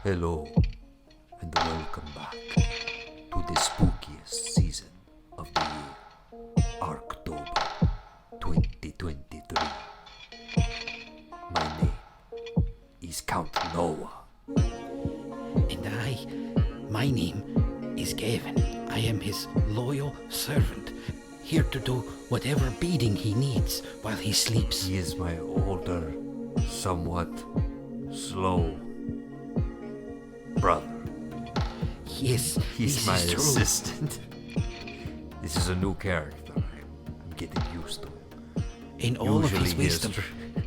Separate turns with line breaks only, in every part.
Hello, and welcome back to the spookiest season of the year, ARKTOBER 2023. My name is Count Noah.
And my name is Gavin. I am his loyal servant, here to do whatever beating he needs while he sleeps.
He is my older, somewhat slow brother.
Yes,
He's
this
my
is true.
assistant. This is a new character. I'm getting used to him.
In all of his
Usually he is
wisdom,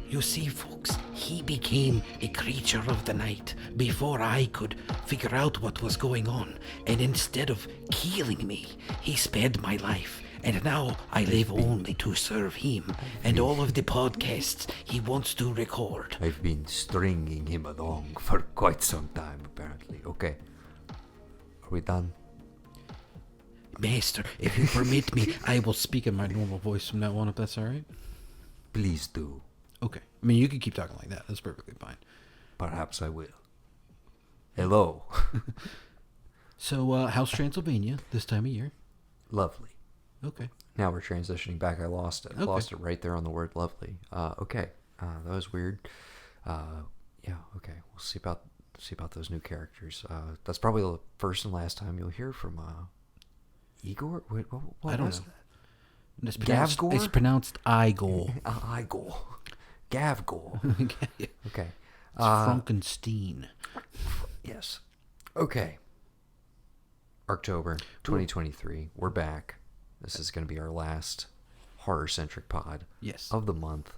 you see, folks, he became a creature of the night before I could figure out what was going on. And instead of killing me, he spared my life. And now I live only to serve him and all of the podcasts he wants to record.
I've been stringing him along for quite some time, apparently. Okay. Are we done?
Master, if you permit me, I will speak in my normal voice from now on, if that's all right.
Please do.
Okay. I mean, you can keep talking like that. That's perfectly fine.
Perhaps I will. Hello.
So, how's Transylvania this time of year?
Lovely.
Okay.
Now we're transitioning back. I lost it.
Okay.
Lost it right there on the word lovely. Okay. That was weird. Yeah, okay. We'll see about those new characters. That's probably the first and last time you'll hear from Igor? Wait, what
I don't
was
know.
that?
It's pronounced,
Gavgor?
it's pronounced Igor.
Igor. Gavgor.
It's
Okay.
Frankenstein.
Yes. Okay. October 2023. We're back. This is going to be our last horror-centric pod
Yes.
of the month.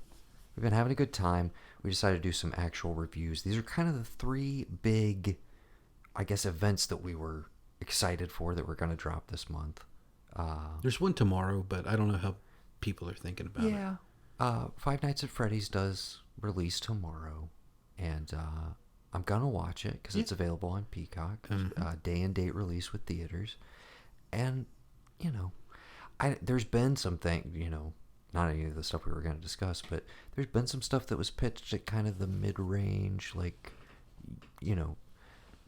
We've been having a good time. We decided to do some actual reviews. These are kind of the three big, I guess, events that we were excited for that we're going to drop this month.
There's one tomorrow, but I don't know how people are thinking about it.
Yeah. Five Nights at Freddy's does release tomorrow, and I'm going to watch it because it's available on Peacock. Day and date release with theaters. And, you know, there's been something, you know, not any of the stuff we were going to discuss, but there's been some stuff that was pitched at kind of the mid-range, like, you know,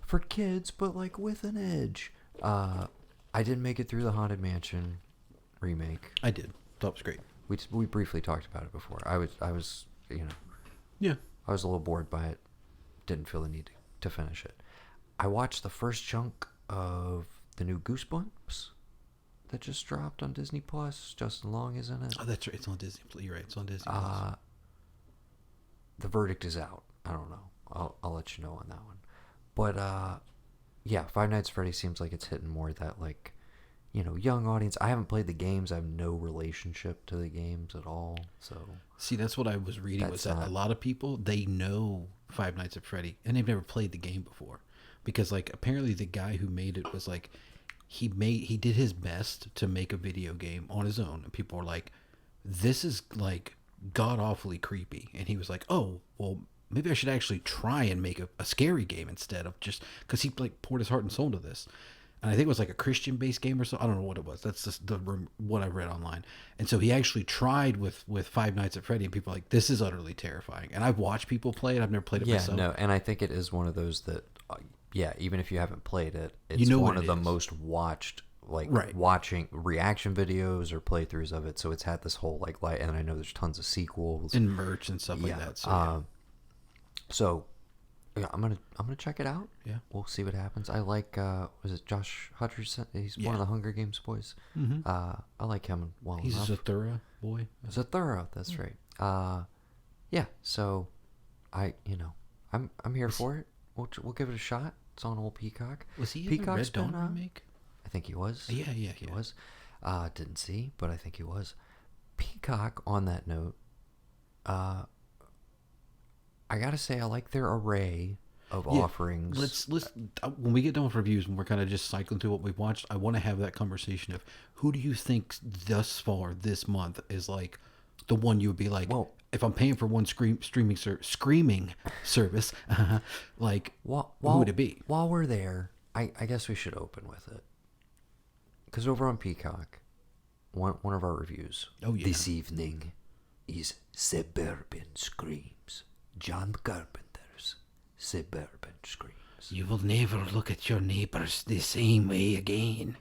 for kids, but like with an edge. I didn't make it through the Haunted Mansion remake.
I did. That was great.
We briefly talked about it before. I was, you know,
Yeah.
I was a little bored by it. Didn't feel the need to finish it. I watched the first chunk of the new Goosebumps that just dropped on Disney Plus. Justin Long is in it.
Oh, that's right. It's on Disney. You're right. It's on Disney. Plus.
The verdict is out. I don't know. I'll let you know on that one. But yeah, Five Nights at Freddy's seems like it's hitting more that, like, you know, young audience. I haven't played the games. I have no relationship to the games at all. So
See, that's what I was reading, was that a lot of people, they know Five Nights at Freddy, and they've never played the game before. Because, like, apparently the guy who made it was, like, he did his best to make a video game on his own. And people were like, this is, like, god-awfully creepy. And he was like, oh, well, maybe I should actually try and make a scary game instead of just... Because he, like, poured his heart and soul into this. And I think it was like a Christian-based game or something. I don't know what it was. That's just what I read online. And so he actually tried with Five Nights at Freddy, and people were like, this is utterly terrifying. And I've watched people play it. I've never played it myself.
Yeah, no, and I think it is one of those that, yeah, even if you haven't played it, it's
You know
one
what
of
it
the
is.
most watched, like,
Right.
watching reaction videos or playthroughs of it. So it's had this whole, like, light, and I know there's tons of sequels.
And merch and stuff like
Yeah,
that. So, yeah.
So, yeah, I'm gonna check it out.
Yeah.
We'll see what happens. I like was it Josh Hutcherson? He's one
Yeah.
of the Hunger Games boys.
Mm-hmm.
I like him well
He's
enough.
a Zathura boy.
Zathura, that's right. Yeah. So, I'm here for it. We'll give it a shot. It's on old Peacock.
Was he in
Peacock's
the Red Dawn
been,
remake?
I think he was.
Yeah,
He was. Didn't see, but I think he was. Peacock, on that note, I gotta say, I like their array of offerings.
Let's when we get done with reviews and we're kind of just cycling through what we've watched, I want to have that conversation of who do you think thus far this month is like the one you would be like,
Well,
if I'm paying for one screaming service, like who would it be?
While we're there, I guess we should open with it. Because over on Peacock, one of our reviews this evening is Suburban Screams. John Carpenter's Suburban Screams. neighbors.
You will never look at your neighbors the same way again.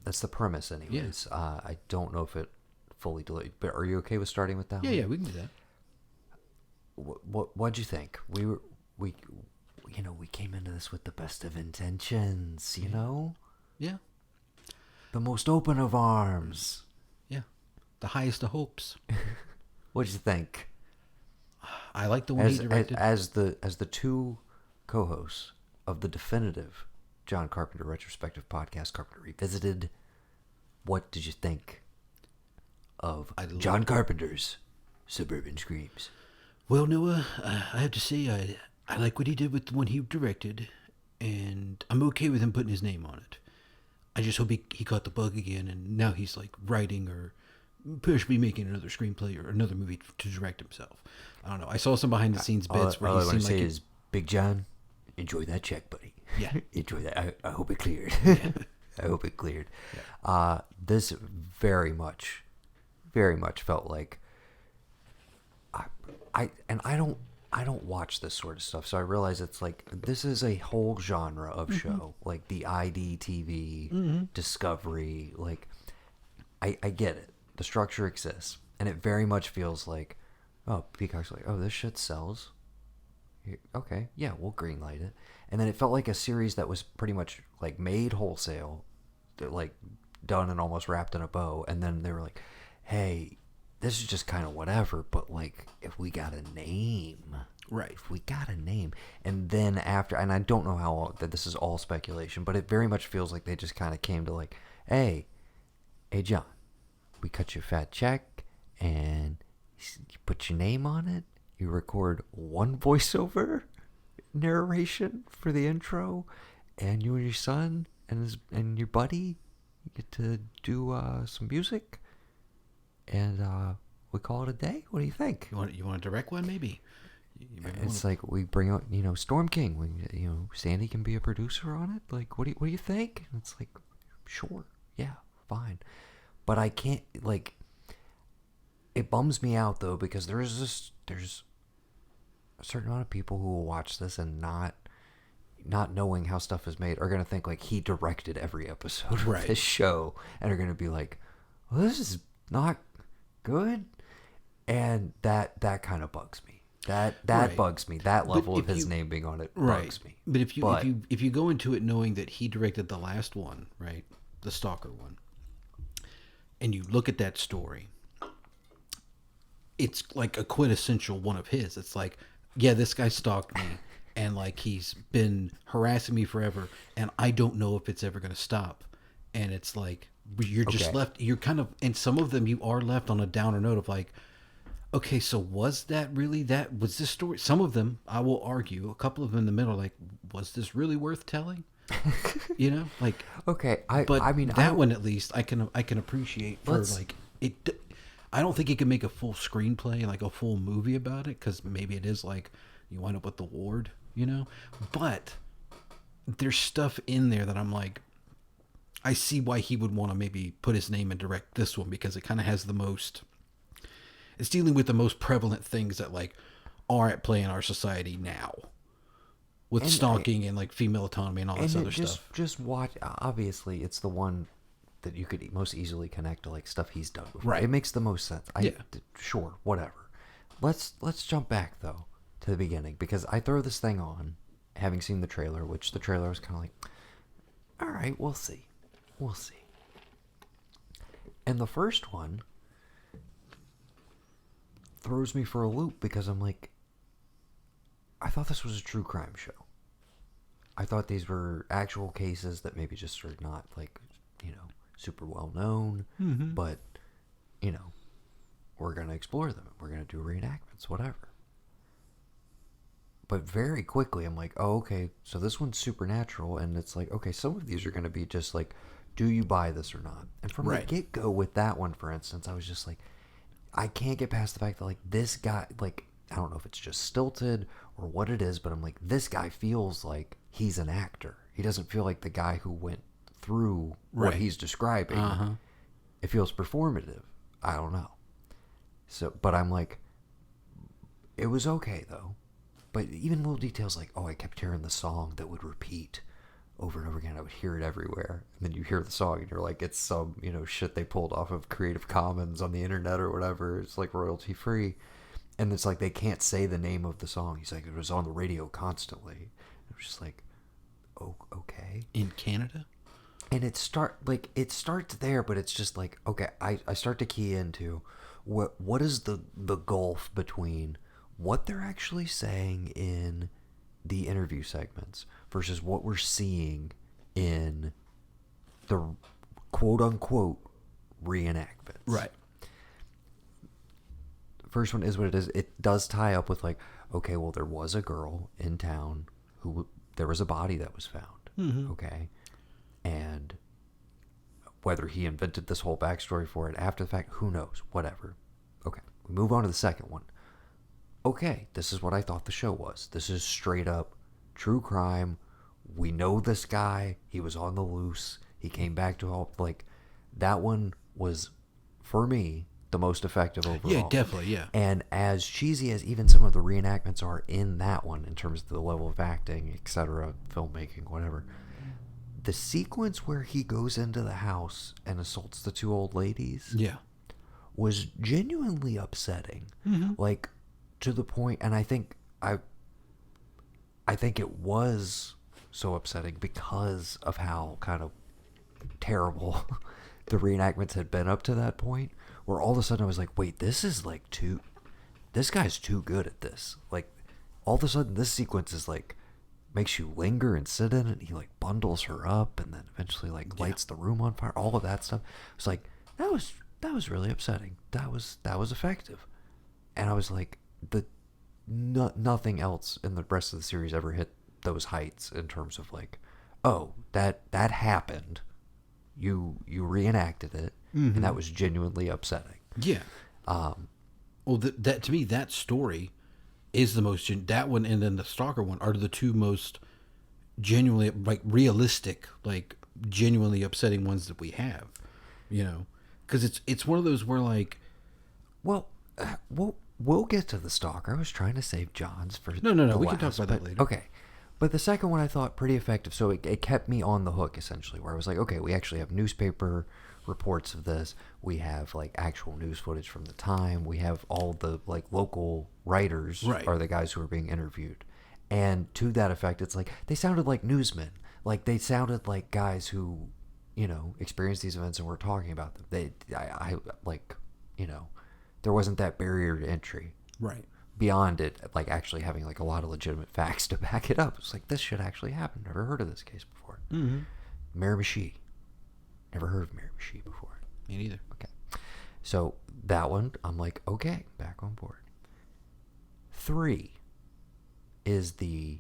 That's the premise, anyways.
Yeah.
I don't know if it fully delayed, but are you okay with starting with that one?
Yeah, we can do that.
What'd you think? We came into this with the best of intentions, you know?
Yeah.
The most open of arms.
Yeah. The highest of hopes.
What'd you think?
I like the one he directed.
As the two co-hosts of the definitive John Carpenter retrospective podcast, Carpenter Revisited, what did you think of John Carpenter's Suburban Screams?
Well, Noah, I have to say I like what he did with the one he directed, and I'm okay with him putting his name on it. I just hope he caught the bug again, and now he's like writing or possibly making another screenplay or another movie to direct himself. I don't know. I saw some behind the scenes bits where
all
he
I want
seemed
to
like
say is, Big John, enjoy that check, buddy.
Yeah.
Enjoy that. I hope it cleared.
Yeah.
I hope it cleared.
Yeah.
This very much felt like I don't watch this sort of stuff, so I realize it's like this is a whole genre of show, like the IDTV, Discovery. Like, I get it. The structure exists, and it very much feels like, oh, Peacock's like, oh, this shit sells. Okay, yeah, we'll greenlight it. And then it felt like a series that was pretty much like made wholesale, like done and almost wrapped in a bow. And then they were like, hey, this is just kind of whatever, but like if we got a name,
Right.
If we got a name, and then after, and I don't know how that this is all speculation, but it very much feels like they just kind of came to like, hey John, we cut you a fat check and you put your name on it. You record one voiceover narration for the intro, and you and your son and your buddy get to do some music, and we call it a day. What do you think?
You want to direct one, maybe?
It's like we bring out, Storm King. Sandy can be a producer on it. Like, what do you think? And it's like, sure, yeah, fine, but I can't. Like, it bums me out though, because there's a certain amount of people who will watch this and not knowing how stuff is made are going to think like he directed every episode of this show, and are going to be like, well, this is not good, and that kind of bugs me. That bugs me. That level of his name being on it bugs me.
But if you go into it knowing that he directed the last one, right, the Stalker one, and you look at that story, it's like a quintessential one of his. It's like, yeah, this guy stalked me, and like he's been harassing me forever, and I don't know if it's ever going to stop. And it's like you're just left. You're kind of, and some of them you are left on a downer note of like, okay, so was that really that? Was this story? Some of them, I will argue, a couple of them in the middle, like, was this really worth telling? Like,
okay,
I mean that one at least I can appreciate for like it. I don't think it can make a full screenplay, like a full movie about it, because maybe it is like you wind up with the ward, But there's stuff in there that I'm like, I see why he would want to maybe put his name and direct this one, because it kind of has the most. It's dealing with the most prevalent things that like are at play in our society now, with stalking and like female autonomy and all this other stuff.
Just watch. Obviously, it's the one that you could most easily connect to like stuff he's done before.
Right.
It makes the most sense. Sure, whatever. Let's jump back though to the beginning, because I throw this thing on, having seen the trailer, which the trailer was kind of like, all right, we'll see. And the first one throws me for a loop, because I'm like, I thought this was a true crime show. I thought these were actual cases that maybe just are not like, super well known, but, we're going to explore them. We're going to do reenactments, whatever. But very quickly, I'm like, oh, okay, so this one's supernatural, and it's like, okay, some of these are going to be just like, do you buy this or not? And from the get-go with that one, for instance, I was just like, I can't get past the fact that, like, this guy, like, I don't know if it's just stilted or what it is, but I'm like, this guy feels like he's an actor. He doesn't feel like the guy who went through what he's describing. It feels performative. I don't know. So, but I'm like, it was okay, though. but even little details like, oh, I kept hearing the song that would repeat over and over again. I would hear it everywhere. And then you hear the song and you're like, it's some, shit they pulled off of Creative Commons on the internet or whatever. It's like royalty free. And it's like they can't say the name of the song. He's like, it was on the radio constantly. It was just like, oh, okay.
In Canada?
And it starts there, but it's just like, okay, I start to key into what is the gulf between what they're actually saying in the interview segments versus what we're seeing in the quote unquote reenactments.
Right.
First one is what it is. It does tie up with like, okay, well, there was a girl in town there was a body that was found.
Mm-hmm.
Okay. And whether he invented this whole backstory for it after the fact, who knows? Whatever. Okay. We move on to the second one. Okay, this is what I thought the show was. This is straight up true crime. We know this guy. He was on the loose. He came back to help. Like, that one was, for me, the most effective overall.
Yeah, definitely, yeah.
And as cheesy as even some of the reenactments are in that one, in terms of the level of acting, etc., filmmaking, whatever, the sequence where he goes into the house and assaults the two old ladies was genuinely upsetting.
Mm-hmm.
Like, to the point, and I think it was so upsetting because of how kind of terrible the reenactments had been up to that point, where all of a sudden I was like, wait, this guy's too good at this. Like, all of a sudden this sequence is like, makes you linger and sit in it. He like bundles her up and then eventually like lights the room on fire. All of that stuff. It's like, that was really upsetting. That was effective. And I was like, nothing else in the rest of the series ever hit those heights in terms of like, oh, that happened. You reenacted it,
mm-hmm.
and that was genuinely upsetting.
Yeah. Well, that to me, that story is the most that one, and then the Stalker one are the two most genuinely like realistic, like genuinely upsetting ones that we have. Because it's one of those where like,
well, we'll get to the Stalker. I was trying to save John's for
no. We can talk about that later.
Okay. But the second one I thought pretty effective, so it kept me on the hook, essentially, where I was like, okay, we actually have newspaper reports of this. We have, like, actual news footage from the time. We have all the, like, local writers are the guys who are being interviewed. And to that effect, it's like, they sounded like newsmen. Like, they sounded like guys who, experienced these events and were talking about them. There wasn't that barrier to entry.
Right.
Beyond it, like, actually having, like, a lot of legitimate facts to back it up. It's like, this should actually happen. Never heard of this case before.
Mm-hmm.
Miramichi. Never heard of Miramichi before.
Me neither.
Okay. So, that one, I'm like, okay, back on board. 3 is the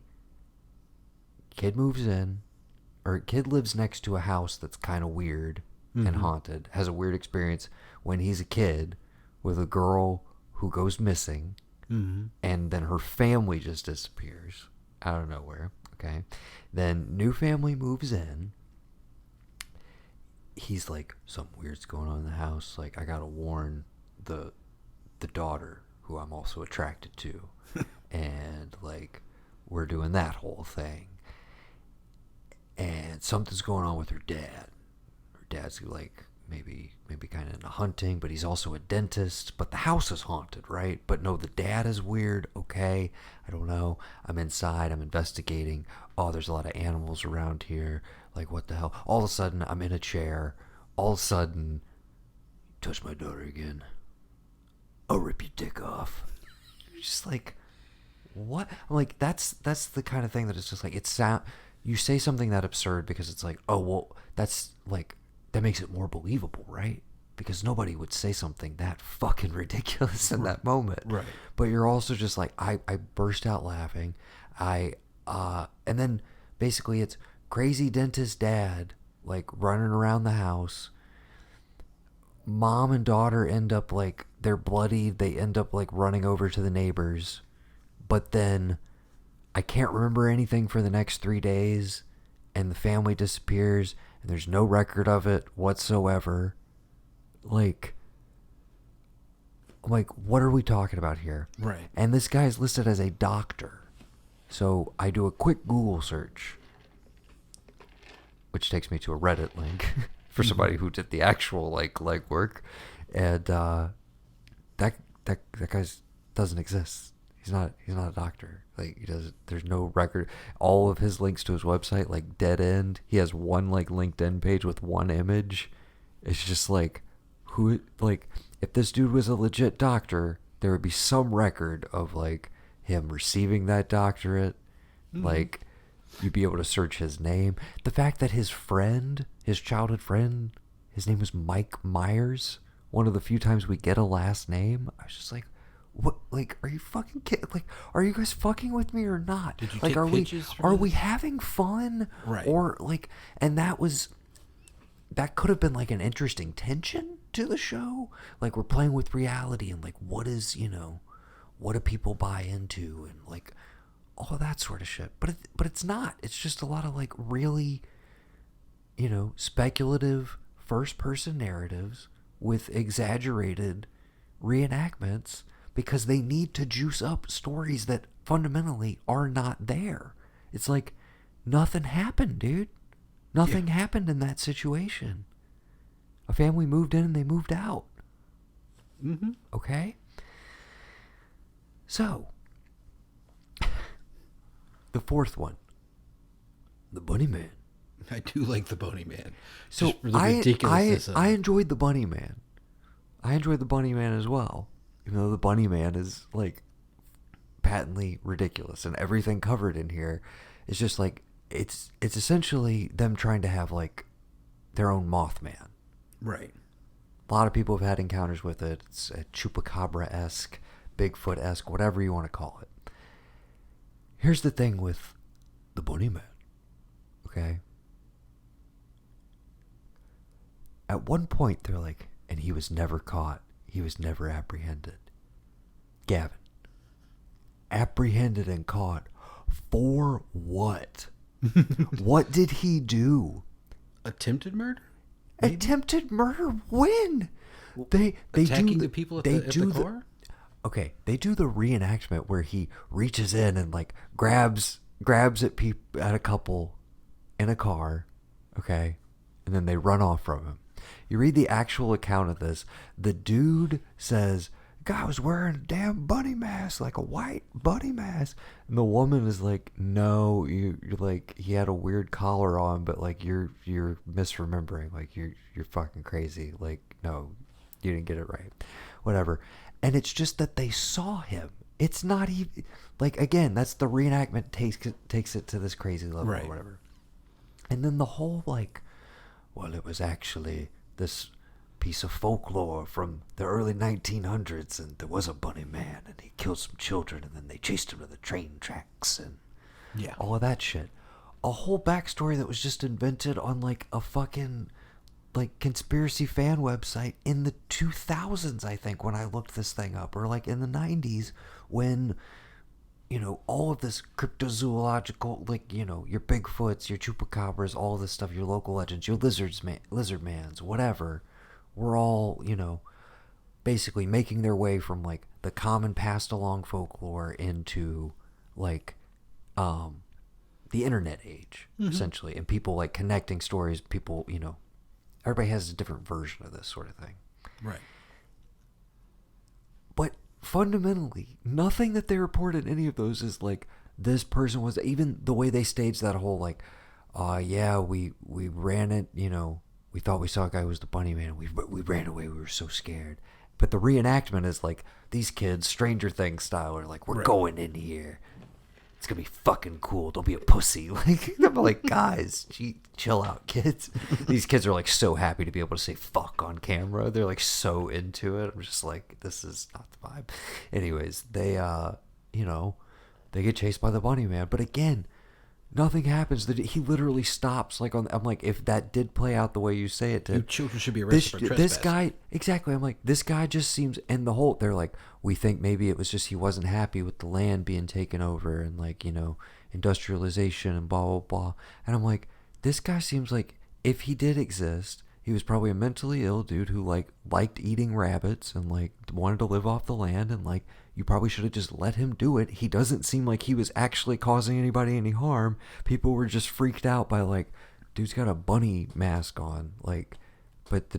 kid moves in, or kid lives next to a house that's kind of weird and haunted, has a weird experience when he's a kid with a girl who goes missing.
Mm-hmm.
And then her family just disappears out of nowhere. Okay. Then new family moves in. He's like, something weird's going on in the house. Like, I gotta warn the daughter, who I'm also attracted to. And like, we're doing that whole thing. And something's going on with her dad. Her dad's like, maybe kind of into hunting, but he's also a dentist. But the house is haunted, right? But no, the dad is weird. Okay, I don't know. I'm inside. I'm investigating. Oh, there's a lot of animals around here. Like, what the hell? All of a sudden, I'm in a chair. All of a sudden, touch my daughter again. I'll rip your dick off. Just like, what? I'm like, that's the kind of thing that it's just like, you say something that absurd because it's like, oh, well, that's like, that makes it more believable, right? Because nobody would say something that fucking ridiculous in that moment.
Right.
But you're also just like, I burst out laughing. And then basically it's crazy dentist dad, like, running around the house. Mom and daughter end up like, they're bloodied. They end up like running over to the neighbors. But then I can't remember anything for the next 3 days. And the family disappears. And there's no record of it whatsoever. Like, what are we talking about here?
Right.
And this guy's listed as a doctor. So I do a quick Google search, which takes me to a Reddit link for somebody who did the actual like legwork, and that guy doesn't exist. He's not a doctor. Like he does. There's no record. All of his links to his website like dead end. He has one like LinkedIn page with one image. It's just like who like if this dude was a legit doctor, there would be some record of like him receiving that doctorate. Like you'd be able to search his name. The fact that his friend, his childhood friend, his name was Mike Myers. One of the few times we get a last name. I was just like, what? Like, are you fucking kidding? Like, are you guys fucking with me or not?
Did you
like,
take pictures
are we having fun?
Right.
Or like, and that could have been like an interesting tension to the show. Like we're playing with reality and like what do people buy into and like all that sort of shit. But it's not. It's just a lot of like really, speculative first person narratives with exaggerated reenactments because they need to juice up stories that fundamentally are not there. It's like nothing happened, dude. Nothing happened in that situation. A family moved in and they moved out.
Mm-hmm.
Okay? So, the fourth one. The Bunny Man.
I do like the Bunny Man.
So,
just for the ridiculousness of
I
it.
enjoyed the Bunny Man. I enjoyed the Bunny Man as well. Even though the Bunny Man is, like, patently ridiculous. And everything covered in here is just, like, it's essentially them trying to have, like, their own Mothman.
Right.
A lot of people have had encounters with it. It's a Chupacabra-esque, Bigfoot-esque, whatever you want to call it. Here's the thing with the Bunny Man. Okay? At one point, they're like, and he was never caught. He was never apprehended. Gavin. Apprehended and caught. For what? What did he do?
Attempted murder? Maybe?
Attempted murder? When? They
attacking
do
the people at the car?
Okay, they do the reenactment where he reaches in and like grabs at a couple in a car, okay, and then they run off from him. You read the actual account of this. The dude says, "Guy was wearing a damn bunny mask, like a white bunny mask," and the woman is like, "No, you're like he had a weird collar on, but like you're misremembering, like you're fucking crazy, like no, you didn't get it right, whatever." And it's just that they saw him. It's not even like again, that's the reenactment takes it to this crazy level
right.
or whatever. And then the whole like, well, it was actually this piece of folklore from the early 1900s, and there was a bunny man, and he killed some children, and then they chased him to the train tracks, and all of that shit. A whole backstory that was just invented on like a fucking like conspiracy fan website in the 2000s, I think, when I looked this thing up, or like in the 90s when all of this cryptozoological, like your Bigfoots, your chupacabras, all of this stuff, your local legends, your lizardmans, whatever, were all basically making their way from like the common passed along folklore into like the internet age, essentially, and people like connecting stories. People, everybody has a different version of this sort of thing.
Right.
But fundamentally, nothing that they report in any of those is like this person was, even the way they staged that whole like, we ran it, we thought we saw a guy who was the bunny man. We ran away. We were so scared. But the reenactment is like these kids, Stranger Things style, are like, we're going in here. It's gonna be fucking cool. Don't be a pussy. Like I'm like, guys, chill out, kids. These kids are like so happy to be able to say fuck on camera. They're like so into it. I'm just like, this is not the vibe. Anyways, they they get chased by the bunny man. But again, nothing happens. He literally stops. Like I'm like, if that did play out the way you say it did,
you children should be arrested for trespassing.
This guy, exactly. I'm like, this guy just seems, and the whole, they're like, we think maybe it was just he wasn't happy with the land being taken over and like industrialization and blah blah blah. And I'm like, this guy seems like if he did exist, he was probably a mentally ill dude who like liked eating rabbits and like wanted to live off the land and like you probably should have just let him do it. He doesn't seem like he was actually causing anybody any harm. People were just freaked out by, like, dude's got a bunny mask on. Like, but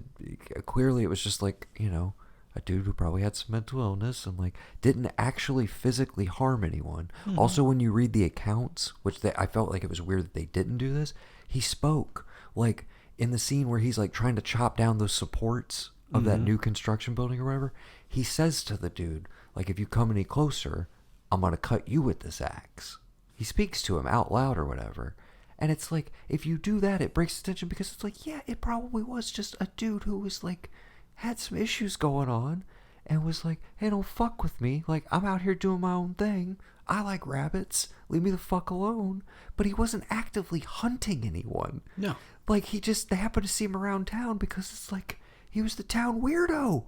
clearly it was just like, you know, a dude who probably had some mental illness and, like, didn't actually physically harm anyone. Mm-hmm. Also, when you read the accounts, which I felt like it was weird that they didn't do this, he spoke. Like, in the scene where he's, like, trying to chop down those supports of mm-hmm. that new construction building or whatever, he says to the dude, like, if you come any closer, I'm going to cut you with this axe. He speaks to him out loud or whatever. And it's like, if you do that, it breaks the tension because it's like, yeah, it probably was just a dude who was, like, had some issues going on and was like, hey, don't fuck with me. Like, I'm out here doing my own thing. I like rabbits. Leave me the fuck alone. But he wasn't actively hunting anyone. No. Like, they happened to see him around town because it's like, he was the town weirdo.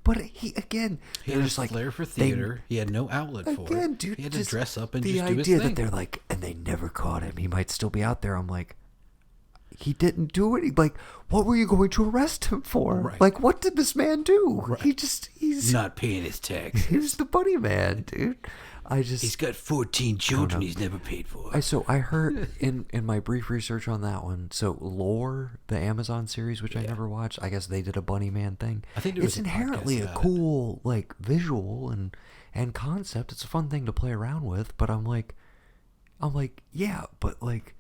But he had
a flair for theater. He had no outlet for it. Dude, he had to dress up and just do his thing.
The idea that they're like, and they never caught him. He might still be out there. I'm like, he didn't do it. Like, what were you going to arrest him for? Right. Like, what did this man do? Right. He's
not paying his taxes.
He was the bunny man, dude.
He's got 14 children he's never paid for.
So I heard in my brief research on that one, so Lore, the Amazon series, which I never watched, I guess they did a bunny man thing. I think it's inherently a cool, like, visual and concept. It's a fun thing to play around with, but I'm like, yeah, but, like,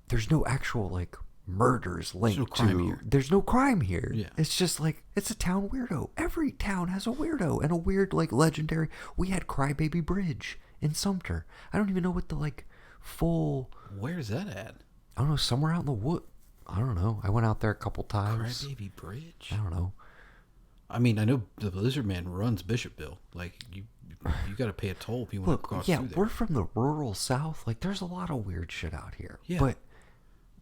there's no actual, like, murders linked to. There's no crime here. Yeah. It's just like, it's a town weirdo. Every town has a weirdo and a weird, like, legendary. We had Crybaby Bridge in Sumter. I don't even know what the, like, full.
Where's that at?
I don't know. Somewhere out in the wood. I don't know. I went out there a couple times.
Crybaby Bridge.
I don't know.
I mean, I know the Lizard Man runs Bishopville. Like, you got to pay a toll if you want to cross through there.
Yeah, we're from the rural South. Like, there's a lot of weird shit out here. Yeah. But,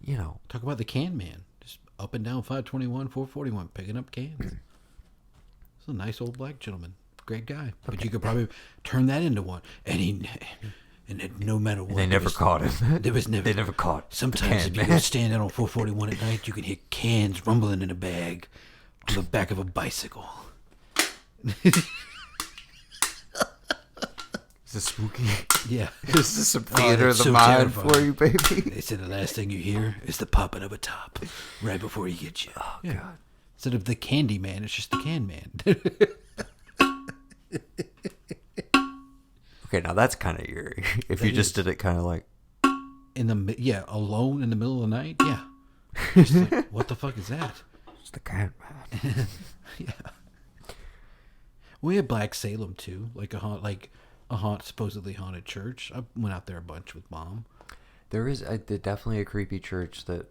you know.
Talk about the can man. Just up and down 521, 441, picking up cans. It's a nice old black gentleman. Great guy. Okay. But you could probably turn that into one. And no matter what.
They never caught him.
They never caught. Sometimes if you stand out on 441 at night, you can hear cans rumbling in a bag on the back of a bicycle.
Is this spooky?
Yeah.
Is this some theater of the mind for you, baby?
They said the last thing you hear is the popping of a top right before he gets you.
Oh, yeah. God.
Instead of the candy man, it's just the can man.
Okay, now that's kind of eerie. If you just did it kind of like...
alone in the middle of the night? Yeah. Just like, what the fuck is that?
It's the can man.
Yeah. We had Black Salem, too. Like a supposedly haunted church. I went out there a bunch with Mom.
There is definitely a creepy church that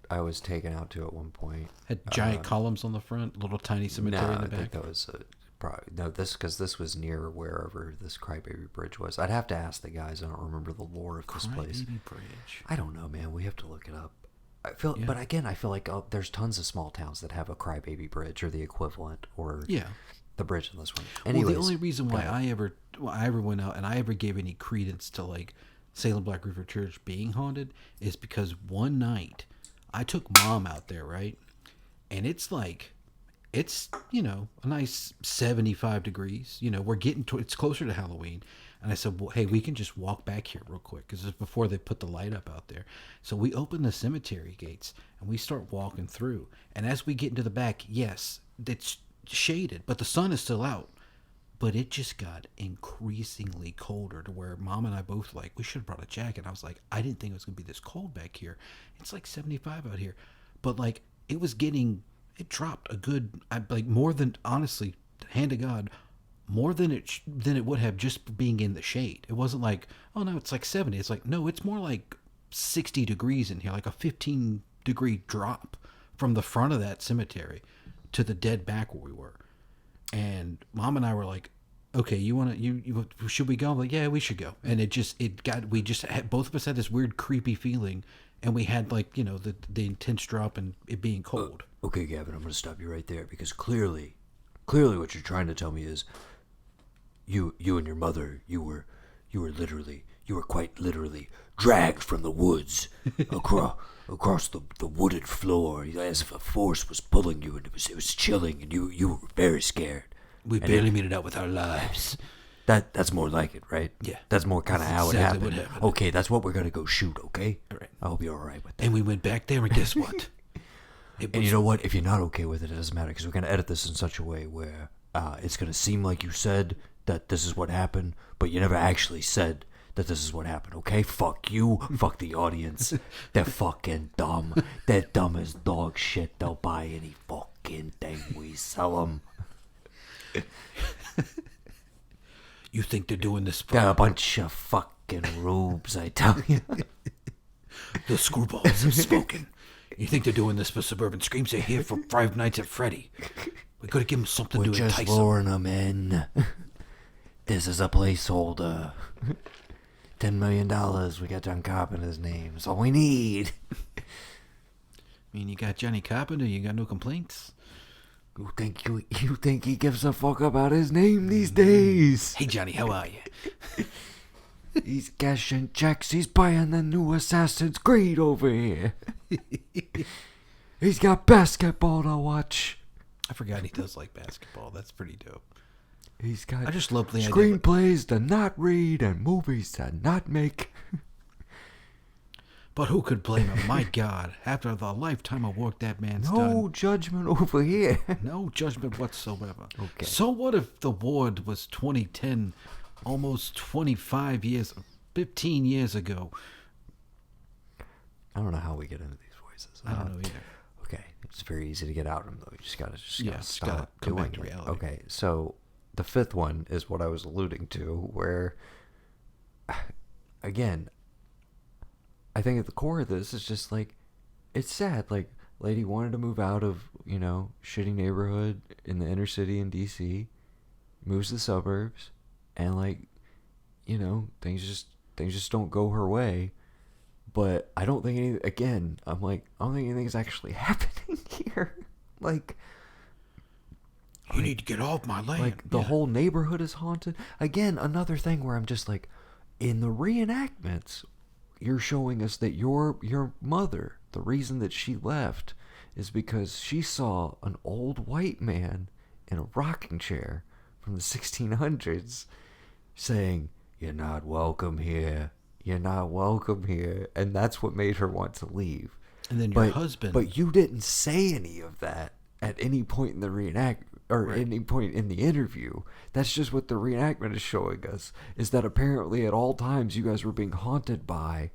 I was taken out to at one point.
Had giant columns on the front, little tiny cemetery in the back.
I think that was because this was near wherever this Crybaby Bridge was. I'd have to ask the guys. I don't remember the lore of this place.
Crybaby Bridge.
I don't know, man. We have to look it up. But again, I feel like there's tons of small towns that have a Crybaby Bridge or the equivalent, or the bridge in this one. Anyways,
well, the only reason why I ever went out and I ever gave any credence to, like, Salem Black River Church being haunted is because one night I took Mom out there, right? And it's a nice 75 degrees. You know, we're getting to, it's closer to Halloween. And I said, well, hey, we can just walk back here real quick because it's before they put the light up out there. So we open the cemetery gates and we start walking through. And as we get into the back, yes, it's shaded, but the sun is still out. But it just got increasingly colder to where Mom and I both like, we should have brought a jacket. I was like, I didn't think it was going to be this cold back here. It's like 75 out here. But, like, it dropped a good, more than, honestly, hand to God, more than it would have just being in the shade. It wasn't like, oh, no, it's like 70. It's like, no, it's more like 60 degrees in here, like a 15-degree drop from the front of that cemetery to the dead back where we were. And Mom and I were like, okay, should we go? I'm like, yeah, we should go. And both of us had this weird creepy feeling, and we had, like, you know, the intense drop and it being cold.
Okay, Gavin, I'm going to stop you right there because clearly what you're trying to tell me is you and your mother, you were quite literally dragged from the woods across the wooded floor as if a force was pulling you, and it was chilling, and you were very scared.
We barely made it out with our lives.
That's more like it, right?
Yeah.
That's more kind of how
exactly
it
what
happened.
happened.
Okay, that's what we're going to go shoot, okay?
All right.
I hope you're all right with that.
And we went back there, and guess what?
And you know what? If you're not okay with it, it doesn't matter, because we're going to edit this in such a way where it's going to seem like you said that this is what happened, but you never actually said that this is what happened, okay? Fuck you. Fuck the audience. They're fucking dumb. They're dumb as dog shit. They'll buy any fucking thing we sell them.
You think they're doing this for...
They're a bunch of fucking rubes, I tell you.
The screwballs have spoken. You think they're doing this for Suburban Screams? They're here for Five Nights at Freddy. We gotta give them something
We're
to
just
entice them.
luring them in. This is a placeholder. $10 million. We got John Carpenter's name. That's all we need.
I mean, you got Johnny Carpenter. You got no complaints.
You think he gives a fuck about his name these days?
Hey, Johnny, how are you?
He's cashing checks. He's buying the new Assassin's Creed over here. He's got basketball to watch.
I forgot he does like basketball. That's pretty dope.
He's got
I just love the idea.
screenplays to not read and movies to not make.
But who could blame him? My God, after the lifetime of work that man's
No
done.
judgment over here.
No judgment whatsoever.
Okay.
So what if the award was 2010, almost 25 years, 15 years ago?
I don't know how we get into these voices.
I don't know either.
Okay, it's very easy to get out of them, though. You just gotta
Just
stop
gotta come
doing
back to
it.
reality.
Okay, so the fifth one is what I was alluding to, where, again, I think at the core of this is just like, it's sad. Like, lady wanted to move out of, shitty neighborhood in the inner city in DC, moves to the suburbs, and like, things just don't go her way. But I don't think I don't think anything's actually happening here. Like,
You need to get off my land.
like the whole neighborhood is haunted. Again, another thing where I'm just like, in the reenactments, you're showing us that your mother, the reason that she left is because she saw an old white man in a rocking chair from the 1600s saying, "You're not welcome here. You're not welcome here." And that's what made her want to leave.
And then your husband.
But you didn't say any of that at any point in the any point in the interview. That's just what the reenactment is showing us, is that apparently at all times you guys were being haunted by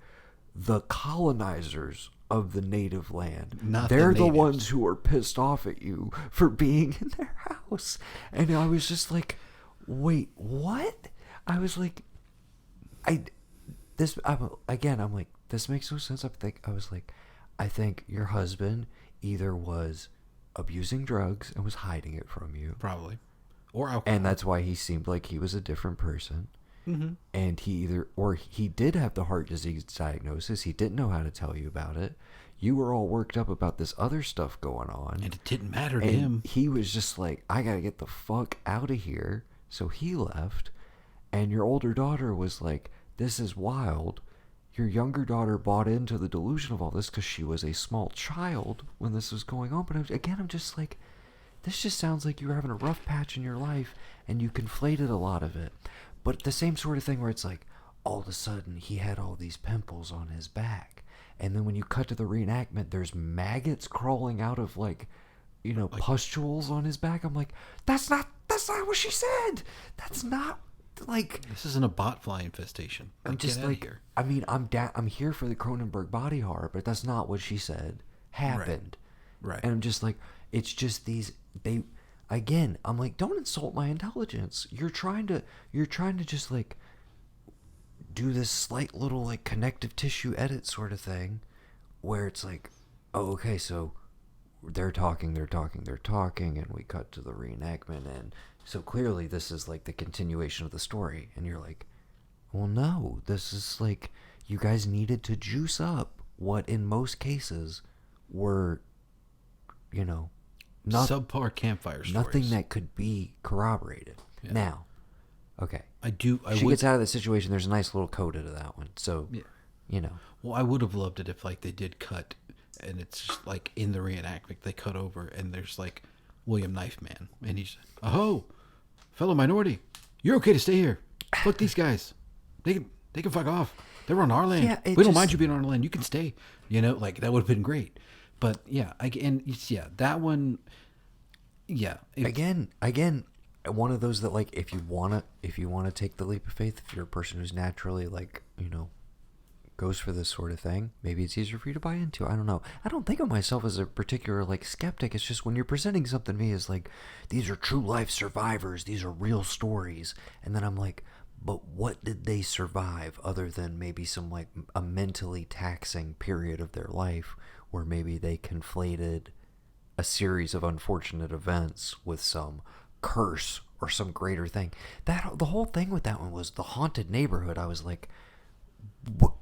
the colonizers of the native land. They're the ones who are pissed off at you for being in their house. And I was just like, wait, what? I was like, I'm like, this makes no sense. I think your husband either was abusing drugs and was hiding it from you.
Probably. Or alcohol.
And that's why he seemed like he was a different person.
Mm-hmm.
And he did have the heart disease diagnosis. He didn't know how to tell you about it. You were all worked up about this other stuff going on.
And it didn't matter to
and
him.
He was just like, I gotta get the fuck out of here. So he left. And your older daughter was like, this is wild. Your younger daughter bought into the delusion of all this because she was a small child when this was going on. But I'm just like, this just sounds like you were having a rough patch in your life and you conflated a lot of it. But the same sort of thing where it's like, all of a sudden he had all these pimples on his back. And then when you cut to the reenactment, there's maggots crawling out of pustules on his back. I'm like, that's not what she said. That's not. Like,
this isn't a botfly infestation.
I'm just like,
here.
I mean, I'm here for the Cronenberg body horror, but that's not what she said happened.
Right.
And I'm just like, it's just I'm like, don't insult my intelligence. You're trying to just like do this slight little like connective tissue edit sort of thing where it's like, oh, okay, so they're talking, and we cut to the reenactment, and so clearly this is like the continuation of the story. And you're like, well, no, this is like, you guys needed to juice up what in most cases were,
subpar campfire stories.
Nothing that could be corroborated. Yeah. Now, okay. She gets out of the situation. There's a nice little coda to that one. So,
Well, I would have loved it if like they did cut, and it's just like in the reenactment they cut over, and there's like William Knife Man, and he's, oh, fellow minority, you're okay to stay here. Fuck these guys. They can fuck off. They're on our land.
Yeah,
we don't mind you being on our land. You can stay. Like that would have been great. But yeah, that one. Yeah.
Again, one of those that like if you wanna take the leap of faith, if you're a person who's naturally like goes for this sort of thing, maybe it's easier for you to buy into. I don't know. I don't think of myself as a particular like skeptic. It's just when you're presenting something to me as like these are true life survivors, these are real stories, and then I'm like, but what did they survive other than maybe some like a mentally taxing period of their life where maybe they conflated a series of unfortunate events with some curse or some greater thing. The whole thing with that one was the haunted neighborhood. I was like,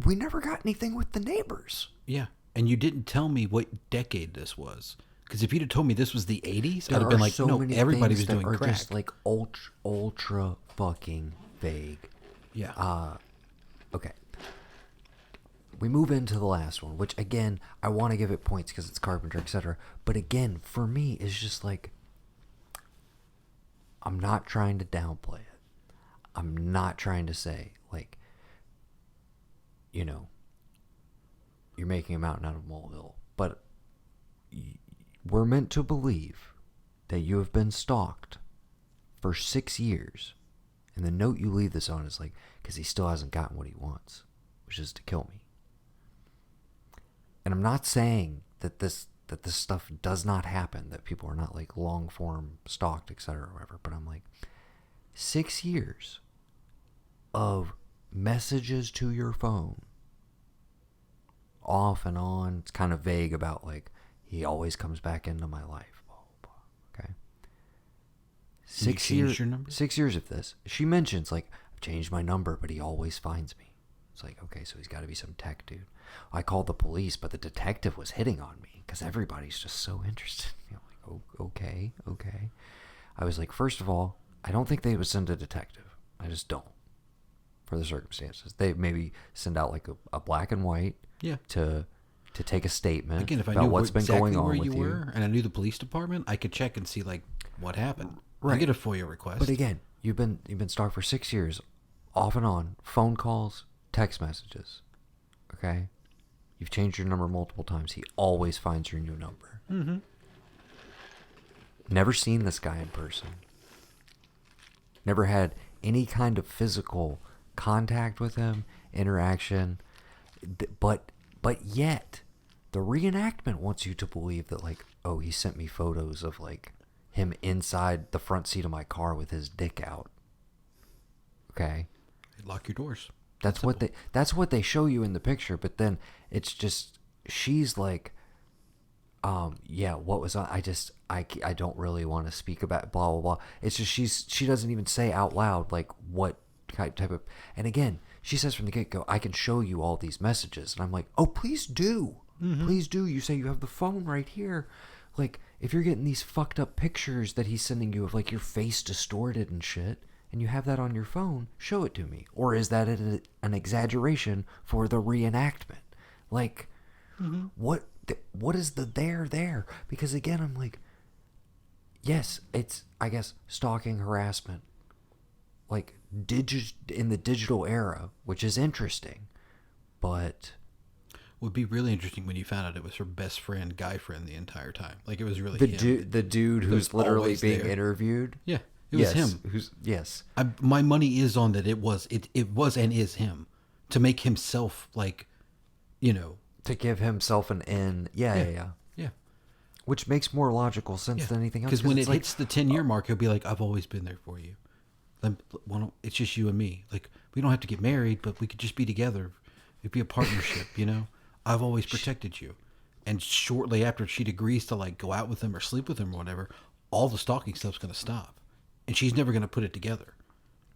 we never got anything with the neighbors.
Yeah, and you didn't tell me what decade this was. Because if you'd have told me this was the 80s, I'd have been like, so no, everybody was doing crack.
Just like ultra fucking vague.
Yeah.
Okay. We move into the last one, which again, I want to give it points because it's Carpenter, etc. But again, for me, it's just like, I'm not trying to downplay it. I'm not trying to say, like, you're making a mountain out of a molehill. But we're meant to believe that you have been stalked for 6 years. And the note you leave this on is like, because he still hasn't gotten what he wants, which is to kill me. And I'm not saying that this stuff does not happen, that people are not like long form stalked, etc. or whatever. But I'm like, 6 years of messages to your phone, off and on. It's kind of vague about like, he always comes back into my life. Okay. 6 years.
Your number?
6 years of this. She mentions like, I've changed my number, but he always finds me. It's like, okay, so he's got to be some tech dude. I called the police, but the detective was hitting on me because everybody's just so interested. Like, oh, okay. I was like, first of all, I don't think they would send a detective. I just don't. For the circumstances, they maybe send out like a black and white.
Yeah.
To take a statement.
Again, if I
about
knew
what's been
exactly
going on
where
with
you were, and I knew the police department, I could check and see like what happened.
Right.
I get a FOIA request.
But again, you've been stalked for 6 years, off and on, phone calls, text messages. Okay, you've changed your number multiple times. He always finds your new number.
Mm-hmm.
Never seen this guy in person. Never had any kind of physical contact with him, interaction. But yet, the reenactment wants you to believe that like, oh, he sent me photos of like him inside the front seat of my car with his dick out. Okay.
Lock your doors.
That's what they show you in the picture, but then it's just she's like, yeah, what was I don't really want to speak about blah blah blah. It's just she doesn't even say out loud like what type of, and again, she says from the get-go, I can show you all these messages, and I'm like, oh, please do. Mm-hmm. Please do. You say you have the phone right here. Like, if you're getting these fucked up pictures that he's sending you of like your face distorted and shit, and you have that on your phone, show it to me. Or is that an exaggeration for the reenactment? Like, mm-hmm. What is the there? Because again, I'm like, yes, it's, I guess, stalking, harassment, like in the digital era, which is interesting, but
would be really interesting when you found out it was her best friend, guy friend, the entire time. Like, it was really
the dude who's literally being interviewed.
Yeah, it was him.
Yes.
My money is on that. It was and is him, to make himself like,
to give himself an in. Yeah. Which makes more logical sense than anything else.
Because when it hits the 10-year mark, he'll be like, I've always been there for you. It's just you and me. Like, we don't have to get married, but we could just be together. It'd be a partnership, I've always protected you. And shortly after she'd agrees to like go out with him or sleep with him or whatever, all the stalking stuff's going to stop. And she's never going to put it together,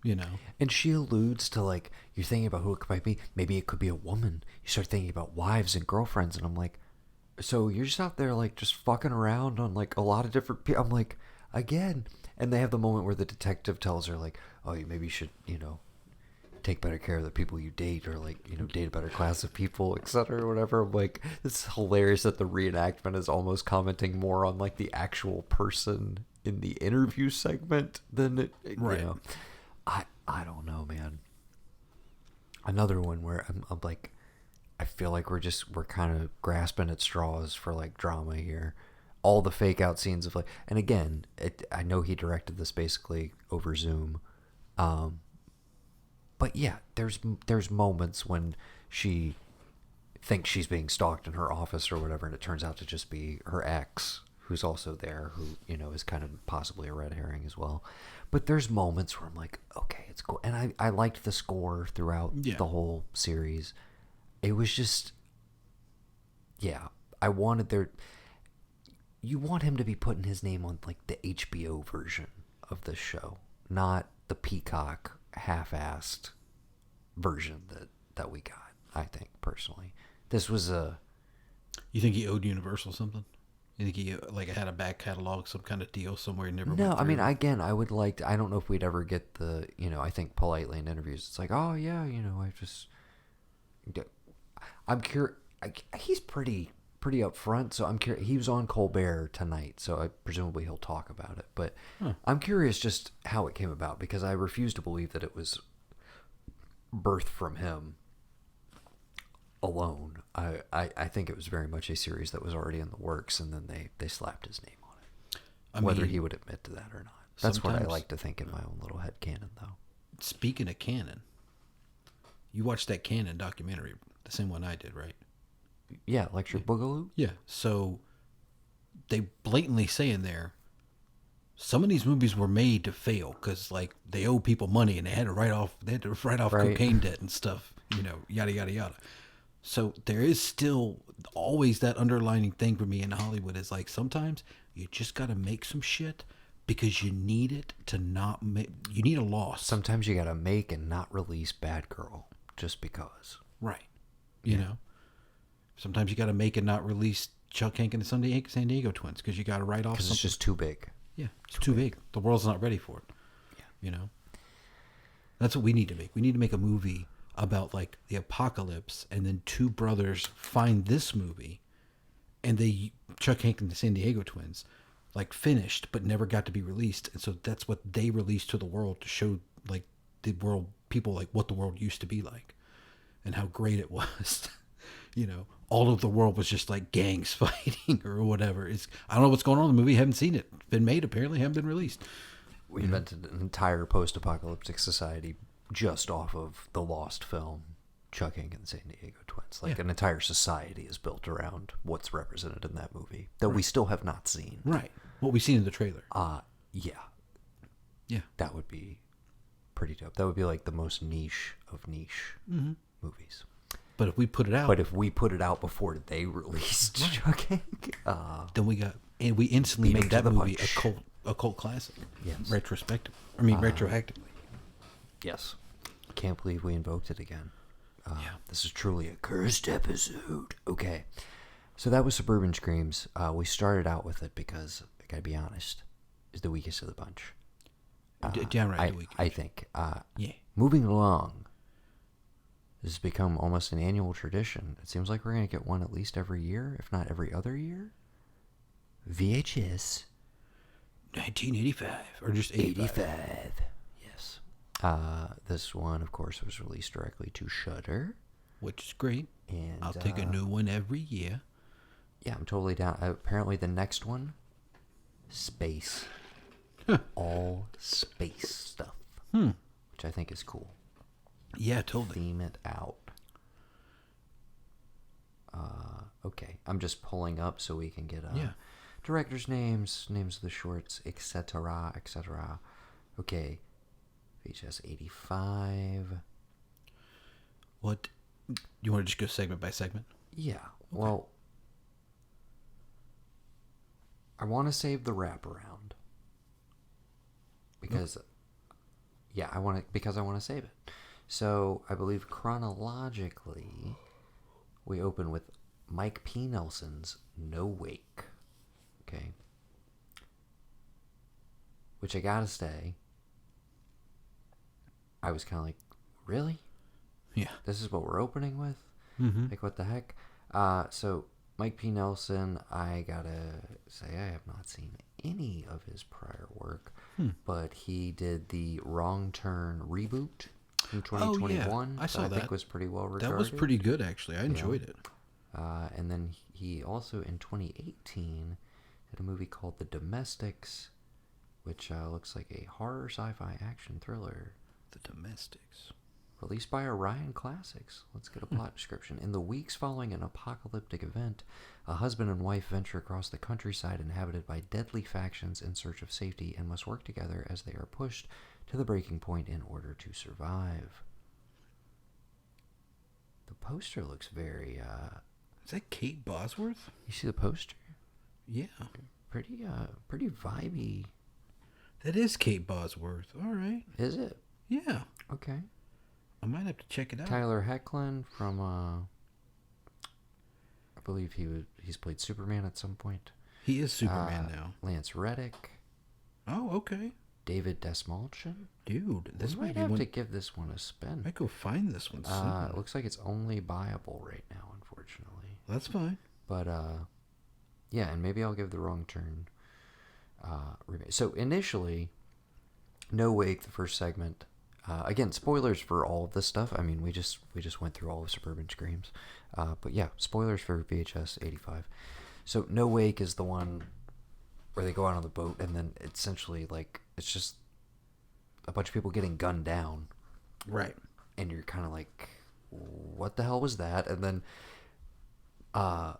And she alludes to like, you're thinking about who it might be. Maybe it could be a woman. You start thinking about wives and girlfriends. And I'm like, so you're just out there like just fucking around on like a lot of different people. I'm like, again. And they have the moment where the detective tells her like, oh, maybe you should, take better care of the people you date, or like, date a better class of people, etc. or whatever. I'm like, it's hilarious that the reenactment is almost commenting more on like the actual person in the interview segment than it,
Right.
you know. I don't know, man. Another one where I'm like, I feel like we're kind of grasping at straws for like drama here. All the fake out scenes of like, and again, I know he directed this basically over Zoom, but yeah, there's moments when she thinks she's being stalked in her office or whatever, and it turns out to just be her ex, who's also there, who, you know, is kind of possibly a red herring as well. But there's moments where I'm like, okay, it's cool. And I liked the score throughout the whole series. It was just, yeah, I wanted you want him to be putting his name on like the HBO version of this show, not the Peacock half-assed version that we got, I think, personally. This was
You think he owed Universal something? You think he like had a back catalog, some kind of deal somewhere he never
No,
went through?
I mean, again, I would like to, I don't know if we'd ever get the, you know, I think politely in interviews, it's like, oh, yeah, you know, I'm curious, he's pretty upfront, so I'm curious, he was on Colbert tonight, so presumably he'll talk about it, but I'm curious just how it came about, because I refuse to believe that it was birthed from him alone. I think it was very much a series that was already in the works, and then they slapped his name on it. Whether he would admit to that or not. That's what I like to think in my own little head canon, though.
Speaking of canon, you watched that Canon documentary, the same one I did, right?
Yeah, Electric Boogaloo?
Yeah. So they blatantly say in there, some of these movies were made to fail because like they owe people money and they had to write off cocaine debt and stuff, you know, yada yada yada. So there is still always that underlining thing for me in Hollywood is like sometimes you just got to make some shit because you need it to not make, you need a loss.
Sometimes you got to make and not release Bad Girl just because.
Right. You know, sometimes you got to make and not release Chuck Hank and the San Diego Twins because you got to write off
because it's just too big.
Yeah, it's too big. The world's not ready for it. Yeah. You know, that's what we need to make. We need to make a movie about like the apocalypse, and then two brothers find this movie, and Chuck Hank and the San Diego Twins, like finished but never got to be released, and so that's what they released to the world to show like the world people like what the world used to be like, and how great it was. You know, all of the world was just like gangs fighting or whatever. I don't know what's going on in the movie. I haven't seen it. It's been made apparently, haven't been released.
We invented an entire post-apocalyptic society just off of the lost film Chuck Hank and the San Diego Twins. Like an entire society is built around what's represented in that movie that we still have not seen.
Right. What we've seen in the trailer.
Yeah.
Yeah.
That would be pretty dope. That would be like the most niche of niche movies.
But if we put it out...
But if we put it out before they released Chuck Hank...
then we instantly made that movie a cult classic.
Yes.
Retroactively.
Yes. Can't believe we invoked it again. This is truly a cursed episode. Okay. So that was Suburban Screams. We started out with it because, I gotta be honest, it's the weakest of the bunch.
Downright the weakest.
I think.
Yeah.
Moving along, this has become almost an annual tradition. It seems like we're going to get one at least every year, if not every other year. VHS.
1985. Or just 85.
Yes. This one, of course, was released directly to Shudder.
Which is great.
And
I'll take a new one every year.
Yeah, I'm totally down. Apparently the next one, space. All space stuff. Which I think is cool.
Yeah, totally.
Theme it out. Okay, I'm just pulling up so we can get directors' names of the shorts, etc., etc. Okay, VHS 85.
What? You want to just go segment by segment?
Yeah. Okay. Well, I want to save the wraparound because, I want to save it. So I believe chronologically, we open with Mike P. Nelson's No Wake. Okay. Which I gotta say, I was kind of like, really?
Yeah.
This is what we're opening with?
Mm-hmm.
Like, what the heck? So Mike P. Nelson, I gotta say I have not seen any of his prior work, but he did the Wrong Turn reboot from 2021.
I saw
that
that.
I think was pretty well regarded.
That was pretty good, actually. I enjoyed it.
And then he also, in 2018, did a movie called The Domestics, which looks like a horror sci-fi action thriller.
The Domestics.
Released by Orion Classics. Let's get a plot description. In the weeks following an apocalyptic event, a husband and wife venture across the countryside inhabited by deadly factions in search of safety and must work together as they are pushed to the breaking point in order to survive. The poster looks very...
Is that Kate Bosworth?
You see the poster?
Yeah.
Pretty vibey.
That is Kate Bosworth. All right.
Is it?
Yeah.
Okay.
I might have to check it out.
Tyler Hoechlin from, I believe he's played Superman at some point.
He is Superman now.
Lance Reddick.
Oh, okay.
David Desmalchin.
Dude, this
might have to give this one a spin.
I might go find this one soon.
It looks like it's only buyable right now, unfortunately.
That's fine.
But, yeah, and maybe I'll give The Wrong Turn remake. So initially, No Wake, the first segment. Again, spoilers for all of this stuff. I mean, we just went through all of Suburban Screams. But yeah, spoilers for VHS 85. So No Wake is the one where they go out on the boat and then essentially, like, it's just a bunch of people getting gunned down.
Right.
And you're kind of like, what the hell was that? And then, but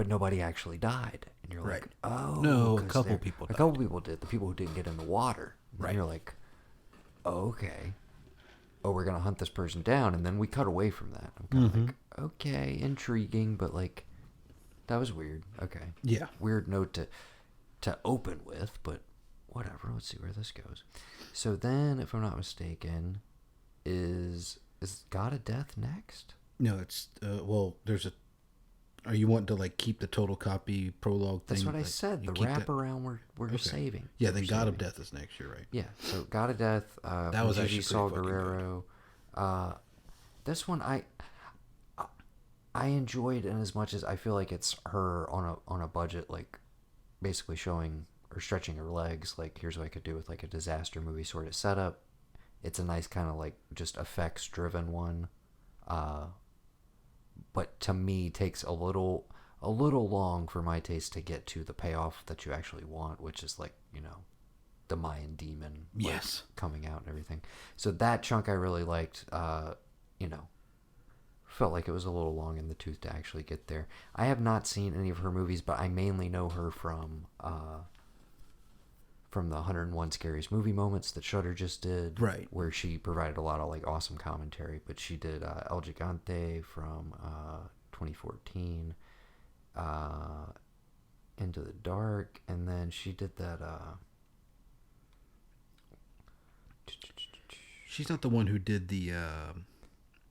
nobody actually died. And you're like, oh.
No, a couple people died.
A couple people did. The people who didn't get in the water.
Right.
And you're like, oh, okay. Oh, we're going to hunt this person down. And then we cut away from that. I'm kind of like, okay, intriguing, but like, that was weird. Okay.
Yeah.
Weird note to open with, but whatever. Let's see where this goes. So then, if I'm not mistaken, is God of Death next?
No, it's, well, there's a, are you wanting to like keep the total copy prologue thing?
That's what I
like,
said. The wraparound we're saving.
Yeah, then God of Death is next year, right?
Yeah, so God of Death,
that was actually
Saul Guerrero. This one I enjoyed in as much as I feel like it's her on a budget, like basically showing or stretching her legs. Like, here's what I could do with like a disaster movie sort of setup. It's a nice kind of like just effects driven one. But to me takes a little long for my taste to get to the payoff that you actually want, which is like, you know, the Mayan demon coming out and everything. So that chunk I really liked. You know, felt like it was a little long in the tooth to actually get there. I have not seen any of her movies, but I mainly know her from the 101 Scariest Movie Moments that Shudder just did,
right? Where
she provided a lot of like awesome commentary. But she did El Gigante from 2014, Into the Dark, and then she did that.
She's not the one who did the.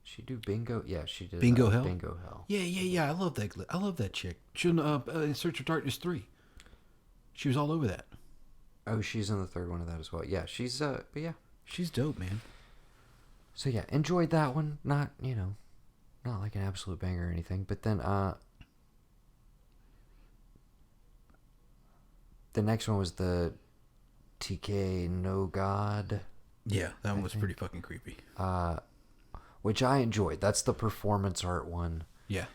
She do Bingo? Yeah, she did
Bingo Hell.
Bingo Hell.
Yeah. I love that chick. She in Search of Darkness 3. She was all over that.
Oh, she's in the third one of that as well. Yeah, she's but yeah,
she's dope, man.
So yeah, enjoyed that one. Not, you know, not like an absolute banger or anything. But then the next one was the TK No God.
Yeah, that one was pretty fucking creepy.
Which I enjoyed. That's the performance art one.
Yeah.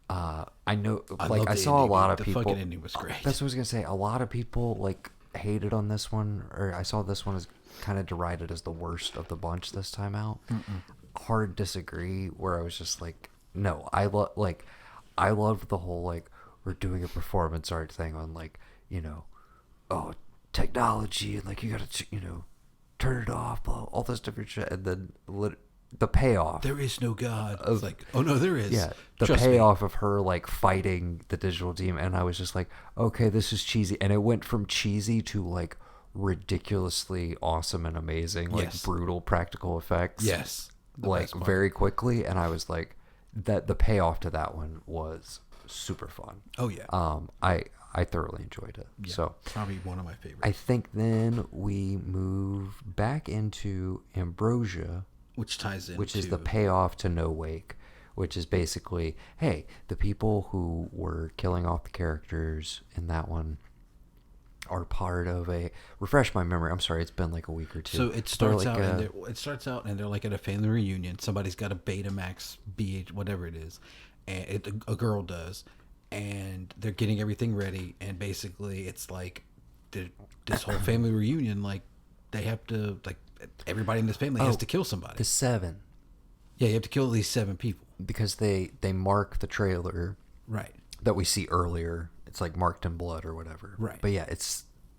I know, I saw a lot of people.
The fucking ending was great.
That's what I was gonna say. A lot of people like hated on this one, or I saw this one as kind of derided as the worst of the bunch this time out. Hard disagree. Where I was just like, no, I loved the whole like we're doing a performance art thing on like, you know, oh, technology and like you gotta, you know, turn it off, all this different shit, and then the payoff.
There is no God. I was like, oh no, there is.
Yeah, the
Trust
payoff
me.
of her like fighting the digital demon, and I was just like, okay, this is cheesy, and it went from cheesy to like ridiculously awesome and amazing, like brutal practical effects.
Yes,
like very quickly, and I was like, that the payoff to that one was super fun.
Oh yeah.
I thoroughly enjoyed it.
Yeah,
so
probably one of my favorites.
I think then we move back into Ambrosia.
Which ties in,
which is the payoff to No Wake, which is basically, hey, the people who were killing off the characters in that one are part of a, refresh my memory. I'm sorry, it's been like a week or two.
So it starts out and they're like at a family reunion. Somebody's got a Betamax BH, whatever it is, and a girl does, and they're getting everything ready. And basically, it's like this whole family reunion. Like they have to, like everybody in this family has to kill somebody.
The 7.
Yeah, you have to kill at least 7 people
because they mark the trailer
right
that we see earlier. It's like marked in blood or whatever.
Right.
But yeah,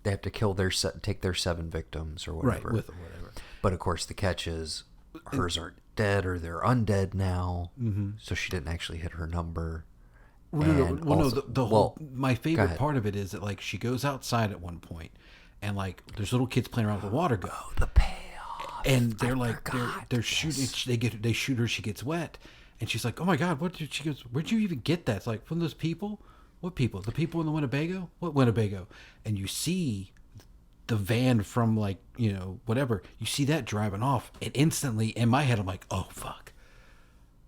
they have to kill take their 7 victims or whatever.
Right, with whatever.
But of course, the catch is hers aren't dead or they're undead now. Mm-hmm. So she didn't actually hit her number.
My favorite part of it is that like she goes outside at one point, and like there's little kids playing around with a water gun.
Oh, the payoff!
And they're they're shooting. They shoot her. She gets wet, and she's like, "Oh my god, what did she goes? Where'd you even get that?" It's like from those people. What people? The people in the Winnebago? What Winnebago? And you see the van from like, whatever. You see that driving off. And instantly in my head, I'm like, oh, fuck.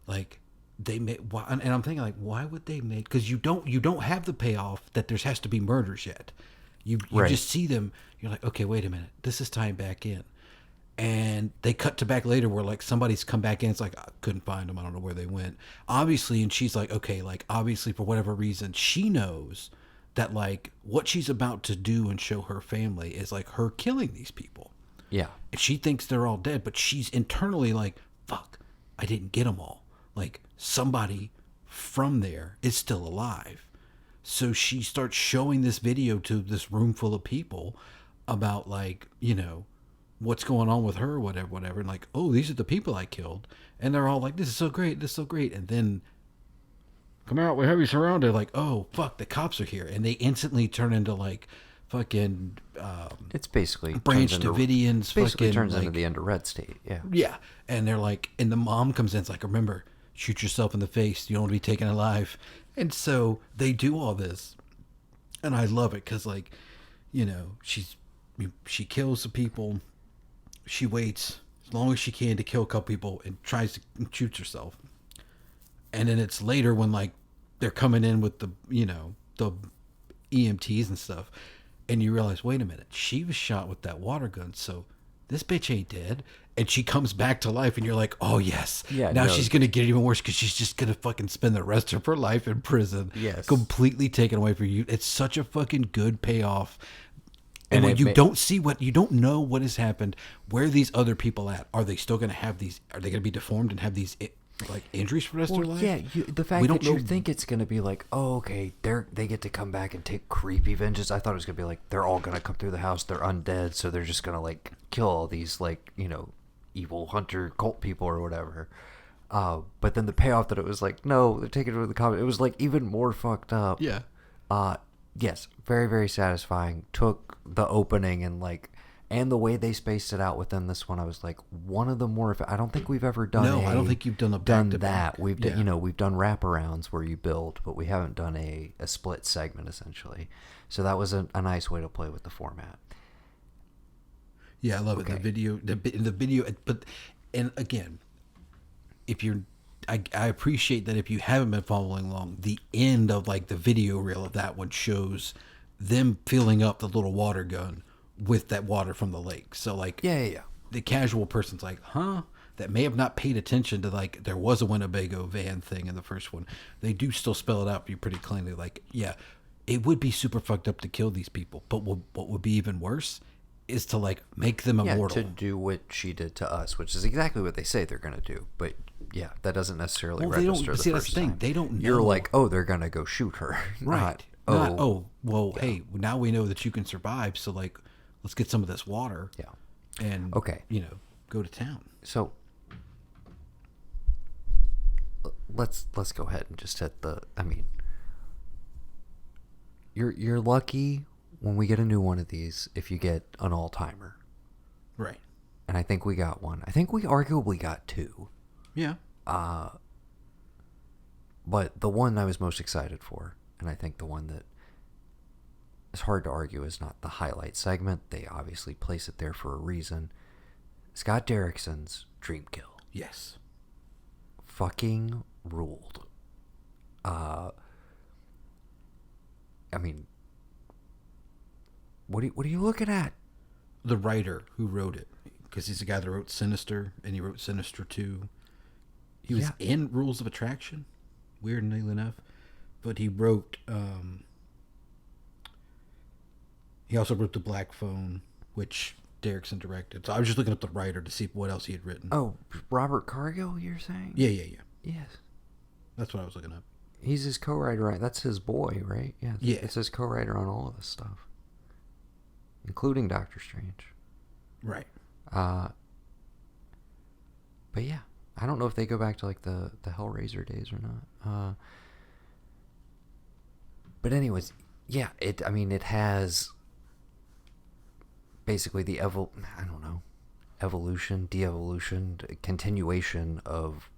Like they made, and I'm thinking like, why would they make, because you don't have the payoff that there has to be murders yet. You right. just see them. You're like, okay, wait a minute. This is tying back in. And they cut to back later where like somebody's come back in. It's like, I couldn't find them. I don't know where they went. Obviously. And she's like, okay, like obviously for whatever reason, she knows that like what she's about to do and show her family is like her killing these people.
Yeah.
And she thinks they're all dead, but she's internally like, fuck, I didn't get them all. Like somebody from there is still alive. So she starts showing this video to this room full of people about like, what's going on with her, whatever. And like, oh, these are the people I killed. And they're all like, this is so great. And then come out, we have you surrounded. Like, oh, fuck, the cops are here. And they instantly turn into like fucking...
it's basically...
Branch Davidians.
Basically turns into the end of Red State, yeah.
Yeah. And they're like, and the mom comes in, it's like, remember, shoot yourself in the face. You don't want to be taken alive. And so they do all this. And I love it because like, she kills the people. She waits as long as she can to kill a couple people and tries to shoot herself. And then it's later when like they're coming in with the EMTs and stuff, and you realize, wait a minute, she was shot with that water gun, so this bitch ain't dead. And she comes back to life, and you're like, oh yes, yeah. Now she's gonna get even worse because she's just gonna fucking spend the rest of her life in prison.
Yes,
completely taken away from you. It's such a fucking good payoff. And when you don't know what has happened, where are these other people at? Are they still going to have these? Are they going to be deformed and have these like injuries for the rest of their life?
Yeah, the fact that you think it's going to be like, oh, okay, they get to come back and take creepy vengeance. I thought it was going to be like they're all going to come through the house. They're undead, so they're just going to like kill all these like evil hunter cult people or whatever. But then the payoff that it was like, no, they're taking it to the comic. It was like even more fucked up.
Yeah.
Yes, very, very satisfying. Took the opening and the way they spaced it out within this one, I was like, one of the more. I don't think we've ever done.
No, I don't think you've done
that. We've done, we've done wraparounds where you build, but we haven't done a split segment essentially. So that was a nice way to play with the format.
Yeah, I love it. The video, but and again, if you're. I appreciate that if you haven't been following along, the end of like the video reel of that one shows them filling up the little water gun with that water from the lake. So like,
yeah.
The casual person's like, huh? That may have not paid attention to like there was a Winnebago van thing in the first one. They do still spell it out for you pretty cleanly. Like, yeah, it would be super fucked up to kill these people, but what would be even worse is to like make them immortal.
To do what she did to us, which is exactly what they say they're going to do. But yeah, that doesn't necessarily register the first time.
They don't know.
You're like, oh, they're going to go shoot her.
Right. Hey, now we know that you can survive. So like, let's get some of this water.
Yeah.
And, go to town.
So let's go ahead and just hit you're lucky when we get a new one of these if you get an all-timer.
Right.
And I think we got one. I think we arguably got two.
Yeah.
But the one I was most excited for, and I think the one that is hard to argue is not the highlight segment. They obviously place it there for a reason. Scott Derrickson's Dream Kill.
Yes.
Fucking ruled. I mean, what are you looking at?
The writer who wrote it, because he's the guy that wrote Sinister, and he wrote Sinister 2. He was in Rules of Attraction, weirdly enough, but he wrote. He also wrote The Black Phone, which Derrickson directed. So I was just looking up the writer to see what else he had written.
Oh, Robert Cargill, you're saying?
Yeah.
Yes.
That's what I was looking up.
He's his co-writer, right? That's his boy, right? Yeah.
Yeah.
It's his co-writer on all of this stuff, including Doctor Strange.
Right.
But yeah, I don't know if they go back to like the Hellraiser days or not. But anyways, yeah, it has basically the evolution, de-evolution, continuation of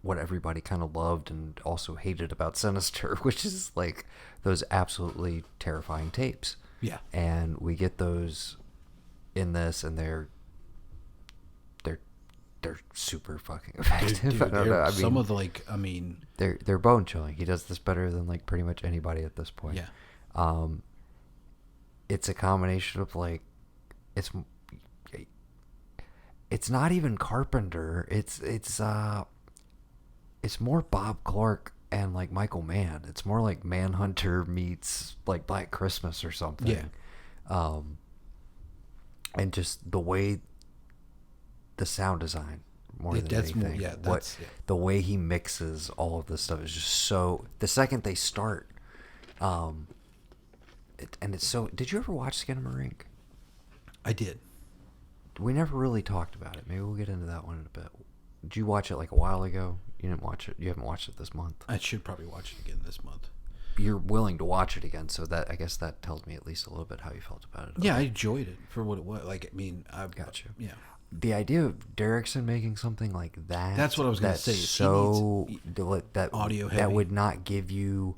what everybody kind of loved and also hated about Sinister, which is like those absolutely terrifying tapes.
Yeah.
And we get those in this, and they're super fucking effective.
Dude,
I don't know.
some of the
they're bone chilling. He does this better than like pretty much anybody at this point.
Yeah.
It's a combination of like it's not even Carpenter. It's more Bob Clark and like Michael Mann. It's more like Manhunter meets like Black Christmas or something.
Yeah.
And just the way the sound design more than anything. The way he mixes all of this stuff is just so. The second they start, and it's so. Did you ever watch Skinamarink?
I did.
We never really talked about it. Maybe we'll get into that one in a bit. Did you watch it like a while ago? You didn't watch it. You haven't watched it this month.
I should probably watch it again this month.
You're willing to watch it again, so that I guess that tells me at least a little bit how you felt about it.
Yeah, I enjoyed it for what it was. Like, I mean, I've
got you.
Yeah.
The idea of Derrickson making something like that.
That's what I was going to say.
So that
audio heavy.
That would not give you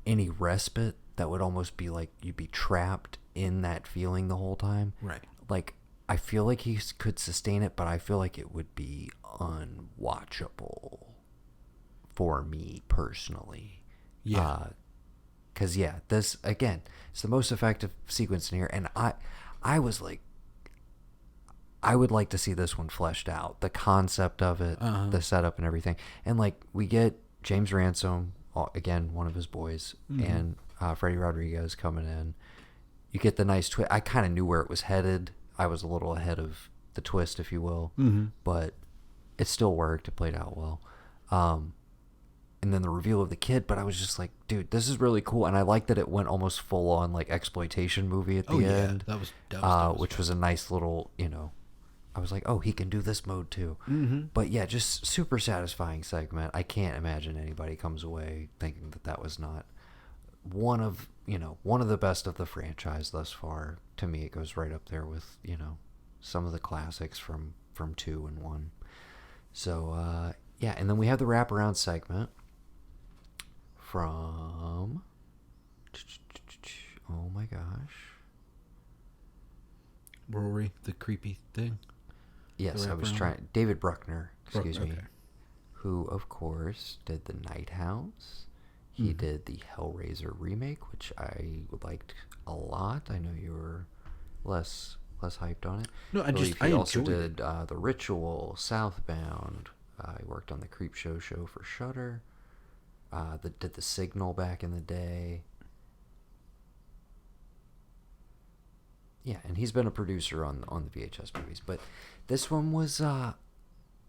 any respite. That would almost be like you'd be trapped in that feeling the whole time.
Right.
Like, I feel like he could sustain it, but I feel like it would be unwatchable for me personally.
Yeah.
Because, this, again, it's the most effective sequence in here. And I was like, I would like to see this one fleshed out. The concept of it, the setup and everything. And, like, we get James Ransom, again, one of his boys, and Freddie Rodriguez coming in. You get the nice twist. I kind of knew where it was headed. I was a little ahead of the twist, if you will. Mm-hmm. But it still worked. It played out well. And then the reveal of the kid, but I was just like, dude, this is really cool. And I like that it went almost full on like exploitation movie at the end.
That was
which was a nice little, I was like, oh, he can do this mode too. Mm-hmm. But yeah, just super satisfying segment. I can't imagine anybody comes away thinking that was not one of the best of the franchise thus far. To me, it goes right up there with, some of the classics from 2 and 1. So, and then we have the wraparound segment from, oh my gosh,
Rory, the creepy thing.
Yes, I was trying. David Bruckner, excuse me, who of course did The Night House. He did the Hellraiser remake, which I liked a lot. I know you were less hyped on it.
No,
I also did The Ritual, Southbound. I worked on the Creepshow show for Shudder. Did The Signal back in the day. Yeah, and he's been a producer on the VHS movies. But this one was,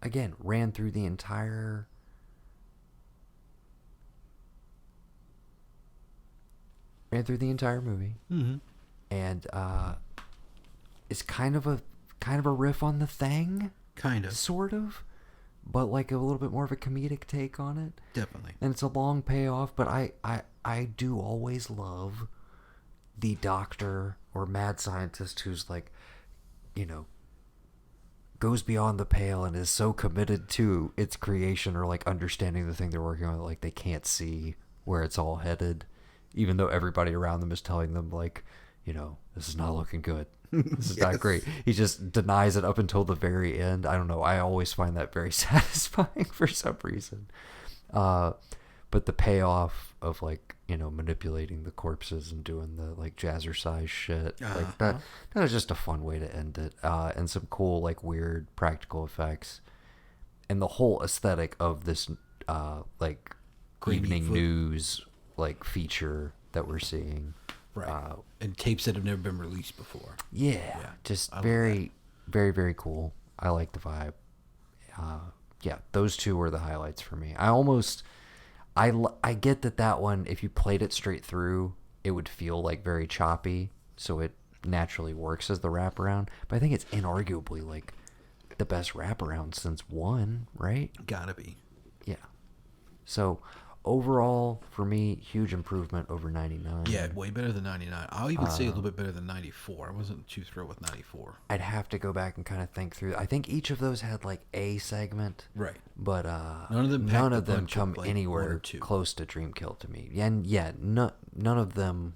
again, ran through the entire movie. Mm-hmm. And it's kind of a riff on The Thing.
Kind of.
Sort of. But like a little bit more of a comedic take on it.
Definitely.
And it's a long payoff, but I do always love the doctor or mad scientist who's like, goes beyond the pale and is so committed to its creation or like understanding the thing they're working on, like they can't see where it's all headed, even though everybody around them is telling them like, this is not looking good. This is not great. He just denies it up until the very end. I don't know. I always find that very satisfying for some reason. But the payoff of like, manipulating the corpses and doing the like jazzercise shit, like that was just a fun way to end it. And some cool like weird practical effects, and the whole aesthetic of this like evening news like feature that we're seeing.
Right. And tapes that have never been released before.
Yeah. Just very, very, very cool. I like the vibe. Yeah, those two were the highlights for me. I get that one, if you played it straight through, it would feel like very choppy, so it naturally works as the wraparound. But I think it's inarguably like the best wraparound since 1, right?
Gotta be.
Yeah. So overall, for me, huge improvement over 99.
Yeah, way better than 99. I'll even say a little bit better than 94. I wasn't too thrilled with 94.
I'd have to go back and kind of think through. I think each of those had like a segment.
Right.
But
none
of them come like anywhere close to Dreamkill to me. And yeah, none of them.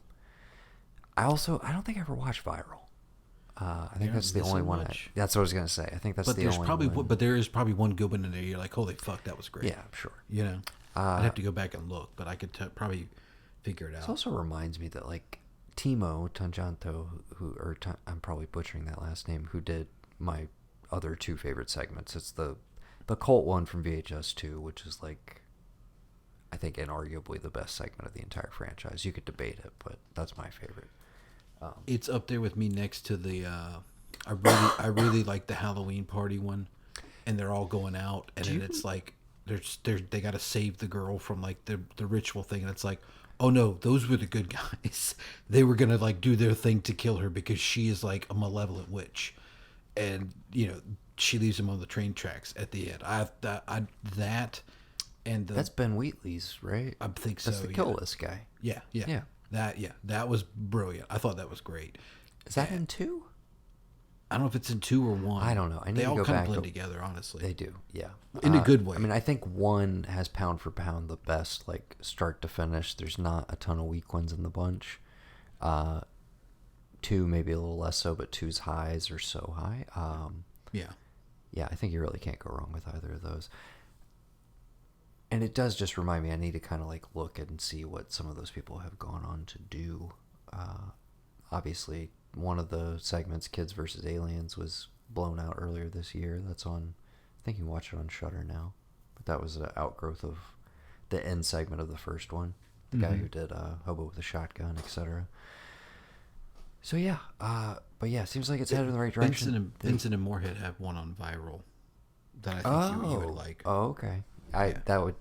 I don't think I ever watched Viral. I think that's the only one. That's what I was gonna say. I think that's the only one.
But there is probably one good one in there. You're like, holy fuck, that was great.
Yeah, sure.
I'd have to go back and look, but I could probably figure it out.
This also reminds me that like Timo Tanjanto, I'm probably butchering that last name, who did my other 2 favorite segments. It's the cult one from VHS 2, which is like, I think inarguably the best segment of the entire franchise. You could debate it, but that's my favorite.
It's up there with me next to the. I really like the Halloween party one, and they're all going out, and then it's like they got to save the girl from like the ritual thing, and it's like, oh no, those were the good guys. They were gonna like do their thing to kill her because she is like a malevolent witch, and she leaves them on the train tracks at the end. That's
Ben Wheatley's, right?
I think so.
That's the Kill List guy.
Yeah. That was brilliant. I thought that was great.
Is that in 2?
I don't know if it's in 2 or 1.
I don't know.
They all kind of blend together, honestly.
They do, yeah.
In a good way.
I mean, I think 1 has pound for pound the best, like start to finish. There's not a ton of weak ones in the bunch. 2 maybe a little less so, but 2's highs are so high. Yeah, I think you really can't go wrong with either of those. And it does just remind me, I need to kind of like look and see what some of those people have gone on to do. Obviously, one of the segments, Kids vs. Aliens, was blown out earlier this year. That's on, I think you can watch it on Shudder now. But that was an outgrowth of the end segment of the first one. The guy who did Hobo with a Shotgun, etc. So yeah, but yeah, seems like it's headed in the right direction.
Vincent and Moorhead have one on Viral that I think you would like.
Oh, okay. I would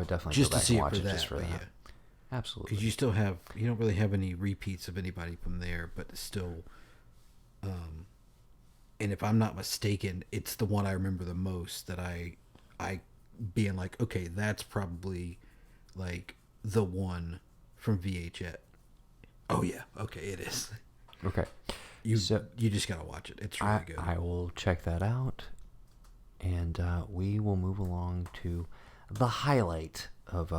definitely
just
go back
to see
and watch
it
just for that. Yeah. Absolutely.
Because you don't really have any repeats of anybody from there, but still, and if I'm not mistaken, it's the one I remember the most that I being like, okay, that's probably like the one from VHS. Oh yeah, okay, it is.
Okay.
You just gotta watch it. It's really good.
I will check that out, and we will move along to the highlight of,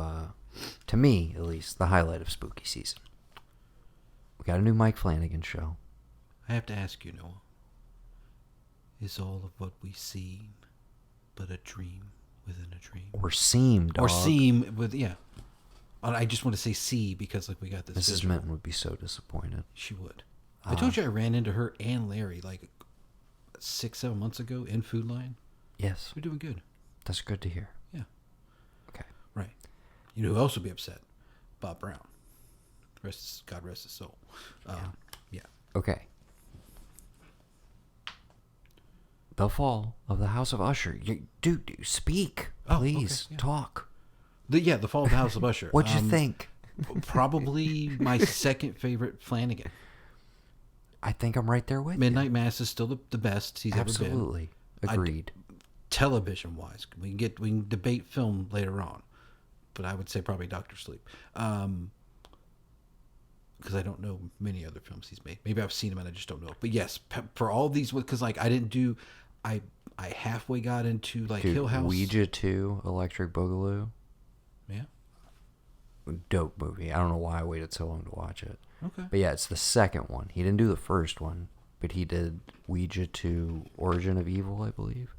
to me at least, the highlight of spooky season. We got a new Mike Flanagan show.
I have to ask you, Noah. Is all of what we see but a dream within a dream?
Or seem, dog.
Or seem with, yeah. I just want to say see because like we got this.
Mrs. Minton would be so disappointed.
She would. I told you I ran into her and Larry like 6-7 months ago in Food Line.
Yes.
We're doing good.
That's good to hear.
Yeah.
Okay.
Right. You know who else would be upset? Bob Brown. God rest his soul. Yeah.
Okay. The fall of the House of Usher. Dude, speak. Please.
Okay, yeah.
Talk.
The fall of the House of Usher.
What'd you think?
Probably my second favorite Flanagan.
I think I'm right there with
Midnight Mass is still the best he's ever been.
Absolutely. Agreed.
Television wise, we can debate film later on, but I would say probably Dr. Sleep. Because I don't know many other films he's made. Maybe I've seen them and I just don't know. But yes, for all these, because like I halfway got into like Hill House.
Ouija 2, Electric Boogaloo.
Yeah.
Dope movie. I don't know why I waited so long to watch it.
Okay.
But yeah, it's the second one. He didn't do the first one, but he did Ouija 2, Origin of Evil, I believe.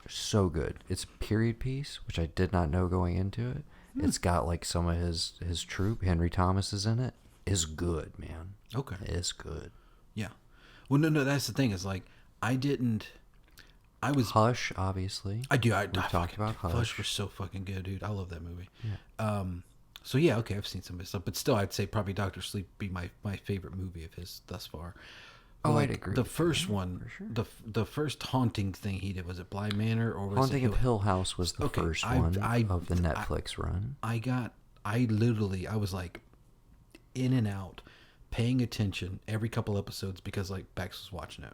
So good. It's a period piece, which I did not know going into it. It's got like some of his troupe. Henry Thomas is in it. Is good, man.
Okay.
It's good.
Yeah. Well, no. That's the thing. Is like I was
Hush, obviously.
I
talked about Hush.
Hush was so fucking good, dude. I love that movie.
Yeah.
So yeah, okay, I've seen some of his stuff, but still, I'd say probably Doctor Sleep be my favorite movie of his thus far.
Oh,
Like,
I'd agree.
The first one,
for sure.
the first haunting thing he did, was it Bly Manor or was
Haunting
it
of Hill House was the
Okay,
first
I-
one
I-
of the Netflix run.
I was like in and out, paying attention every couple episodes because like Bex was watching it,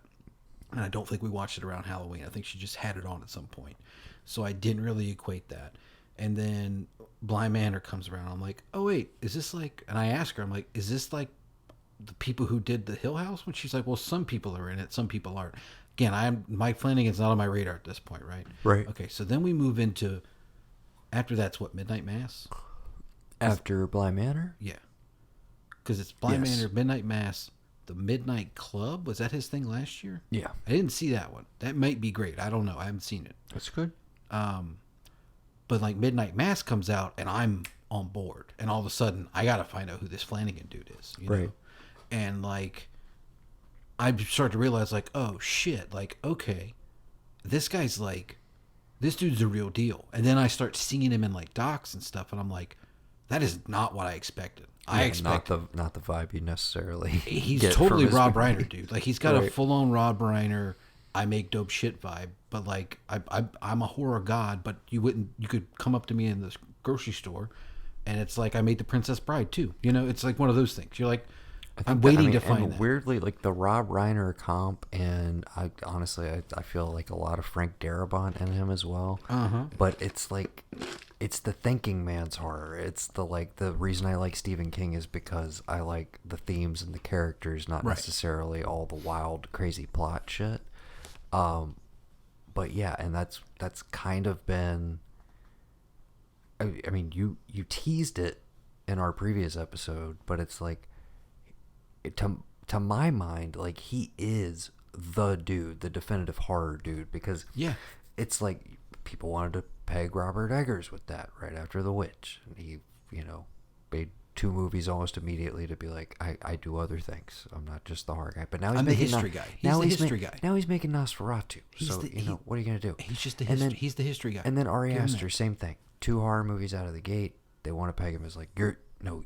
and I don't think we watched it around Halloween. I think she just had it on at some point, so I didn't really equate that. And then Bly Manor comes around. I'm like, oh wait, is this like? And I ask her, I'm like, is this like the people who did the Hill House? When she's like, well, some people are in it, some people aren't. Again, Mike Flanagan's not on my radar at this point, right?
Right.
Okay, so then we move into after that's what, Midnight Mass.
After Bly Manor?
Yeah, because it's Bly
Yes.
Manor, Midnight Mass, the Midnight Club. Was that his thing last year?
Yeah.
I didn't see that one. That might be great. I don't know. I haven't seen it.
That's good.
But like Midnight Mass comes out and I'm on board, and all of a sudden I gotta find out who this Flanagan dude is, you know?
Right.
And like I start to realize like, oh shit, like okay, this guy's like, this dude's the real deal. And then I start seeing him in like docs and stuff, and I'm like, that is not what I expected. I expect
not the vibe you necessarily.
he's
get
totally
from his
Rob
movie.
Reiner, dude. Like he's got a
Right.
full on Rob Reiner, I make dope shit vibe. But like I'm a horror god, but you could come up to me in the grocery store, and it's like I made The Princess Bride too. You know, it's like one of those things. You're like, I'm waiting to find
and
that.
weirdly, like the Rob Reiner comp, and I honestly, I feel like a lot of Frank Darabont in him as well. But it's like, it's the thinking man's horror. It's the reason I like Stephen King is because I like the themes and the characters, not
Right.
necessarily all the wild, crazy plot shit. But yeah, and that's kind of been. I mean, you teased it in our previous episode, but it's like, to my mind, like he is the dude, the definitive horror dude, because
Yeah.
it's like people wanted to peg Robert Eggers with that right after The Witch, and he made 2 movies almost immediately to be like, I do other things. I'm not just the horror guy. But now he's
I'm the
making
history guy. He's the history guy.
Now he's making Nosferatu.
He's
So what are you gonna do?
He's just the
And
history.
then-
He's the history guy.
And then Ari
Give him
Aster,
that.
same thing. 2 horror movies out of the gate. They want to peg him as like,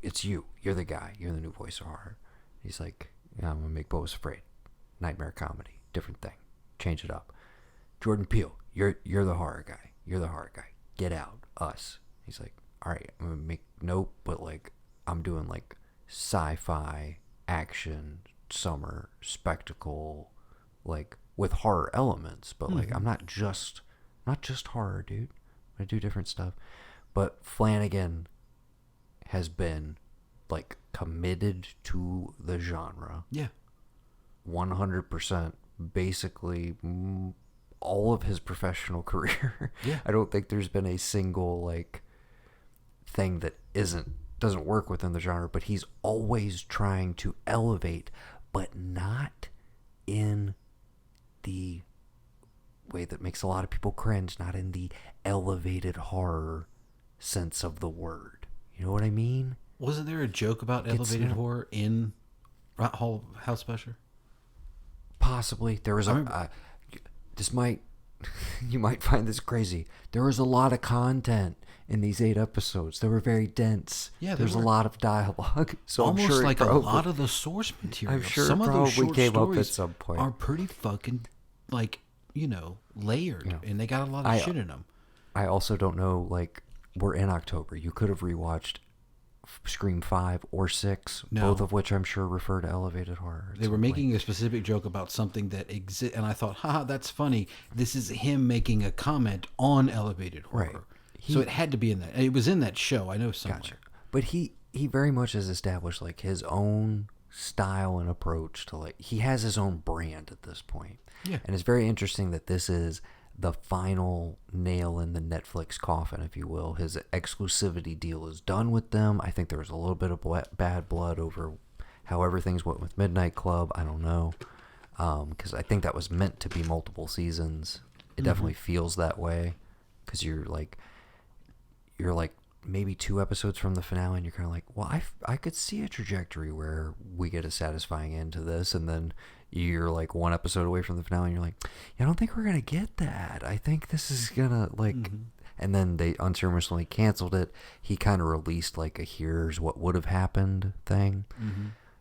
it's you. You're the guy. You're the new voice of horror. He's like, yeah, I'm gonna make Bo Was Afraid, nightmare comedy, different thing, change it up. Jordan Peele, you're the horror guy. You're the horror guy. Get Out, Us. He's like, all right, I'm gonna make but like I'm doing like sci-fi, action, summer, spectacle, like with horror elements, but like I'm not just horror, dude. I do different stuff. But Flanagan has been like committed to the genre.
Yeah.
100%, basically all of his professional career.
Yeah.
I don't think there's been a single like thing that doesn't work within the genre, but he's always trying to elevate, but not in the way that makes a lot of people cringe, not in the elevated horror sense of the word. You know what I mean?
Wasn't there a joke about elevated horror in House of Usher?
Possibly. There was you might find this crazy. There was a lot of content in these 8 episodes. They were very dense.
Yeah,
there's a lot of dialogue. So
almost
I'm sure
like a lot of the source material.
I'm sure
some
it
of those
probably
short
came up at
stories
some point.
are pretty fucking like layered, and they got a lot of shit in them.
I also don't know, like, we're in October. You could have rewatched Scream 5 or 6,
No.
both of which I'm sure refer to elevated horror. at
They were
some
making
point.
a specific joke about something that exists, and I thought, haha, that's funny. This is him making a comment on elevated horror.
Right.
So it had to be in that. It was in that show. I know somewhere.
Gotcha. But he very much has established, like, his own style and approach to, like, he has his own brand at this point.
Yeah.
And it's very interesting that this is the final nail in the Netflix coffin, if you will. His exclusivity deal is done with them. I think there was a little bit of bad blood over however things went with Midnight Club. I don't know. Because I think that was meant to be multiple seasons. It definitely feels that way because you're like maybe 2 episodes from the finale, and you're kind of like, well, I could see a trajectory where we get a satisfying end to this, and then you're like 1 episode away from the finale, and you're like, yeah, I don't think we're gonna get that. I think this is gonna like, and then they unceremoniously canceled it. He kind of released like a here's what would have happened thing.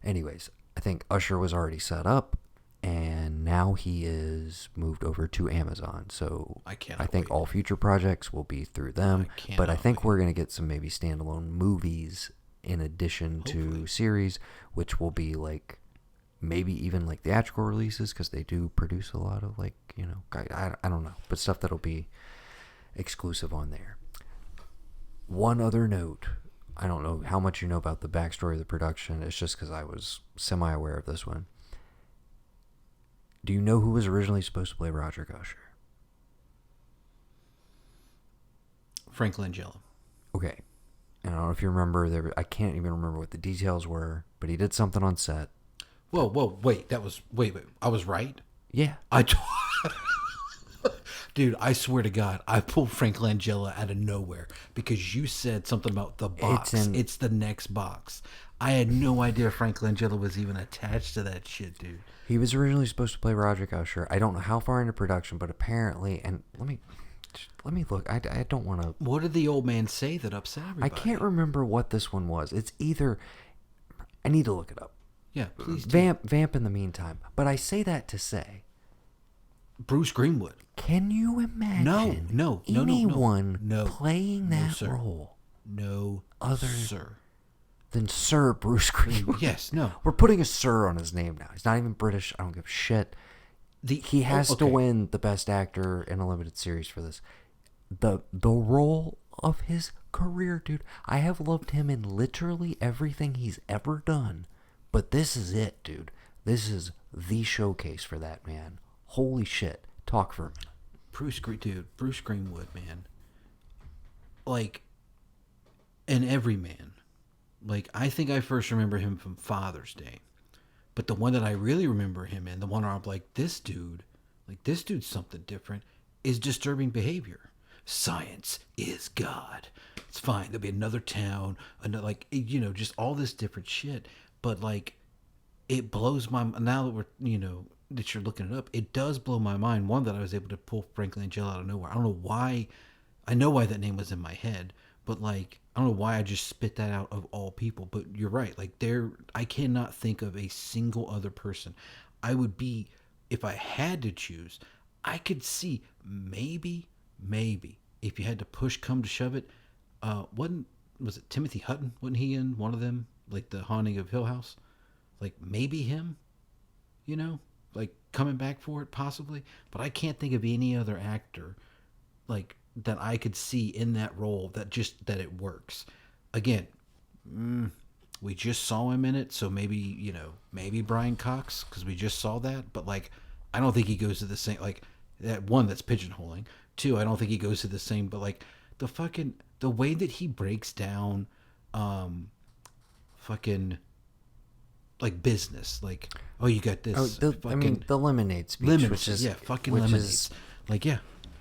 Anyways, I think Usher was already set up, and now he is moved over to Amazon. So I think all future projects will be through them. But I think we're going to get some maybe standalone movies in addition to series, which will be like maybe even like theatrical releases, because they do produce a lot of like, you know, I don't know, but stuff that'll be exclusive on there. One other note. I don't know how much you know about the backstory of the production. It's just because I was semi-aware of this one. Do you know who was originally supposed to play Roger Usher?
Frank Langella.
Okay. And I don't know if you remember. I can't even remember what the details were, but he did something on set.
Whoa, wait. Wait. I was right?
Yeah.
Dude, I swear to God, I pulled Frank Langella out of nowhere because you said something about the box. It's the next box. I had no idea Frank Langella was even attached to that shit, dude.
He was originally supposed to play Roger Usher. I don't know how far into production, but apparently, and let me look. I don't want to.
What did the old man say that upset everybody?
I can't remember what this one was. It's either. I need to look it up.
Yeah, please do.
Vamp in the meantime. But I say that to say,
Bruce Greenwood.
Can you imagine anyone playing that role?
No,
sir. Than Sir Bruce Greenwood.
Yes, no.
We're putting a Sir on his name now. He's not even British. I don't give a shit. He has to win the best actor in a limited series for this. The role of his career, dude. I have loved him in literally everything he's ever done. But this is it, dude. This is the showcase for that man. Holy shit. Talk for a minute.
Bruce Greenwood, man. Like, an everyman. Like, I think I first remember him from Father's Day. But the one that I really remember him in, the one where I'm like, this dude's something different, is Disturbing Behavior. Science is God. It's fine. There'll be another town, like, you know, just all this different shit. But, like, it blows my mind. Now that we're, you know, that you're looking it up, it does blow my mind. One, that I was able to pull Frank Langella out of nowhere. I don't know why. I know why that name was in my head, but, like, I don't know why I just spit that out of all people. But you're right. Like, I cannot think of a single other person. I would be, if I had to choose, I could see maybe, if you had to push come to shove it, was it Timothy Hutton? Wasn't he in one of them? Like The Haunting of Hill House? Like, maybe him, you know, like coming back for it possibly. But I can't think of any other actor, like, that I could see in that role that it works. Again, we just saw him in it, so maybe Brian Cox, because we just saw that. But, like, I don't think he goes to the same, like, that one, that's pigeonholing. 2, I don't think he goes to the same, but, like, the way that he breaks down like, business, like, oh, you got this.
The Lemonade speech, which is
Lemonades. Like, yeah.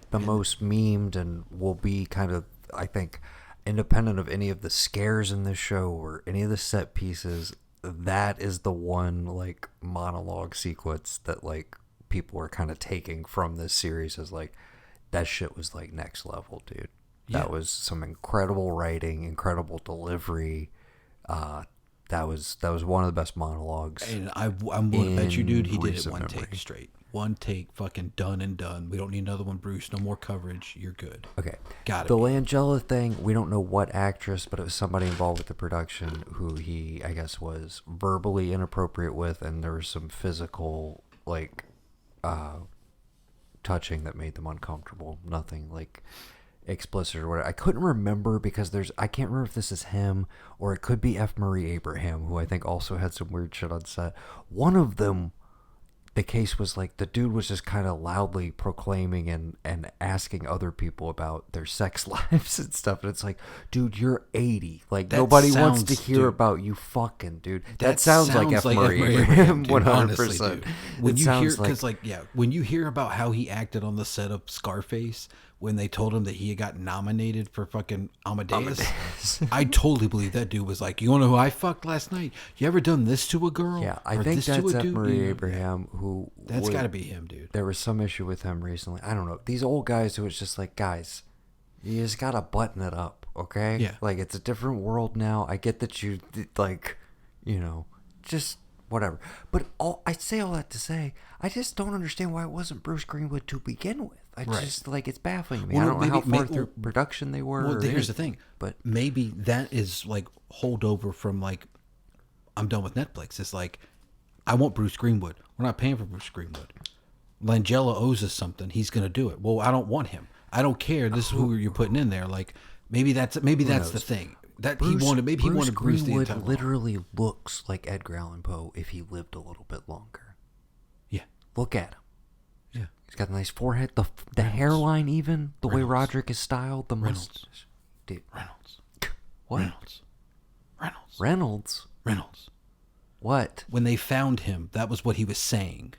The most memed and will be kind of, I think, independent of any of the scares in this show or any of the set pieces, that is the one, like, monologue sequence that, like, people are kind of taking from this series as, like, that shit was, like, next level, dude. Yeah. That was some incredible writing, incredible delivery. That was one of the best monologues.
And I'm willing to bet you, dude, he did it one take straight. One take, fucking done and done. We don't need another one, Bruce. No more coverage. You're good.
Okay.
Got it.
The Langella thing, we don't know what actress, but it was somebody involved with the production who he, I guess, was verbally inappropriate with, and there was some physical, like, touching that made them uncomfortable. Nothing, like, explicit or whatever. I couldn't remember because I can't remember if this is him or it could be F. Murray Abraham, who I think also had some weird shit on set. One of them the case was like the dude was just kind of loudly proclaiming and asking other people about their sex lives and stuff, and it's like, dude, you're 80. Like
That
nobody wants
sounds-
to hear
dude.
about you fucking, dude. That
That
sounds like F. Murray Abraham,
dude,
100%.
honestly, dude. When
It
you hear,
sounds like
because when you hear about how he acted on the set of Scarface when they told him that he had got nominated for fucking Amadeus, I totally believe that dude was like, you want to know who I fucked last night? You ever done this to a girl?
yeah, I
Or
think
this to
that's
a
F.
dude?
Murray
Yeah.
Abraham who
That's got to be him, dude.
There was some issue with him recently. I don't know. These old guys who was just like, guys, you just gotta button it up, okay?
Yeah.
Like, it's a different world now. I get that you, like, just whatever. But I say all that to say, I just don't understand why it wasn't Bruce Greenwood to begin with. I
Right.
just, like, it's baffling to me.
Well,
I don't know how far
maybe-
through production they were.
Well,
or
here's the
anything,
thing.
but
Maybe that is like holdover from like, I'm done with Netflix. It's like, I want Bruce Greenwood. We're not paying for Bruce Greenwood. Langella owes us something. He's going to do it. Well, I don't want him. I don't care. This is who you're putting in there. Like, maybe that's the thing. That
Bruce,
he wanted. Maybe he wanted Bruce the
Greenwood
entire
literally looks like Edgar Allan Poe if he lived a little bit longer.
Yeah.
Look at him.
Yeah.
He's got a nice forehead. The hairline, even the way Roderick is styled. The mustache. Dude.
Reynolds.
What?
Reynolds.
Reynolds. What?
When they found him, that was what he was saying.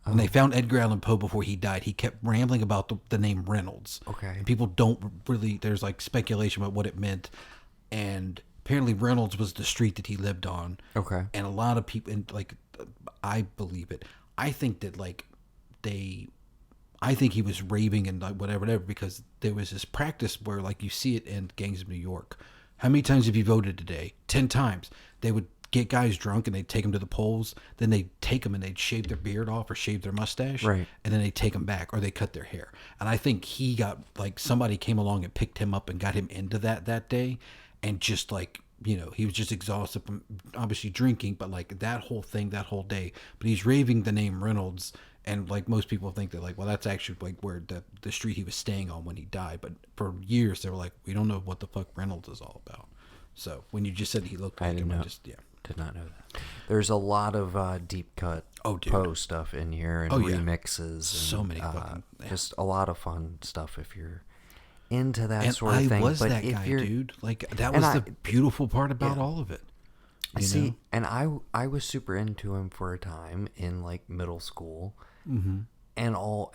When they found Edgar Allan Poe before he died, he kept rambling about the name Reynolds.
Okay.
And people don't really, there's like speculation about what it meant. And apparently Reynolds was the street that he lived on.
Okay.
And a lot of people, and like, I believe it. I think that like I think he was raving and like whatever, because there was this practice where like you see it in Gangs of New York. How many times have you voted today? 10 times. They would get guys drunk and they'd take them to the polls. Then they'd take them and they'd shave their beard off or shave their mustache.
Right.
And then they'd take them back or they cut their hair. And I think he got like somebody came along and picked him up and got him into that day. And just like, he was just exhausted from obviously drinking, but like that whole thing, that whole day. But he's raving the name Reynolds. And like most people think that like, well, that's actually like where the street he was staying on when he died. But for years they were like, we don't know what the fuck Reynolds is all about. So when you just said he looked like him,
Did not know that. There's a lot of deep cut Poe stuff in here and remixes.
So
and,
many fucking
just a lot of fun stuff if you're into that sort of
I
thing.
was
but
that
if
guy,
you're,
dude. Like that was the beautiful part about all of it.
See, and I was super into him for a time in like middle school, and all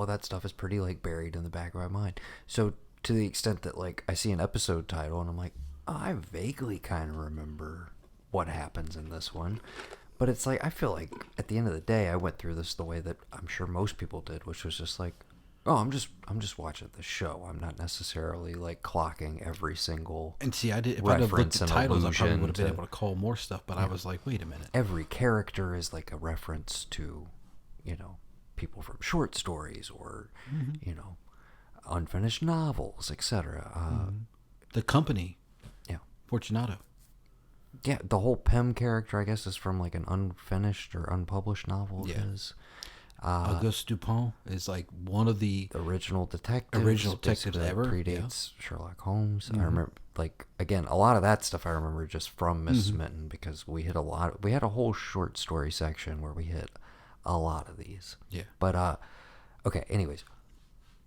of that stuff is pretty like buried in the back of my mind. So to the extent that like I see an episode title and I'm like, oh, I vaguely kind of remember what happens in this one, but it's like I feel like at the end of the day I went through this the way that I'm sure most people did, which was just like, oh, I'm just watching the show. I'm not necessarily like clocking every single
And see, I did. If I'd have looked
reference
at
and
titles, I probably
allusion
would have been
to-
able to call more stuff. But I was like, wait a minute.
every character is like a reference to, people from short stories or, unfinished novels, etc.
The company,
Yeah.
Fortunato.
Yeah, the whole Pym character, I guess, is from like an unfinished or unpublished novel of
Yeah.
his.
Auguste Dupont is like one of the
The original detectives.
detectives
basically,
ever,
predates Sherlock Holmes. I remember, like, again, a lot of that stuff I remember just from Miss Smitten because we had a whole short story section where we hit a lot of these.
Yeah.
But, okay, anyways,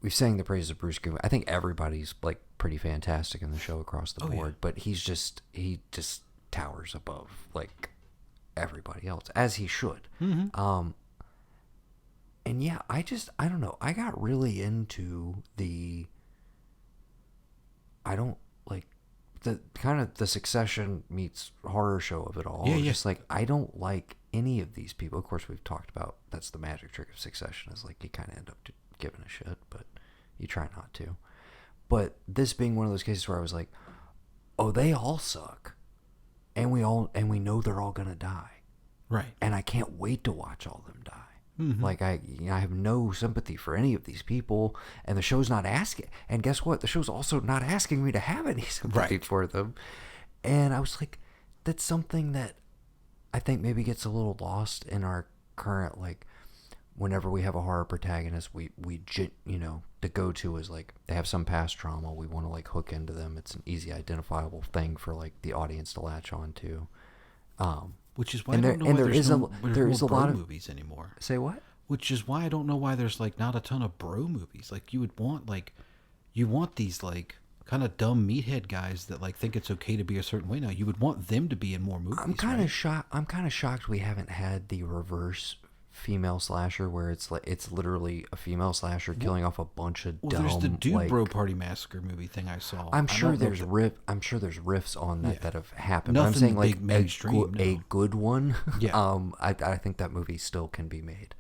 we've sang the praises of Bruce Greenwood. I think everybody's, like, pretty fantastic in the show across the board, but he just towers above, like, everybody else, as he should. And yeah, I don't know. I got really into the kind of the Succession meets horror show of it all.
Yeah, yeah.
Just like, I don't like any of these people. Of course, we've talked about that's the magic trick of Succession is like you kind of end up giving a shit, but you try not to. But this being one of those cases where I was like, oh, they all suck. And we know they're all gonna die.
right.
And I can't wait to watch all of them die. Like I have no sympathy for any of these people, and the show's not asking. And guess what? The show's also not asking me to have any sympathy for them. And I was like, that's something that I think maybe gets a little lost in our current, like, whenever we have a horror protagonist, the go-to is like they have some past trauma. We want to like hook into them. It's an easy identifiable thing for like the audience to latch on to.
Which is why I don't know why there's more bro
lot of
movies anymore.
Say what?
Which is why I don't know why there's like not a ton of bro movies. Like you want these like kind of dumb meathead guys that like think it's okay to be a certain way now. You would want them to be in more movies.
I'm kind of shocked. I'm kind of shocked we haven't had the reverse female slasher where it's literally a female slasher killing off a bunch of dumb.
There's the Dude Bro Party Massacre movie thing I saw.
I'm sure there's riffs on that that have happened.
Nothing
but I'm saying like
mainstream,
a good one.
Yeah.
I think that movie still can be made.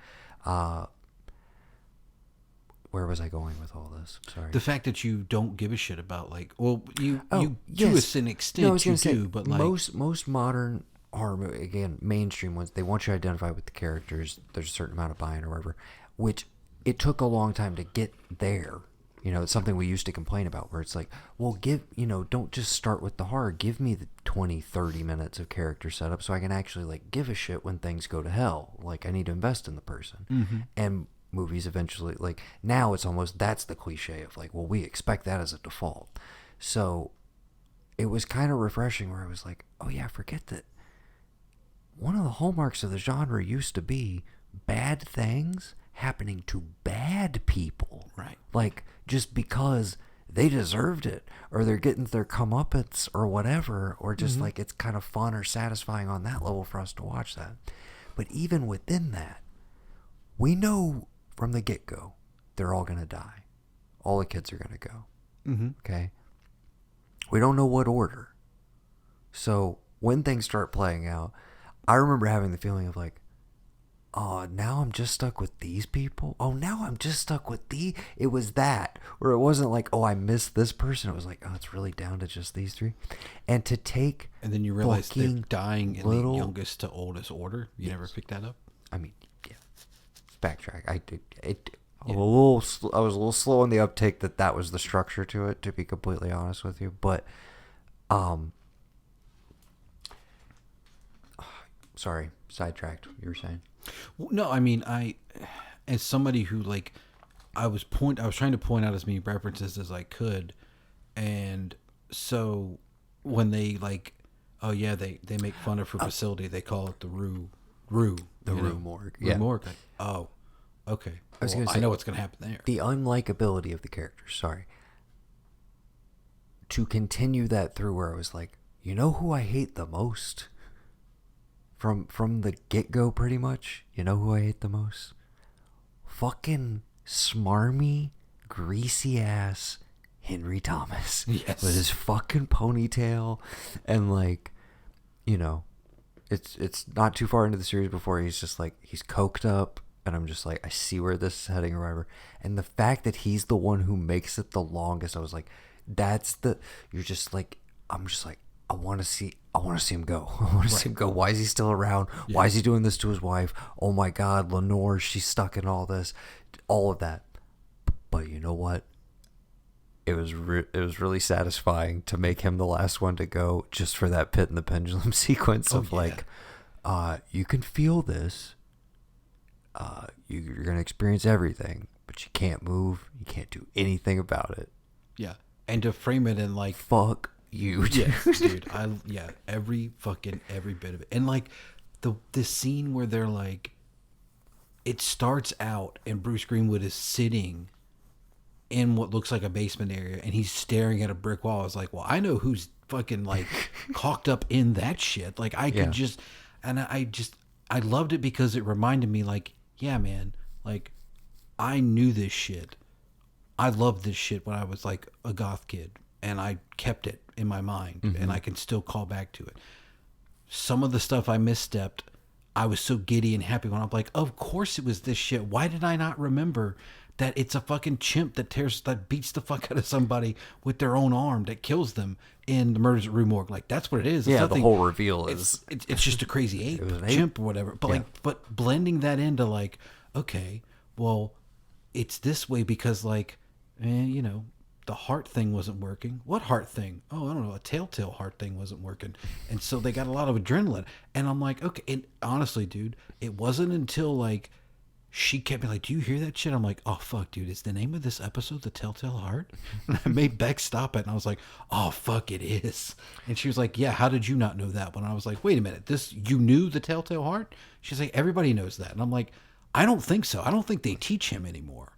Where was I going with all this? Sorry.
The fact that you don't give a shit about like, well, you
yes.
to an extent you do, but like
most modern horror movie, again, mainstream ones, they want you to identify with the characters. There's a certain amount of buy-in or whatever, which it took a long time to get there. You know, it's something we used to complain about where it's like, well, don't just start with the horror. Give me the 20, 30 minutes of character setup so I can actually like give a shit when things go to hell. Like I need to invest in the person.
Mm-hmm.
And movies eventually, like now it's almost, that's the cliche of like, well, we expect that as a default. So it was kind of refreshing where I was like, oh yeah, forget that. One of the hallmarks of the genre used to be bad things happening to bad people.
Right.
Like, just because they deserved it, or they're getting their comeuppance, or whatever, or just like it's kind of fun or satisfying on that level for us to watch that. But even within that, we know from the get-go, they're all going to die. All the kids are going to go.
Mm-hmm.
Okay? We don't know what order. So, when things start playing out, I remember having the feeling of like, oh, now I'm just stuck with these people. Oh, now I'm just stuck with it was that, where it wasn't like, oh, I missed this person. It was like, oh, it's really down to just these three. And to take,
and then you realize they're dying in the youngest to oldest order. You never picked that up?
I mean, yeah. Backtrack. I was a little slow on the uptake that was the structure to it, to be completely honest with you. But, sorry, sidetracked. You were saying?
No, I mean, as somebody who like, I was trying to point out as many references as I could, and so when they like, oh yeah, they make fun of her facility, they call it the Rue
morgue.
Rue morgue. Like, oh, okay. I know what's gonna happen there.
The unlikability of the characters. Sorry. To continue that through, where I was like, you know who I hate the most? From the get-go, pretty much, you know who I hate the most? Fucking smarmy, greasy-ass Henry Thomas.
Yes.
With his fucking ponytail, and like, you know, it's not too far into the series before he's just like, he's coked up, and I'm just like, I see where this is heading or whatever. And the fact that he's the one who makes it the longest, I was like, you're just like, I'm just like, I want to see him go. I want to see him go. Why is he still around? Yeah. Why is he doing this to his wife? Oh my God, Lenore, she's stuck in all this, all of that. But you know what? It was really satisfying to make him the last one to go, just for that Pit and the Pendulum sequence of like, you can feel this. You're gonna experience everything, but you can't move. You can't do anything about it.
Yeah, and to frame it in like,
fuck you, dude.
Yes, dude. Every bit of it. And like the scene where they're like, it starts out and Bruce Greenwood is sitting in what looks like a basement area and he's staring at a brick wall. I was like, well, I know who's fucking like cocked up in that shit. Like I could just, and I loved it because it reminded me like, yeah, man, like I knew this shit. I loved this shit when I was like a goth kid. And I kept it in my mind, and I can still call back to it. Some of the stuff I misstepped, I was so giddy and happy when I'm like, of course it was this shit. Why did I not remember that it's a fucking chimp that beats the fuck out of somebody with their own arm, that kills them in the Murders at Rue Morgue? Like, that's what it is.
It's the whole reveal is...
It's just a crazy ape, chimp or whatever. But but blending that into like, okay, well, it's this way because like, you know, the heart thing wasn't working. What heart thing? Oh, I don't know. A telltale heart thing wasn't working. And so they got a lot of adrenaline. And I'm like, okay. And honestly, dude, it wasn't until like she kept me like, do you hear that shit? I'm like, oh, fuck, dude. Is the name of this episode The Telltale Heart? And I made Beck stop it. And I was like, oh, fuck, it is. And she was like, yeah, how did you not know that one? I was like, wait a minute. You knew The Telltale Heart? She's like, everybody knows that. And I'm like, I don't think so. I don't think they teach him anymore.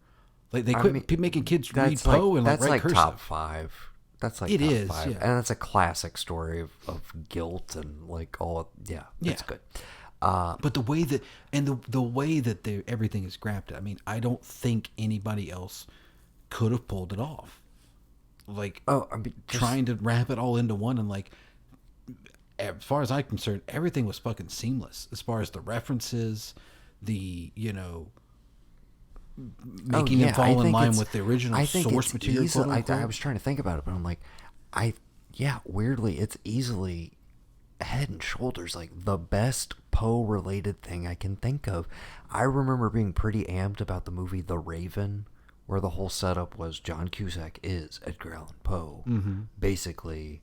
Like, they quit making kids read Poe and like write cursive.
That's like top 5. That's like
it
top
is,
5.
yeah.
And that's a classic story of guilt and like all. Yeah, it's good.
But the way that the way that everything is grafted, I mean, I don't think anybody else could have pulled it off. Like, trying to wrap it all into one, and like, as far as I'm concerned, everything was fucking seamless. As far as the references, making them fall in line with the original source material.
I was trying to think about it, but I'm like, weirdly, it's easily head and shoulders like the best Poe related thing I can think of. I remember being pretty amped about the movie The Raven, where the whole setup was John Cusack is Edgar Allan Poe. Mm-hmm. Basically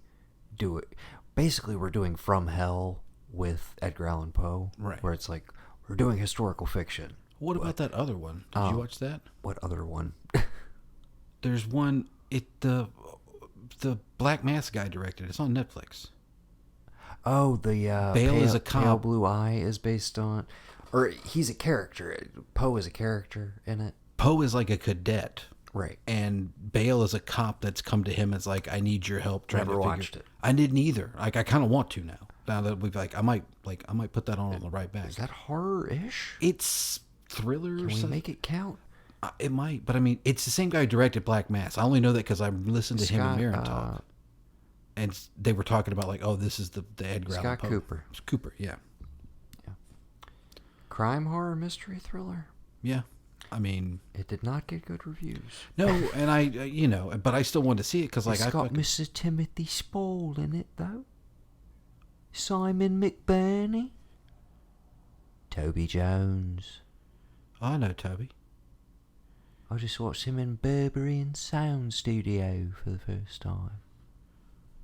we're doing From Hell with Edgar Allan Poe, right? Where it's like we're doing historical fiction.
What about that other one? Did you watch that?
What other one?
There's one. The Black Mask guy directed. It's on Netflix.
Oh, the
Bale is a cop.
Pale Blue Eye is based on, or he's a character. Poe is a character in it.
Poe is like a cadet,
right?
And Bale is a cop that's come to him as like, I need your help.
Never watched it.
I didn't either. Like, I kind of want to now. Now that we've I might put that on the right back.
Is that horror-ish?
It's thriller.
Can we make it count?
It might, but I mean, it's the same guy who directed Black Mass. I only know that because I listened to him and Marin talk. And they were talking about like, oh, this is the Edgar Allan Poe.
Cooper.
It's Cooper, yeah.
Crime, horror, mystery, thriller.
Yeah, I mean,
it did not get good reviews.
No, and but I still wanted to see it because like
it's got Mr. Timothy Spall in it though. Simon McBurney. Toby Jones.
I know Toby.
I just watched him in Berberian Sound Studio for the first time.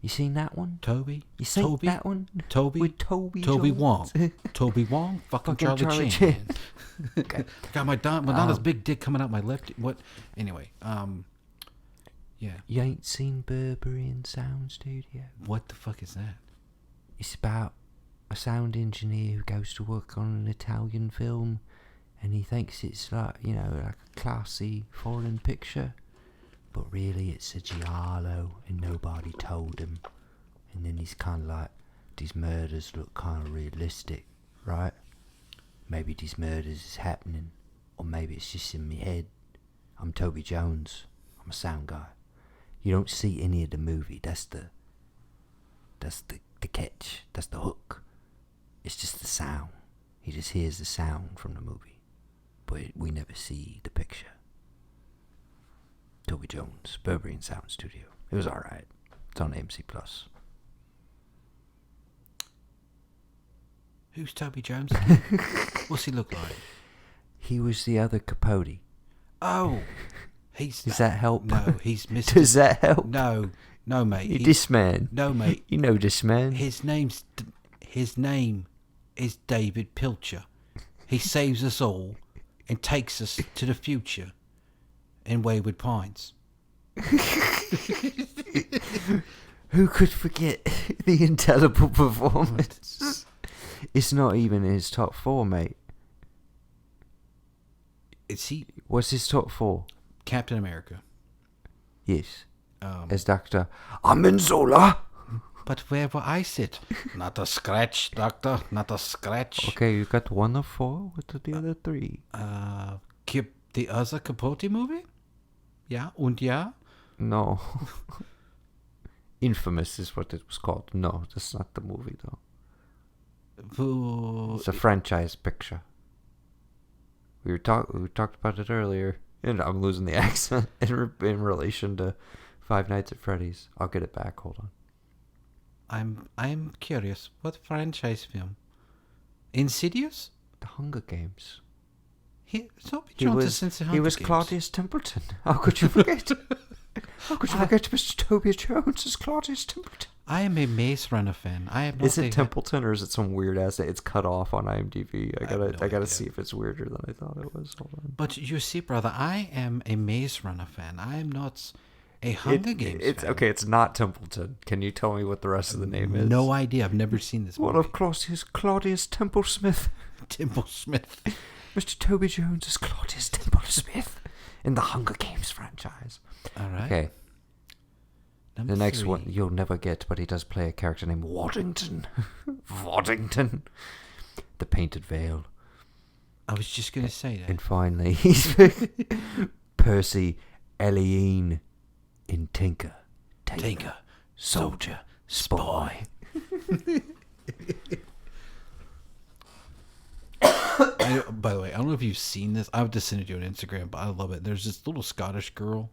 You seen that one?
Toby?
You seen that one?
Toby?
With Toby
Wong. Toby Wong? Fucking Charlie Chan. Okay. Got my Madonna's big dick coming out my left. What? Anyway, yeah.
You ain't seen Berberian Sound Studio?
What the fuck is that?
It's about a sound engineer who goes to work on an Italian film, and he thinks it's like, like a classy foreign picture. But really it's a giallo and nobody told him. And then he's kind of like, these murders look kind of realistic, right? Maybe these murders is happening, or maybe it's just in my head. I'm Toby Jones. I'm a sound guy. You don't see any of the movie. That's the catch. That's the hook. It's just the sound. He just hears the sound from the movie, but we never see the picture. Toby Jones, Berberian Sound Studio. It was alright. It's on AMC+.
Who's Toby Jones? What's he look like?
He was the other Capote.
Oh,
Does that help?
No, he's Mr.
Does that help?
No, mate.
This man.
No, mate.
You know this man.
His name is David Pilcher. He saves us all and takes us to the future. In Wayward Pines.
Who could forget the indelible performance? It's not even in his top 4, mate.
Is he?
What's his top 4?
Captain America.
Yes. As Dr. Amenzola.
But where will I sit? Not a scratch, Doctor. Not a scratch.
Okay, you got 1 of 4. What are the other 3?
The other Capote movie? Yeah, und ja?
No. Infamous is what it was called. No, that's not the movie though. It's a franchise picture. We talked about it earlier, and I'm losing the accent in relation to Five Nights at Freddy's. I'll get it back. Hold on.
I'm curious. What franchise film? Insidious?
The Hunger Games.
He was
Claudius Templeton. How could you forget? How could you forget Mr. Toby Jones as Claudius Templeton?
I am a Maze Runner fan. I am not
Is it Templeton or is it some weird ass? It's cut off on IMDb. I gotta see if it's weirder than I thought it was. Hold on.
But you see, brother, I am a Maze Runner fan. I am not a Hunger Games fan.
Okay, it's not Templeton. Can you tell me what the rest of the name is?
No idea. I've never seen this movie.
Well, of course, he's Claudius Templesmith.
Templesmith.
Mr. Toby Jones is Claudius Templesmith in the Hunger Games franchise.
All right.
Okay.
Number
the next
3.
one you'll never get, but he does play a character named Waddington. Waddington. The Painted Veil.
I was just going to say that.
And finally, he's Percy Eliane in Tinker.
Tinker.
Soldier. Spy.
By the way, I don't know if you've seen this. I've just sent it to you on Instagram, but I love it. There's this little Scottish girl,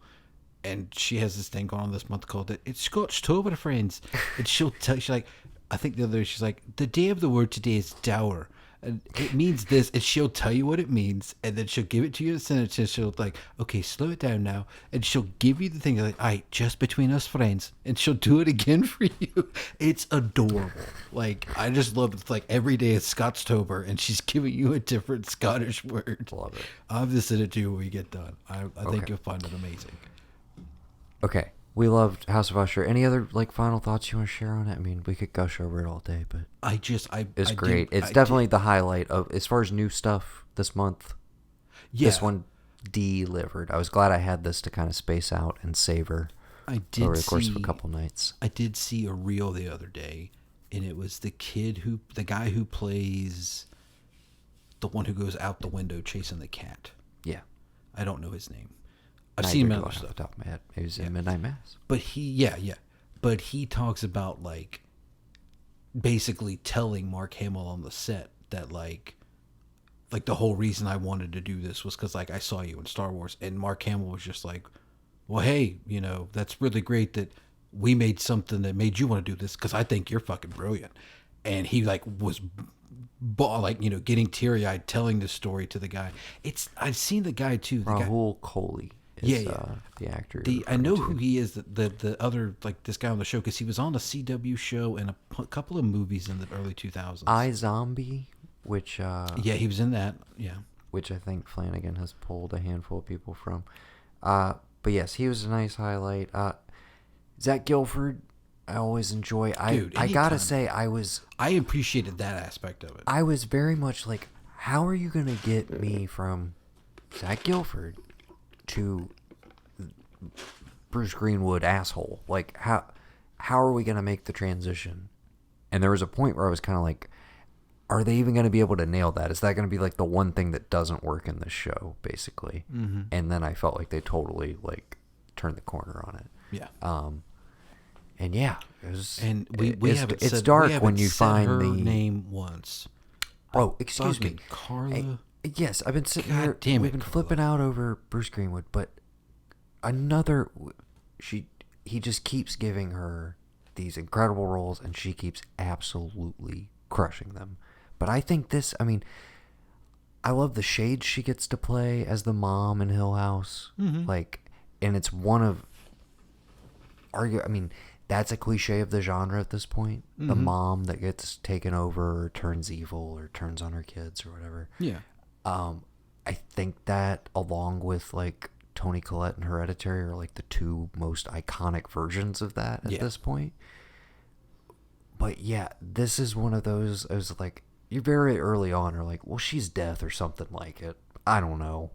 and she has this thing going on this month called It's Scotchtober, friends. And she'll tell, she's like, I think the other day, she's like, the day of the word today is dour. And it means this, and she'll tell you what it means, and then she'll give it to you in a sentence, and she'll like, okay, slow it down now, and she'll give you the thing, like, all right, just between us friends, and she'll do it again for you. It's adorable. Like, I just love it. It's like every day is Scotchtober, and she's giving you a different Scottish word.
Love it.
I'll just send it to you when we get done. I think you'll find it amazing.
Okay. We loved House of Usher. Any other like final thoughts you want to share on it? I mean, we could gush over it all day, but it's great. It's definitely the highlight of as far as new stuff this month. Yeah. This one delivered. I was glad I had this to kind of space out and savor over the course of a couple nights.
I did see a reel the other day, and it was the guy who plays the one who goes out the window chasing the cat.
Yeah.
I don't know his name. I've seen him in other
stuff.
stuff.
Off the top of my head. He was in Midnight Mass.
But But he talks about like basically telling Mark Hamill on the set that like the whole reason I wanted to do this was because like I saw you in Star Wars, and Mark Hamill was just like, well, hey, that's really great that we made something that made you want to do this because I think you're fucking brilliant. And he like was getting teary eyed telling the story to the guy. I've seen the guy too.
Rahul Kohli. The actor.
I know who he is. The other like this guy on the show because he was on a CW show and a couple of movies in the early 2000s.
iZombie, which
he was in that. Yeah,
which I think Flanagan has pulled a handful of people from. But yes, he was a nice highlight. Zach Gilford, I always enjoy.
Dude,
I gotta say,
I appreciated that aspect of it.
I was very much like, how are you gonna get me from Zach Gilford to Bruce Greenwood asshole? Like how are we gonna make the transition? And there was a point where I was kind of like, are they even gonna be able to nail that? Is that gonna be like the one thing that doesn't work in this show, basically? Mm-hmm. And then I felt like they totally like turned the corner on it.
Yeah.
And yeah, it was.
And
it's dark when you find
her
the
name once.
Oh, excuse me,
Carla.
Yes, I've been sitting here.
Damn
we've been flipping out over Bruce Greenwood, but he just keeps giving her these incredible roles, and she keeps absolutely crushing them. But I think I love the shades she gets to play as the mom in Hill House. Mm-hmm. And it's one of that's a cliche of the genre at this point. Mm-hmm. The mom that gets taken over or turns evil or turns on her kids or whatever.
Yeah.
I think that along with like Toni Collette and Hereditary are like the two most iconic versions of that at this point. But yeah, this is one of those. I was like, you very early on are like, well, she's death or something like it. I don't know.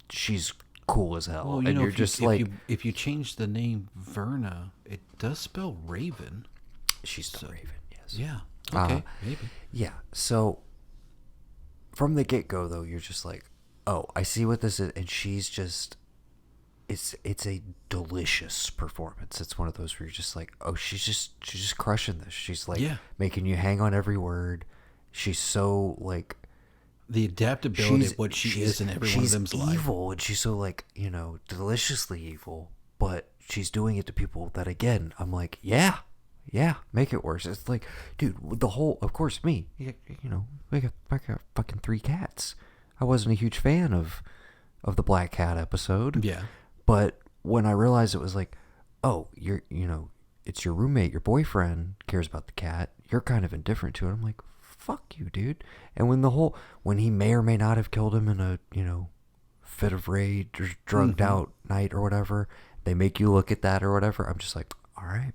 She's cool as hell.
Well, you're just like, if you change the name Verna, it does spell Raven.
She's the Raven. Yes.
Yeah. Okay. Maybe.
Yeah. So from the get-go, though, you're just like, oh, I see what this is, and she's just, it's a delicious performance. It's one of those where you're just like, oh, she's just crushing this. She's like making you hang on every word. She's so like
the adaptability of what she is in every one of them's life.
She's evil, and she's so like deliciously evil, but she's doing it to people that again, I'm like, yeah, make it worse. It's like, dude, the whole, of course, me, I got fucking 3 cats. I wasn't a huge fan of the Black Cat episode.
Yeah.
But when I realized it was like, oh, it's your roommate, your boyfriend cares about the cat. You're kind of indifferent to it. I'm like, fuck you, dude. And when he may or may not have killed him in a, fit of rage or drugged out night or whatever, they make you look at that or whatever. I'm just like, all right.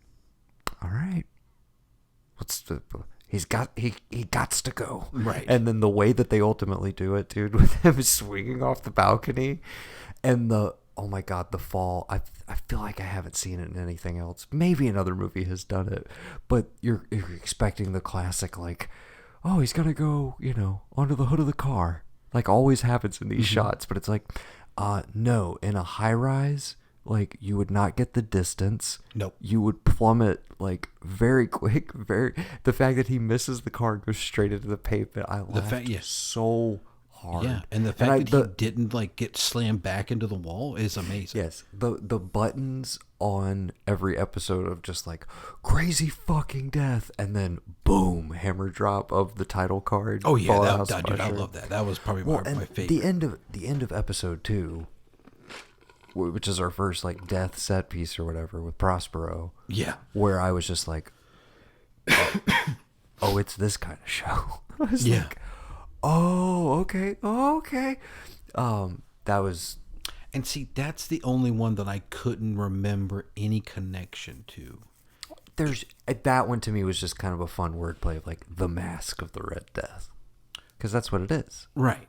He gots to go.
Right.
And then the way that they ultimately do it, dude, with him swinging off the balcony and oh my God, the fall. I feel like I haven't seen it in anything else. Maybe another movie has done it, but you're expecting the classic, like, oh, he's gonna go, onto the hood of the car, like always happens in these shots. But it's like, no, in a high rise, like, you would not get the distance.
Nope.
You would plummet, like, very quick. The fact that he misses the car and goes straight into the pavement, I laughed so hard.
Yeah, and the fact that he didn't, like, get slammed back into the wall is amazing.
Yes, the buttons on every episode of just, like, crazy fucking death, and then, boom, hammer drop of the title card.
Oh, yeah, dude, I love that. That was probably my favorite.
The end of episode 2... which is our first, like, death set piece or whatever with Prospero.
Yeah.
Where I was just like, oh, it's this kind of show. I was like, oh, okay. That was...
And see, that's the only one that I couldn't remember any connection to.
That one to me was just kind of a fun wordplay of, like, the Mask of the Red Death. Because that's what it is.
Right.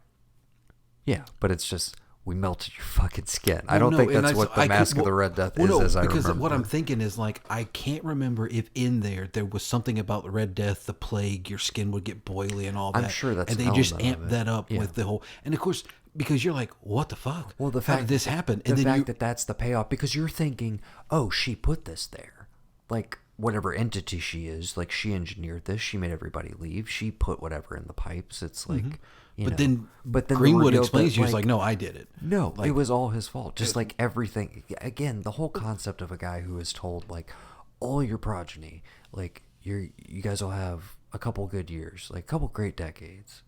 Yeah, but it's just... we melted your fucking skin. I don't think that's what the Mask of the Red Death is, as I remember.
Because what I'm thinking is, like, I can't remember if in there was something about the Red Death, the plague, your skin would get boily and all that.
I'm sure that's
and they just amped that up with the whole... And, of course, because you're like, what the fuck?
Well, the
How
fact
did this happen?
And the fact that that's the payoff, because you're thinking, oh, she put this there. Like, whatever entity she is, like, she engineered this. She made everybody leave. She put whatever in the pipes. It's like...
But then Greenwood explains to you, he's like, no, I did it.
No, like, it was all his fault. Just like everything. Again, the whole concept of a guy who is told, like, all your progeny, like, you guys will have a couple good years, like a couple great decades,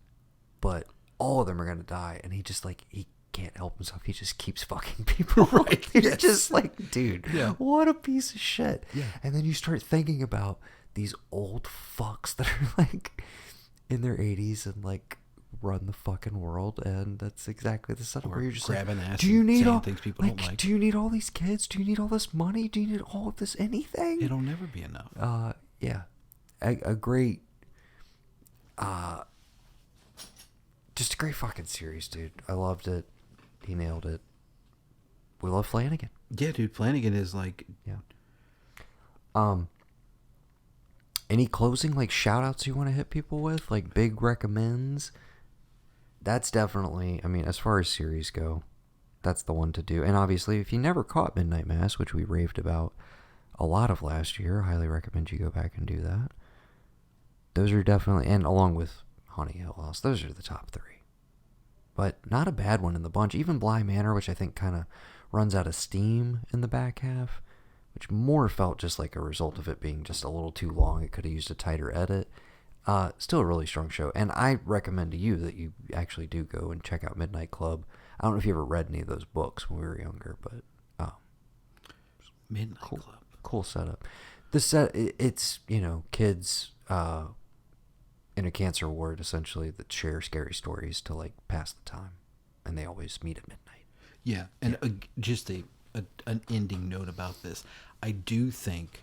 but all of them are going to die. And he just, like, he can't help himself. He just keeps fucking people.
Right.
He's just like, dude, what a piece of shit. Yeah. And then you start thinking about these old fucks that are, like, in their 80s and, like, run the fucking world, and that's exactly the setup where you're just
grabbing
like,
ass.
Do you need all
things people don't like?
Do you need all these kids? Do you need all this money? Do you need all of this anything?
It'll never be enough.
Yeah, a great, just a great fucking series, dude. I loved it. He nailed it. We love Flanagan.
Yeah, dude. Flanagan is like,
Any closing, like, shout outs you want to hit people with, like big recommends? That's definitely, I mean, as far as series go, that's the one to do. And obviously, if you never caught Midnight Mass, which we raved about a lot of last year, I highly recommend you go back and do that. Those are definitely, and along with Haunting Hill House, those are the top 3. But not a bad one in the bunch. Even Bly Manor, which I think kind of runs out of steam in the back half, which more felt just like a result of it being just a little too long. It could have used a tighter edit. Still a really strong show. And I recommend to you that you actually do go and check out Midnight Club. I don't know if you ever read any of those books when we were younger, but
Midnight Club.
Cool setup. It's, kids in a cancer ward, essentially, that share scary stories to, like, pass the time. And they always meet at midnight.
Yeah, and just an ending note about this. I do think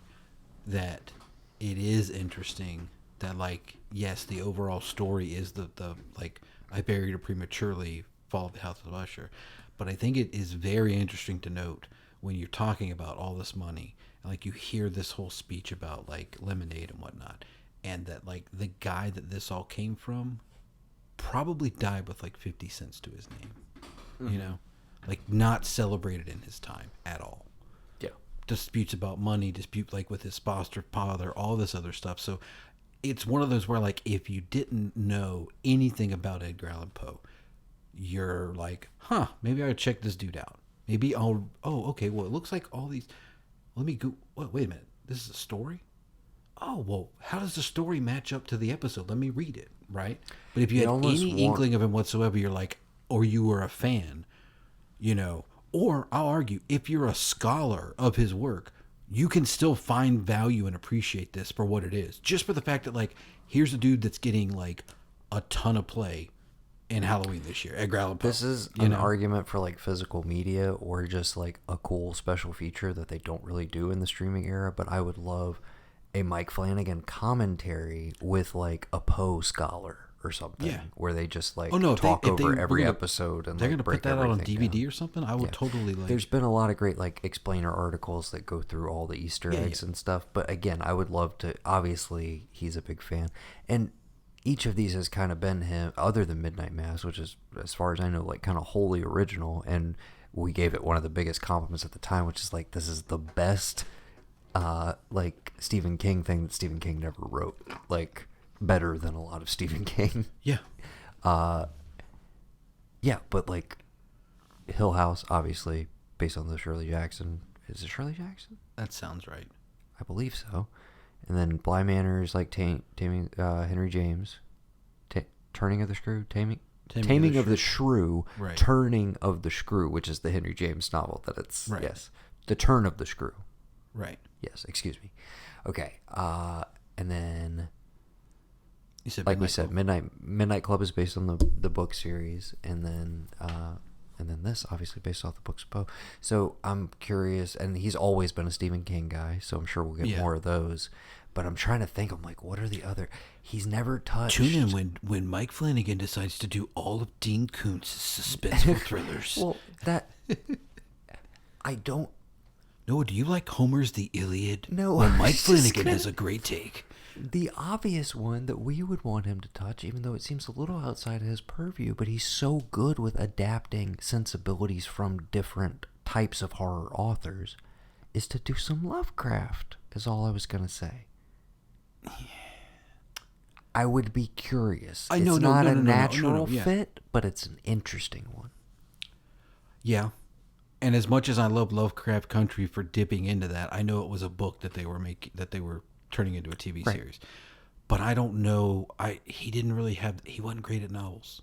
that it is interesting that, like, yes, the overall story is the like, I buried her prematurely, fall of the House of Usher. But I think it is very interesting to note when you're talking about all this money, and, like, you hear this whole speech about, like, lemonade and whatnot, and that, like, the guy that this all came from probably died with, like, 50 cents to his name, you know? Like, not celebrated in his time at all.
Yeah.
Disputes about money, like, with his foster father, all this other stuff. So it's one of those where, like, if you didn't know anything about Edgar Allan Poe, you're like, maybe I would check this dude out. Maybe okay, well, it looks like all these, let me go, wait a minute, this is a story? Oh, well, how does the story match up to the episode? Let me read it, right? But if you had any inkling of him whatsoever, you're like, or you were a fan, or I'll argue, if you're a scholar of his work, you can still find value and appreciate this for what it is. Just for the fact that, like, here's a dude that's getting, like, a ton of play in Halloween this year. Edgar Allan Poe.
This is an argument for, like, physical media or just, like, a cool special feature that they don't really do in the streaming era. But I would love a Mike Flanagan commentary with, like, a Poe scholar or something, where they just like talk over every episode, and
they're
like,
gonna put that out on DVD or something. I would totally like.
There's been a lot of great like explainer articles that go through all the Easter eggs and stuff. But again, I would love to. Obviously, he's a big fan, and each of these has kind of been him, other than Midnight Mass, which is, as far as I know, like kind of wholly original. And we gave it one of the biggest compliments at the time, which is like, this is the best, like Stephen King thing that Stephen King never wrote. Like, better than a lot of Stephen King.
Yeah.
Yeah, but like Hill House, obviously, based on the Shirley Jackson. Is it Shirley Jackson?
That sounds right.
I believe so. And then Bly Manor is like taming Henry James. Turning of the Shrew? Taming of the Shrew.
Right.
Turning of the Shrew, which is the Henry James novel that it's... Right. Yes. The Turn of the Shrew.
Right.
Yes, excuse me. Okay. And then...
You said
like we said, Midnight Club is based on the book series, and then this obviously based off the books of Poe. So I'm curious, and he's always been a Stephen King guy, so I'm sure we'll get more of those. But I'm trying to think. I'm like, what are the other? He's never touched.
Tune in when Mike Flanagan decides to do all of Dean Koontz's suspenseful thrillers.
Well, that I don't.
Noah, do you like Homer's The Iliad?
No.
Well, Mike Flanagan has a great take.
The obvious one that we would want him to touch, even though it seems a little outside of his purview, but he's so good with adapting sensibilities from different types of horror authors, is to do some Lovecraft, is all I was going to say. I would be curious. It's not a natural fit, but it's an interesting one.
Yeah. And as much as I love Lovecraft Country for dipping into that, I know it was a book that they were turning into a TV series. But I don't know. He wasn't great at novels.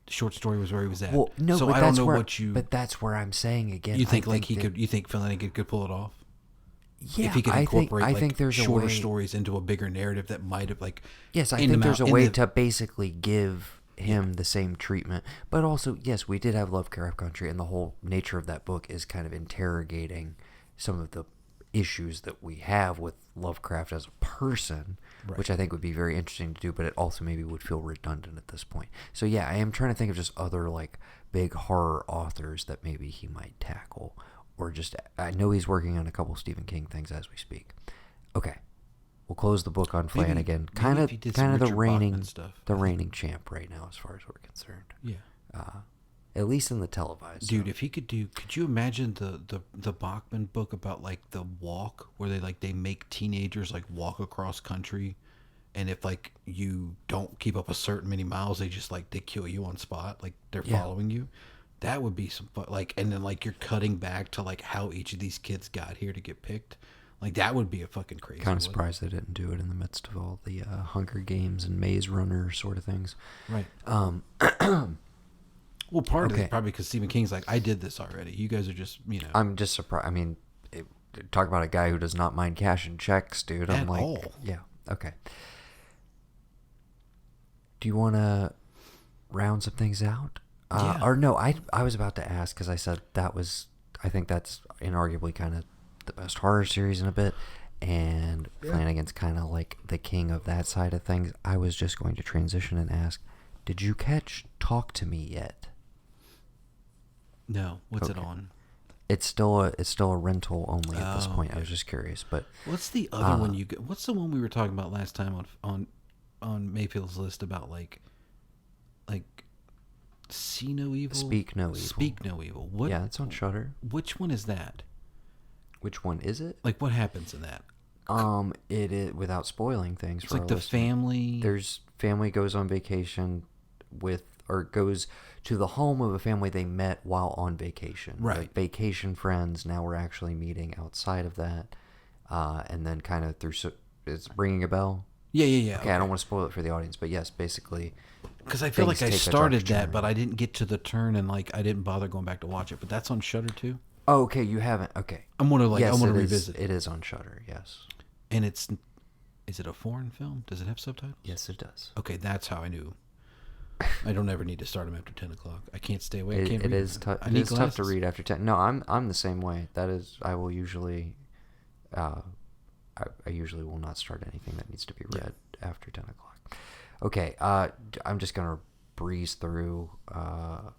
The short story was where he was at.
Well, no,
so
but
I don't know what you.
But that's where I'm saying again.
You think you think Flanagan could pull it off?
Yeah,
if he could incorporate
I think there's
shorter
a way,
stories into a bigger narrative that might have like.
Yes, I think there's a way to basically give him the same treatment. But also, yes, we did have Lovecraft Country, and the whole nature of that book is kind of interrogating some of the issues that we have with Lovecraft as a person, which I think would be very interesting to do, but it also maybe would feel redundant at this point. So yeah, I am trying to think of just other like big horror authors that maybe he might tackle, or just, I know he's working on a couple Stephen King things as we speak. Okay, we'll close the book on Flanagan. Kind of the reigning champ right now as far as we're concerned.
Yeah.
At least in the televised.
Dude, if he could you imagine the Bachman book about like the walk, where they make teenagers like walk across country, and if like you don't keep up a certain many miles, they kill you on spot, like they're following you. That would be some fun. Like, and then like you're cutting back to like how each of these kids got here to get picked. Like that would be a fucking crazy.
Kind of surprised they didn't do it in the midst of all the Hunger Games and Maze Runner sort of things.
Right. Well, part of it is probably because Stephen King's like, I did this already. You guys are just,
I'm just surprised. I mean, talk about a guy who does not mind cashing checks, dude. I'm like,
all.
Yeah, okay. Do you want to round some things out?
Yeah.
Or no, I was about to ask, because I said I think that's inarguably kind of the best horror series in a bit, and Flanagan's kind of like the king of that side of things. I was just going to transition and ask, did you catch Talk to Me yet?
No. What's it on?
It's still a rental only at this point. Okay. I was just curious, but
what's the other one you? What's the one we were talking about last time on Mayfield's list about like See No Evil,
Speak No Evil,
Speak No Evil? What?
Yeah, it's on Shudder.
Which one is that?
Which one is it?
Like, what happens in that?
It is, without spoiling things.
It's like the family.
Family goes on vacation goes to the home of a family they met while on vacation.
Right.
Like vacation friends. Now we're actually meeting outside of that. And then kind of it's ringing a bell.
Yeah.
Okay, I don't want to spoil it for the audience, but yes, basically.
Because I feel like I started that, but I didn't get to the turn, and like I didn't bother going back to watch it. But that's on Shudder too.
Oh, okay, you haven't. Okay.
I want to revisit.
It is on Shudder. Yes.
And is it a foreign film? Does it have subtitles?
Yes, it does.
Okay, that's how I knew. I don't ever need to start them after 10 o'clock. I can't stay awake.
It is tough to read after 10. No, I'm the same way. That is, I will usually, I usually will not start anything that needs to be read after 10 o'clock. Okay, I'm just gonna breeze through. I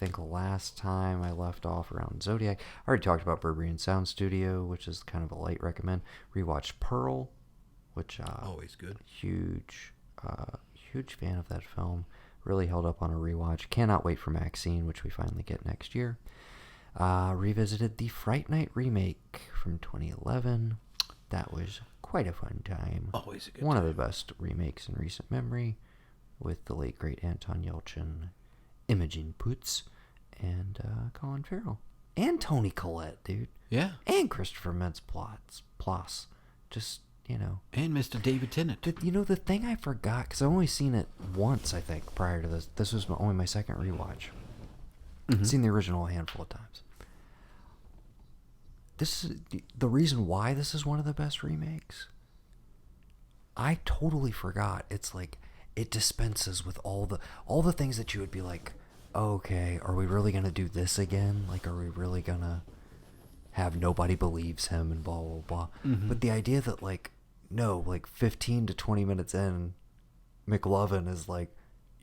think last time I left off around Zodiac. I already talked about Berberian Sound Studio, which is kind of a light recommend. Rewatched Pearl, which
always good.
Huge fan of that film. Really held up on a rewatch. Cannot wait for Maxine, which we finally get next year. Revisited the Fright Night remake from 2011. That was quite a fun time.
Always a good
One of the best remakes in recent memory, with the late great Anton Yelchin, Imogen Poots, and Colin Farrell. And Toni Collette, dude.
Yeah.
And Christopher Mintz-Plasse. Just, you know.
And Mr. David Tennant.
The thing I forgot, because I've only seen it once, I think, prior to this. This was only my second rewatch. Mm-hmm. Seen the original a handful of times. This is the reason why this is one of the best remakes. I totally forgot. It's like it dispenses with all the things that you would be like, oh, okay, are we really gonna do this again? Like, are we really gonna have nobody believes him and blah blah blah? Mm-hmm. But the idea that like, no, like 15 to 20 minutes in, McLovin is like,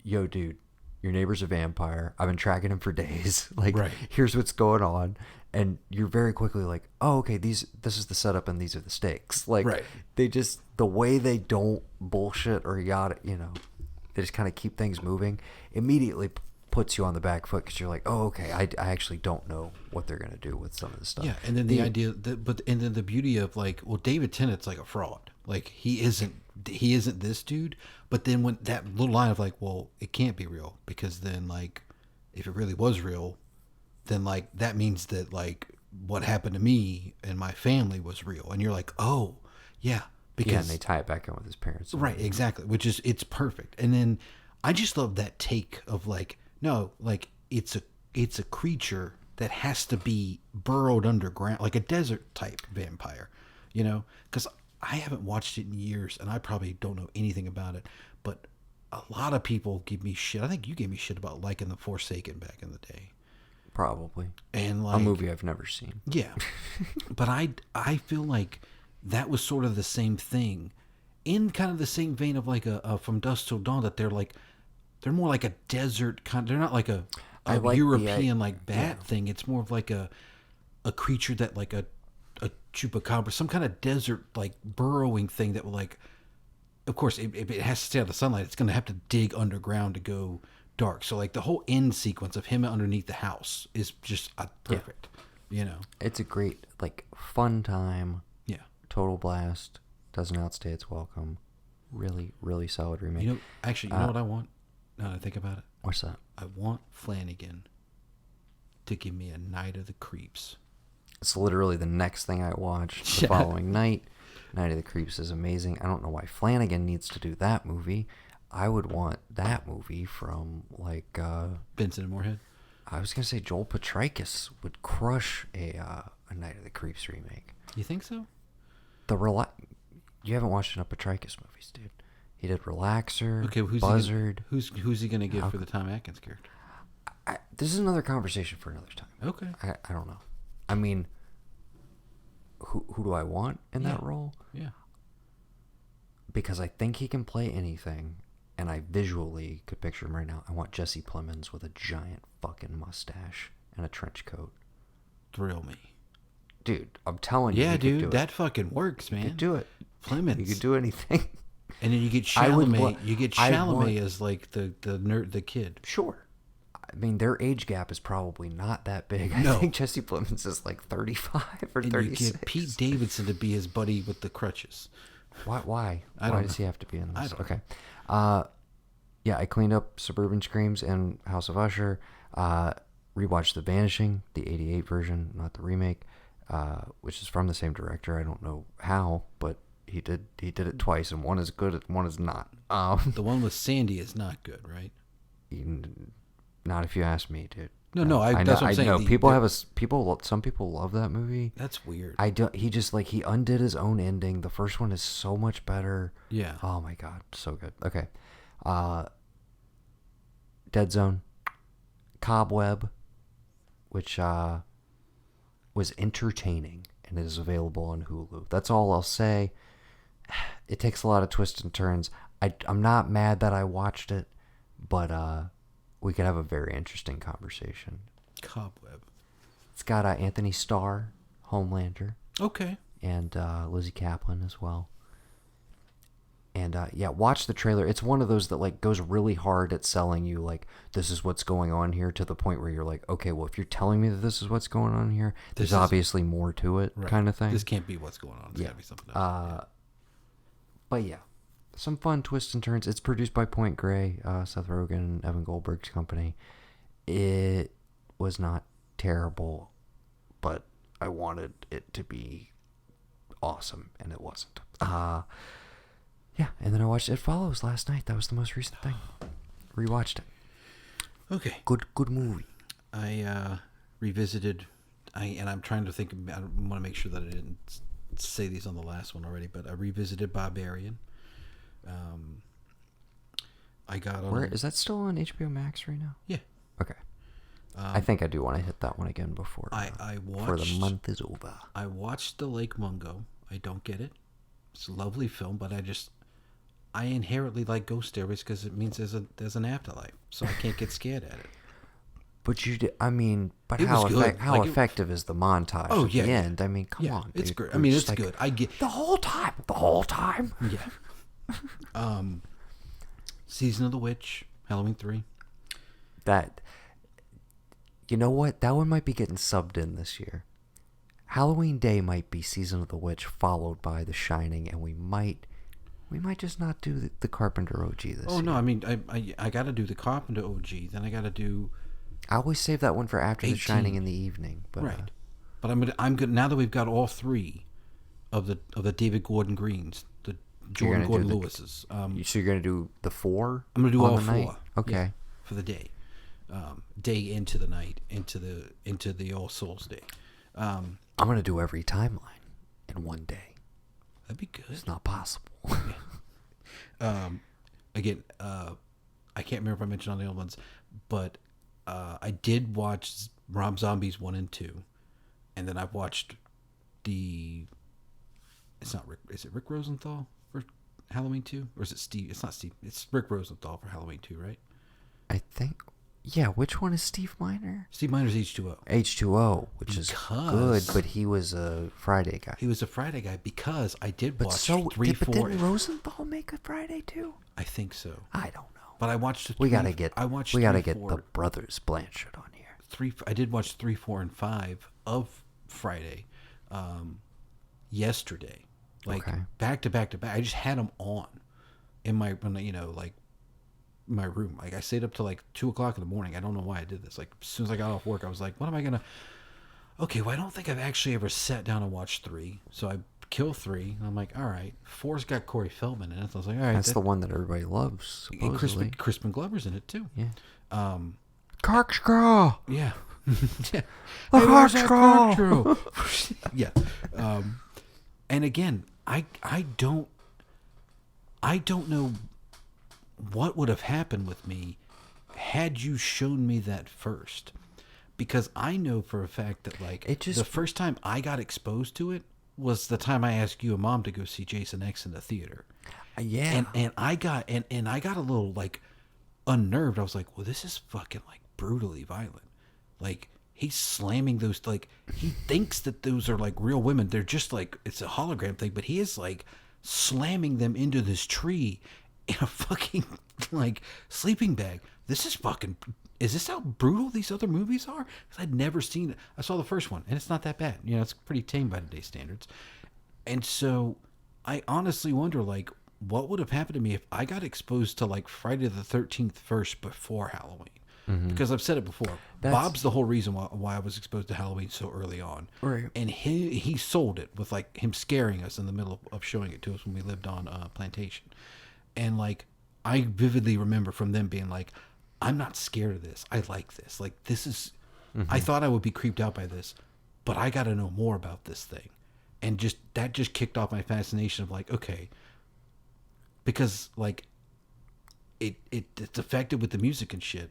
yo, dude, your neighbor's a vampire. I've been tracking him for days. Like, right. Here's what's going on. And you're very quickly like, oh, okay, this is the setup and these are the stakes. Like, right. They just, the way they don't bullshit or they just kind of keep things moving, immediately puts you on the back foot because you're like, oh, okay, I actually don't know what they're going to do with some of this stuff.
Yeah, and then the idea, and then the beauty of like, well, David Tennant's like a fraud. Like, he isn't this dude. But then when that little line of like, well, it can't be real because then like, if it really was real, then like that means that like what happened to me and my family was real. And you're like, oh, yeah. Because,
yeah, and they tie it back in with his parents.
Right, exactly. Which is, it's perfect. And then I just love that take of like, no, like it's a creature that has to be burrowed underground, like a desert type vampire, because I haven't watched it in years and I probably don't know anything about it, but a lot of people give me shit. I think you gave me shit about liking The Forsaken back in the day.
Probably.
And like,
a movie I've never seen.
Yeah. But I feel like that was sort of the same thing, in kind of the same vein of like a From Dusk Till Dawn, that they're more like a desert kind. They're not like a European bat thing. It's more of like a creature that like a chupacabra, some kind of desert like burrowing thing that will like, of course, if it has to stay out of the sunlight, it's going to have to dig underground to go dark. So like the whole end sequence of him underneath the house is just perfect.
It's a great like fun time.
Yeah.
Total blast. Doesn't outstay its welcome. Really, really solid remake.
You know what I want? Now that I think about it.
What's that?
I want Flanagan to give me a Night of the Creeps.
It's literally the next thing I watched the following night. Night of the Creeps is amazing. I don't know why Flanagan needs to do that movie. I would want that movie from like
Benson and Moorhead.
I was gonna say Joel Petrakis would crush a Night of the Creeps remake.
You think so?
You haven't watched enough Petrakis movies, dude. He did Relaxer.
Okay,
Buzzard.
Who's he gonna give for the Tom Atkins character?
This is another conversation for another time.
Okay.
I don't know. I mean, who do I want in that role?
Yeah.
Because I think he can play anything, and I visually could picture him right now. I want Jesse Plemons with a giant fucking mustache and a trench coat.
Thrill me.
Dude, I'm telling you.
Yeah, dude, that fucking works, man.
You could do it.
Plemons.
You could do anything.
And then you get Chalamet. As like the nerd, the kid.
Sure. I mean, their age gap is probably not that big.
No.
I think Jesse Plemons is like 35 or 36.
And you get Pete Davidson to be his buddy with the crutches.
Why? Why does he have to be in this? Okay. Yeah, I cleaned up Suburban Screams and House of Usher. Rewatched The Vanishing, the 88 version, not the remake, which is from the same director. I don't know how, but he did it twice, and one is good and one is not.
The one with Sandy is not good, right?
Not if you ask me, dude.
No.
I know.
That's what I'm
I
saying.
know. People have people. Some people love that movie.
That's weird.
I don't. He just like he undid his own ending. The first one is so much better.
Yeah.
Oh my god, so good. Okay. Dead Zone, Cobweb, which was entertaining and is available on Hulu. That's all I'll say. It takes a lot of twists and turns. I'm not mad that I watched it, but we could have a very interesting conversation.
Cobweb.
It's got Anthony Starr, Homelander.
Okay.
And Lizzie Kaplan as well. And yeah, watch the trailer. It's one of those that like goes really hard at selling you like this is what's going on here, to the point where you're like, okay, well if you're telling me that this is what's going on here, there's obviously more to it, right, kind of thing.
This can't be what's going on. It's gotta be something else.
But yeah, some fun twists and turns. It's produced by Point Grey, Seth Rogen and Evan Goldberg's company. It was not terrible, but I wanted it to be awesome, and it wasn't. Yeah, and then I watched It Follows last night. That was the most recent thing. Rewatched it.
Okay.
Good movie.
I revisited. I'm trying to think. I want to make sure that I didn't say these on the last one already, but I revisited Barbarian. I got on.
Where is that still on HBO Max right now?
Yeah.
Okay. I think I do want to hit that one again before the month is over.
I watched The Lake Mungo. I don't get it. It's a lovely film, but I inherently like ghost stories because it means there's an afterlife, so I can't get scared at it.
But how effective is the montage at the end? I mean, come on,
it's
dude.
great. I mean, it's good. I get
the whole time.
Yeah. Season of the Witch, Halloween 3.
That, you know what? That one might be getting subbed in this year. Halloween Day might be Season of the Witch followed by The Shining, and we might just not do the Carpenter OG this year.
Oh no, I mean I got to do the Carpenter OG, then I got to do.
I always save that one for after 18. The Shining in the evening, but
right. But I'm good now that we've got all three of the David Gordon Greens, the Jordan Gordon Lewis's.
So you're gonna do the 4?
I'm gonna do all 4.
Night? Okay.
Yeah, for the day, day into the night, into the All Souls Day.
I'm gonna do every timeline in one day.
That'd be good.
It's not possible.
Again, I can't remember if I mentioned on the other ones, but I did watch Rob Zombie's 1 and 2, and then I've watched it's not Rick. Is it Rick Rosenthal for Halloween 2, or is it Steve? It's not Steve. It's Rick Rosenthal for Halloween 2, right?
I think. Yeah, which one is Steve Miner?
Steve Miner's H2O.
H2O, which is good, but he was a Friday guy.
He was a Friday guy because I did watch 3, 4.
But didn't Rosenthal make a Friday too?
I think so.
I don't know.
But I watched.
We gotta get the brothers Blanchard on here.
I did watch 3, 4, and 5 of Friday, yesterday, back to back to back. I just had them on in my my room. Like I stayed up till 2:00 in the morning. I don't know why I did this. Like as soon as I got off work, I was like, "What am I gonna?" Okay, well I don't think I've actually ever sat down and watched 3. So I kill 3, and I'm like, "All right." 4's got Corey Feldman in it. So I was like, "All right."
That's the one that everybody loves. Supposedly.
And Crispin Glover's in it too.
Yeah. Corkscrew.
Yeah. Yeah.
The corkscrew.
Yeah. And again, I don't know what would have happened with me had you shown me that first, because I know for a fact that the first time I got exposed to it was the time I asked you and Mom to go see Jason X in the theater.
Yeah.
And I got a little unnerved. I was like, well, this is fucking brutally violent. He's slamming those, he thinks that those are real women. They're just it's a hologram thing, but he is slamming them into this tree in a fucking sleeping bag. This is fucking. Is this how brutal these other movies are? Because I'd never seen it. I saw the first one, and it's not that bad. It's pretty tame by today's standards. And so, I honestly wonder, what would have happened to me if I got exposed to Friday the 13th first before Halloween? Mm-hmm. Because I've said it before. Bob's the whole reason why I was exposed to Halloween so early on.
Right.
And he sold it with him scaring us in the middle of showing it to us when we lived on Plantation. And I vividly remember from them being I'm not scared of this. I like this. This is I thought I would be creeped out by this, but I got to know more about this thing. And that just kicked off my fascination of like, okay, because like it's affected with the music and shit,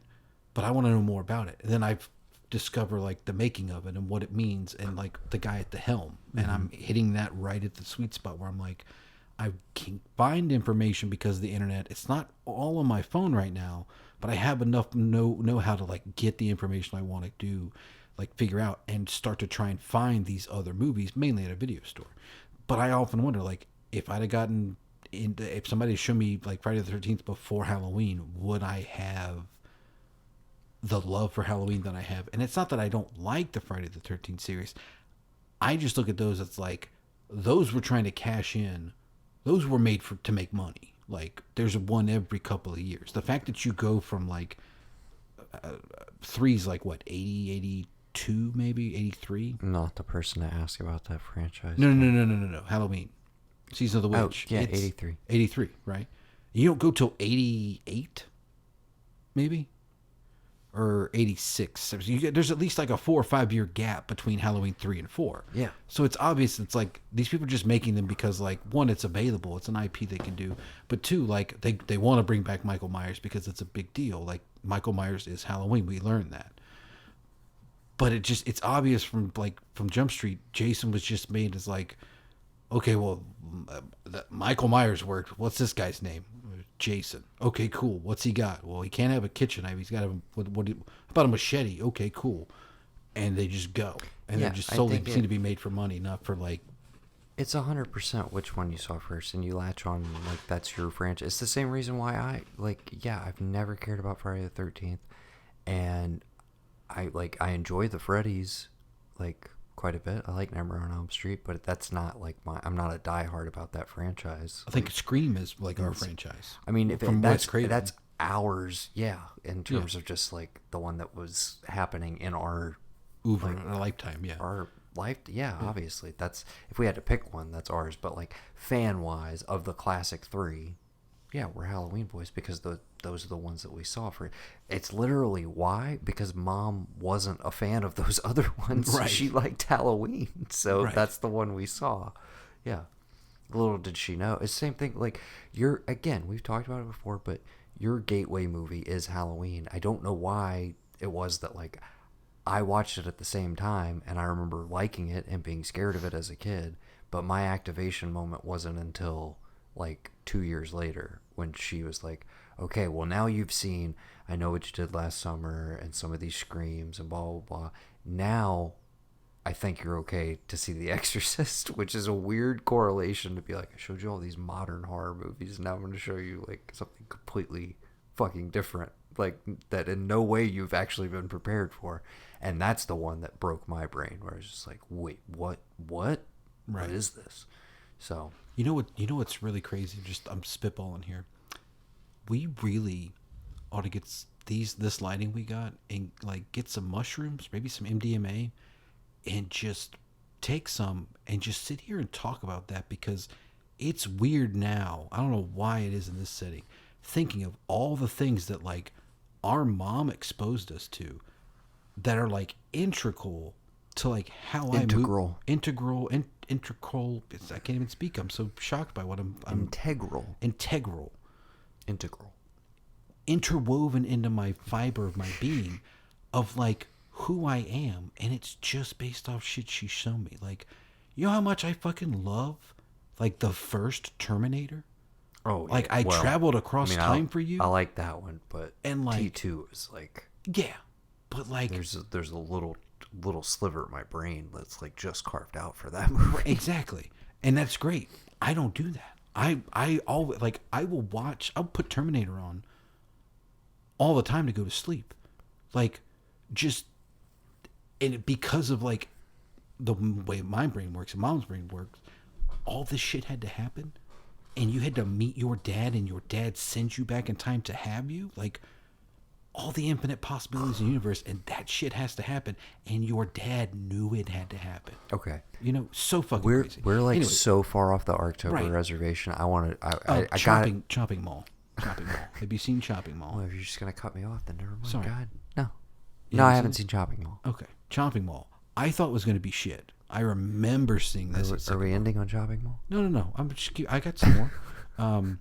but I want to know more about it. And then I've discovered like the making of it and what it means and like the guy at the helm. And I'm hitting that right at the sweet spot where I'm like, I can find information because of the internet. It's not all on my phone right now, but I have enough know how to like get the information I want to do, like figure out and start to try and find these other movies, mainly at a video store. But I often wonder, like, if I'd have gotten into, if somebody showed me like Friday the 13th before Halloween, would I have the love for Halloween that I have? And it's not that I don't like the Friday the 13th series. I just look at those as like, those were trying to cash in. Those were made to make money. Like, there's one every couple of years. The fact that you go from like three's like what, 80, 82 maybe, 83?
Not the person to ask about that franchise.
No. Halloween. Season of the Witch.
Oh, yeah, it's 83.
83, right? You don't go till 88, maybe? Or 86. So there's at least like a 4 or 5 year gap between Halloween 3 and 4.
Yeah.
So it's obvious it's like these people are just making them because like, one, it's available. It's an IP they can do. But two, like they want to bring back Michael Myers because it's a big deal. Like Michael Myers is Halloween. We learned that. But it's obvious from Jump Street, Jason was just made as like, okay, well, Michael Myers worked. What's this guy's name? Jason. Okay, cool. What's he got? Well, he can't have a kitchen knife. He's got what about a machete? Okay, cool. And they just go. And they're just solely seem to be made for money, not for like.
It's 100% which one you saw first, and you latch on like that's your franchise. It's the same reason why I've never cared about Friday the 13th, and I enjoy the Freddy's like quite a bit. I like Nightmare on Elm Street, but that's not like I'm not a diehard about that franchise.
I think Scream is like our franchise.
I mean, if that's ours, yeah, in terms of just like the one that was happening in our
lifetime, yeah.
Our life, yeah, obviously. That's if we had to pick one, that's ours. But like fan-wise of the classic three, yeah, we're Halloween boys because those are the ones that we saw for it. It's literally why? Because Mom wasn't a fan of those other ones.
Right.
She liked Halloween, so that's the one we saw. Yeah. Little did she know. It's the same thing. Like, we've talked about it before, but your gateway movie is Halloween. I don't know why it was that, like, I watched it at the same time, and I remember liking it and being scared of it as a kid, but my activation moment wasn't until like 2 years later when she was like, okay, well, now you've seen I Know What You Did Last Summer and some of these screams and blah blah blah. Now I think you're okay to see The Exorcist, which is a weird correlation to be like, I showed you all these modern horror movies and now I'm going to show you like something completely fucking different, like that in no way you've actually been prepared for. And that's the one that broke my brain, where I was just like, wait, what
Right.
What is this? So
you know what's really crazy? Just I'm spitballing here. We really ought to get this lighting we got and like get some mushrooms, maybe some MDMA, and just take some and just sit here and talk about that, because it's weird now. I don't know why it is in this setting. Thinking of all the things that like our mom exposed us to that are like integral to like how integral. I move. Integral. I can't even speak. I'm so shocked by what I'm
integral.
Interwoven into my fiber of my being of like who I am, and it's just based off shit she's shown me. Like, you know how much I fucking love like the first Terminator?
Oh, yeah.
Like I traveled across time for you.
I like that one, but
and like
T2 is like,
yeah, but like
there's a little sliver of my brain that's like just carved out for that movie.
Exactly, and that's great. I don't do that. I always like I'll put Terminator on all the time to go to sleep, like just, and because of like the way my brain works and Mom's brain works, all this shit had to happen. And you had to meet your dad, and your dad sends you back in time to have you. Like, all the infinite possibilities in the universe, and that shit has to happen. And your dad knew it had to happen.
Okay.
You know, so fucking crazy.
We're like so far off the ARKTOBER reservation. I want to. I
Chopping Mall. Have you seen Chopping Mall?
Well, if you're just gonna cut me off, then never mind.
Sorry.
God, no. No, I haven't seen Chopping Mall.
Okay, Chopping Mall. I thought it was going to be shit. I remember seeing this.
Are we ending on Chopping Mall?
No. I got some more.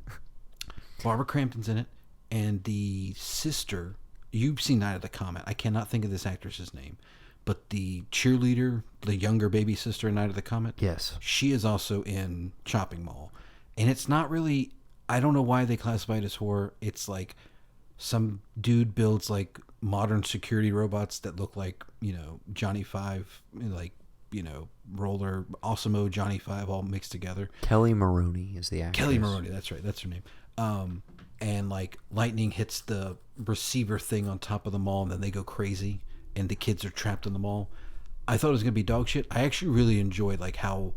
Barbara Crampton's in it, and the sister. You've seen Night of the Comet. I cannot think of this actress's name, but the cheerleader, the younger baby sister in Night of the Comet.
Yes,
she is also in Chopping Mall, and it's not really. I don't know why they classify it as horror. It's like some dude builds like modern security robots that look like, Johnny Five, like, Roller, Awesome-O, Johnny Five all mixed together.
Kelly Maroney is the actress.
Kelly Maroney, that's right. That's her name. And like lightning hits the receiver thing on top of the mall, and then they go crazy, and the kids are trapped in the mall. I thought it was going to be dog shit. I actually really enjoyed like how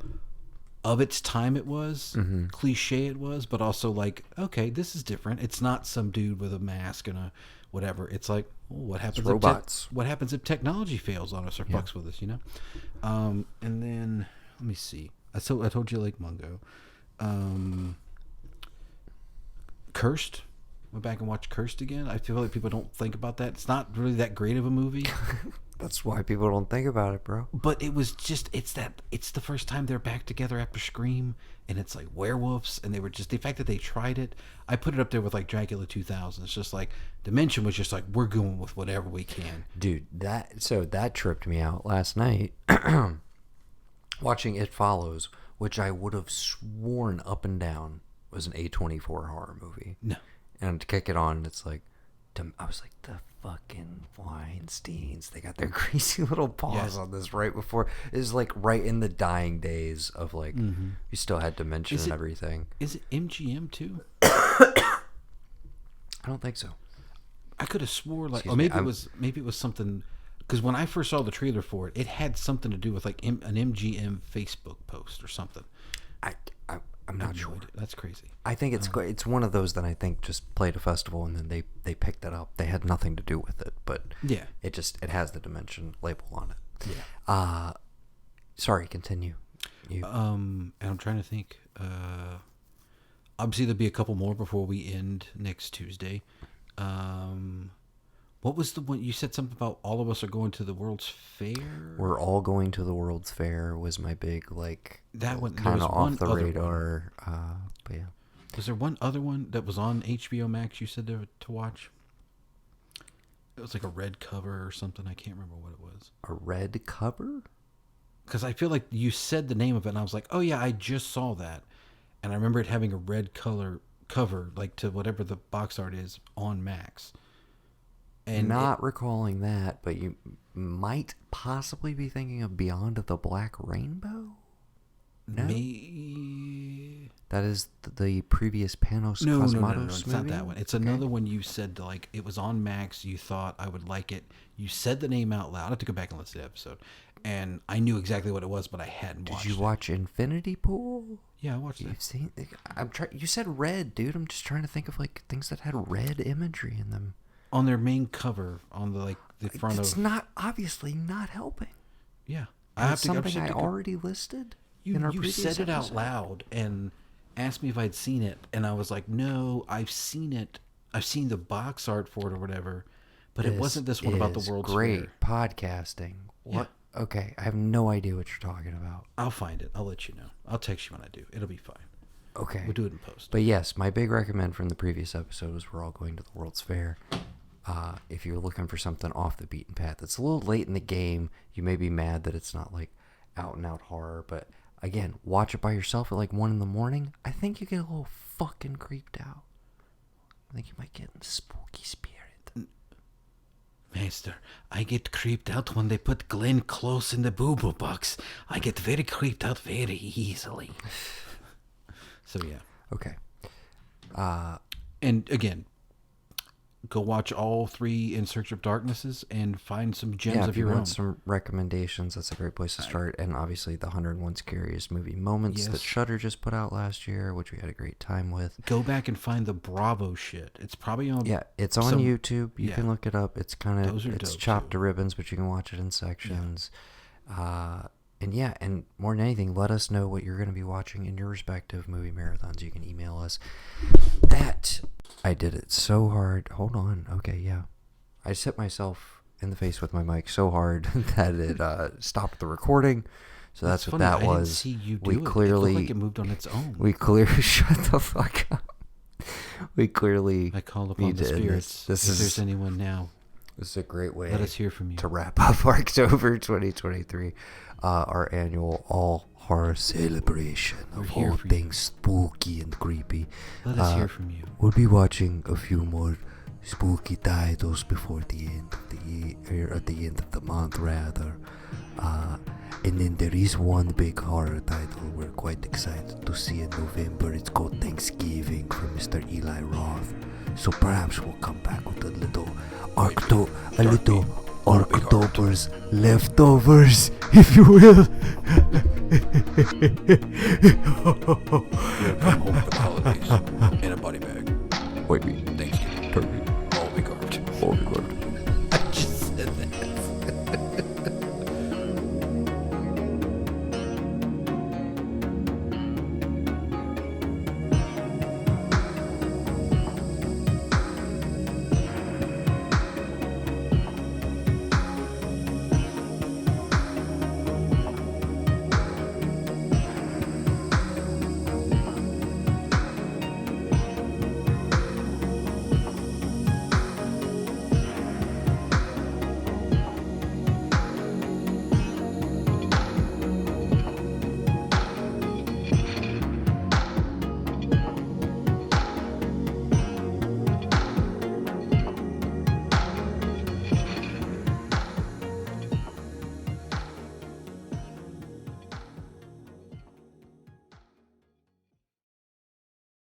of its time it was, cliche it was, but also like, okay, this is different. It's not some dude with a mask and a whatever. It's like, what happens?
Robots.
What happens if technology fails on us or fucks with us? And then let me see. I told you like Mungo. Cursed. Went back and watched Cursed again. I feel like people don't think about that. It's not really that great of a movie.
That's why people don't think about it, bro.
But it was just, it's the first time they're back together after Scream, and it's like werewolves, and they were just, the fact that they tried it, I put it up there with like Dracula 2000. It's just like, Dimension was just like, we're going with whatever we can.
Dude, that tripped me out last night. Watching It Follows, which I would have sworn up and down was an A24 horror movie.
No.
And to kick it on, it's like, I was like, the fucking Weinsteins, they got their greasy little paws on this right before. It was like right in the dying days of like, you still had Dimension and everything.
Is it MGM too?
I don't think so.
I could have swore like, maybe it was something, because when I first saw the trailer for it, it had something to do with like an MGM Facebook post or something.
I'm not sure.
That's crazy.
I think it's one of those that I think just played a festival and then they picked it up. They had nothing to do with it, but
yeah,
it has the Dimension label on it.
Yeah.
Sorry, continue.
And I'm trying to think. Obviously there'll be a couple more before we end next Tuesday. What was the one you said something about? All of us are going to the World's Fair.
We're all going to the World's Fair was my big like
that one
kind of off the radar. But yeah,
was there one other one that was on HBO Max? You said to watch. It was like a red cover or something. I can't remember what it was.
A red cover?
Because I feel like you said the name of it, and I was like, oh yeah, I just saw that, and I remember it having a red cover, like to whatever the box art is on Max. And
not recalling that, but you might possibly be thinking of Beyond the Black Rainbow? No? That is the previous Panos Cosmatos
No, it's
movie?
not that one. It's another one you said, like, it was on Max, you thought I would like it. You said the name out loud. I have to go back and listen to the episode. And I knew exactly what it was, but I hadn't watched it.
Did you watch Infinity Pool?
Yeah, I watched it.
You've seen... You said red, dude. I'm just trying to think of, like, things that had red imagery in them.
On their main cover, on the front
it's not obviously not helping.
Yeah,
I have something I already listed.
You said it out loud and asked me if I'd seen it, and I was like, "No, I've seen it. I've seen the box art for it or whatever." But it wasn't this one about the World's Fair.
Great podcasting. What? Yeah. Okay, I have no idea what you're talking about.
I'll find it. I'll let you know. I'll text you when I do. It'll be fine.
Okay,
we'll do it in post.
But yes, my big recommend from the previous episode was we're all going to the World's Fair. If you're looking for something off the beaten path, it's a little late in the game. You may be mad that it's not like out and out horror, but again, watch it by yourself at like 1 a.m. I think you get a little fucking creeped out. I think you might get in spooky spirit.
Master, I get creeped out when they put Glenn Close in the boo-boo box. I get very creeped out very easily. So yeah.
Okay.
And again, go watch all 3 In Search of Darknesses and find some gems of your own.
If you want some recommendations, that's a great place to start. And obviously the 101 Scariest Movie Moments that Shudder just put out last year, which we had a great time with.
Go back and find the Bravo shit. It's probably on...
Yeah, it's on YouTube. You can look it up. It's kind of... It's chopped to ribbons, but you can watch it in sections. Yeah. And more than anything, let us know what you're going to be watching in your respective movie marathons. You can email us. I did it so hard. Hold on. Okay, yeah. I set myself in the face with my mic so hard that it stopped the recording. So that's what
funny.
that
I
was.
didn't see you do
We
it.
clearly
It looked like it moved on its own.
We clearly shut the fuck up. We clearly.
I call upon the spirits.
This
if
is
there's anyone now,
this is a great way.
let us hear from you.
To wrap up ARKTOBER 2023, our annual all horror celebration of all things spooky and creepy.
Let us hear from you.
We'll be watching a few more spooky titles before the end of the year, or at the end of the month rather. And then there is one big horror title we're quite excited to see in November. It's called Thanksgiving from Mr. Eli Roth. So perhaps we'll come back with a little ARKTOBER's leftovers, if you will.
Come home for the holidays in a body bag.
Wait,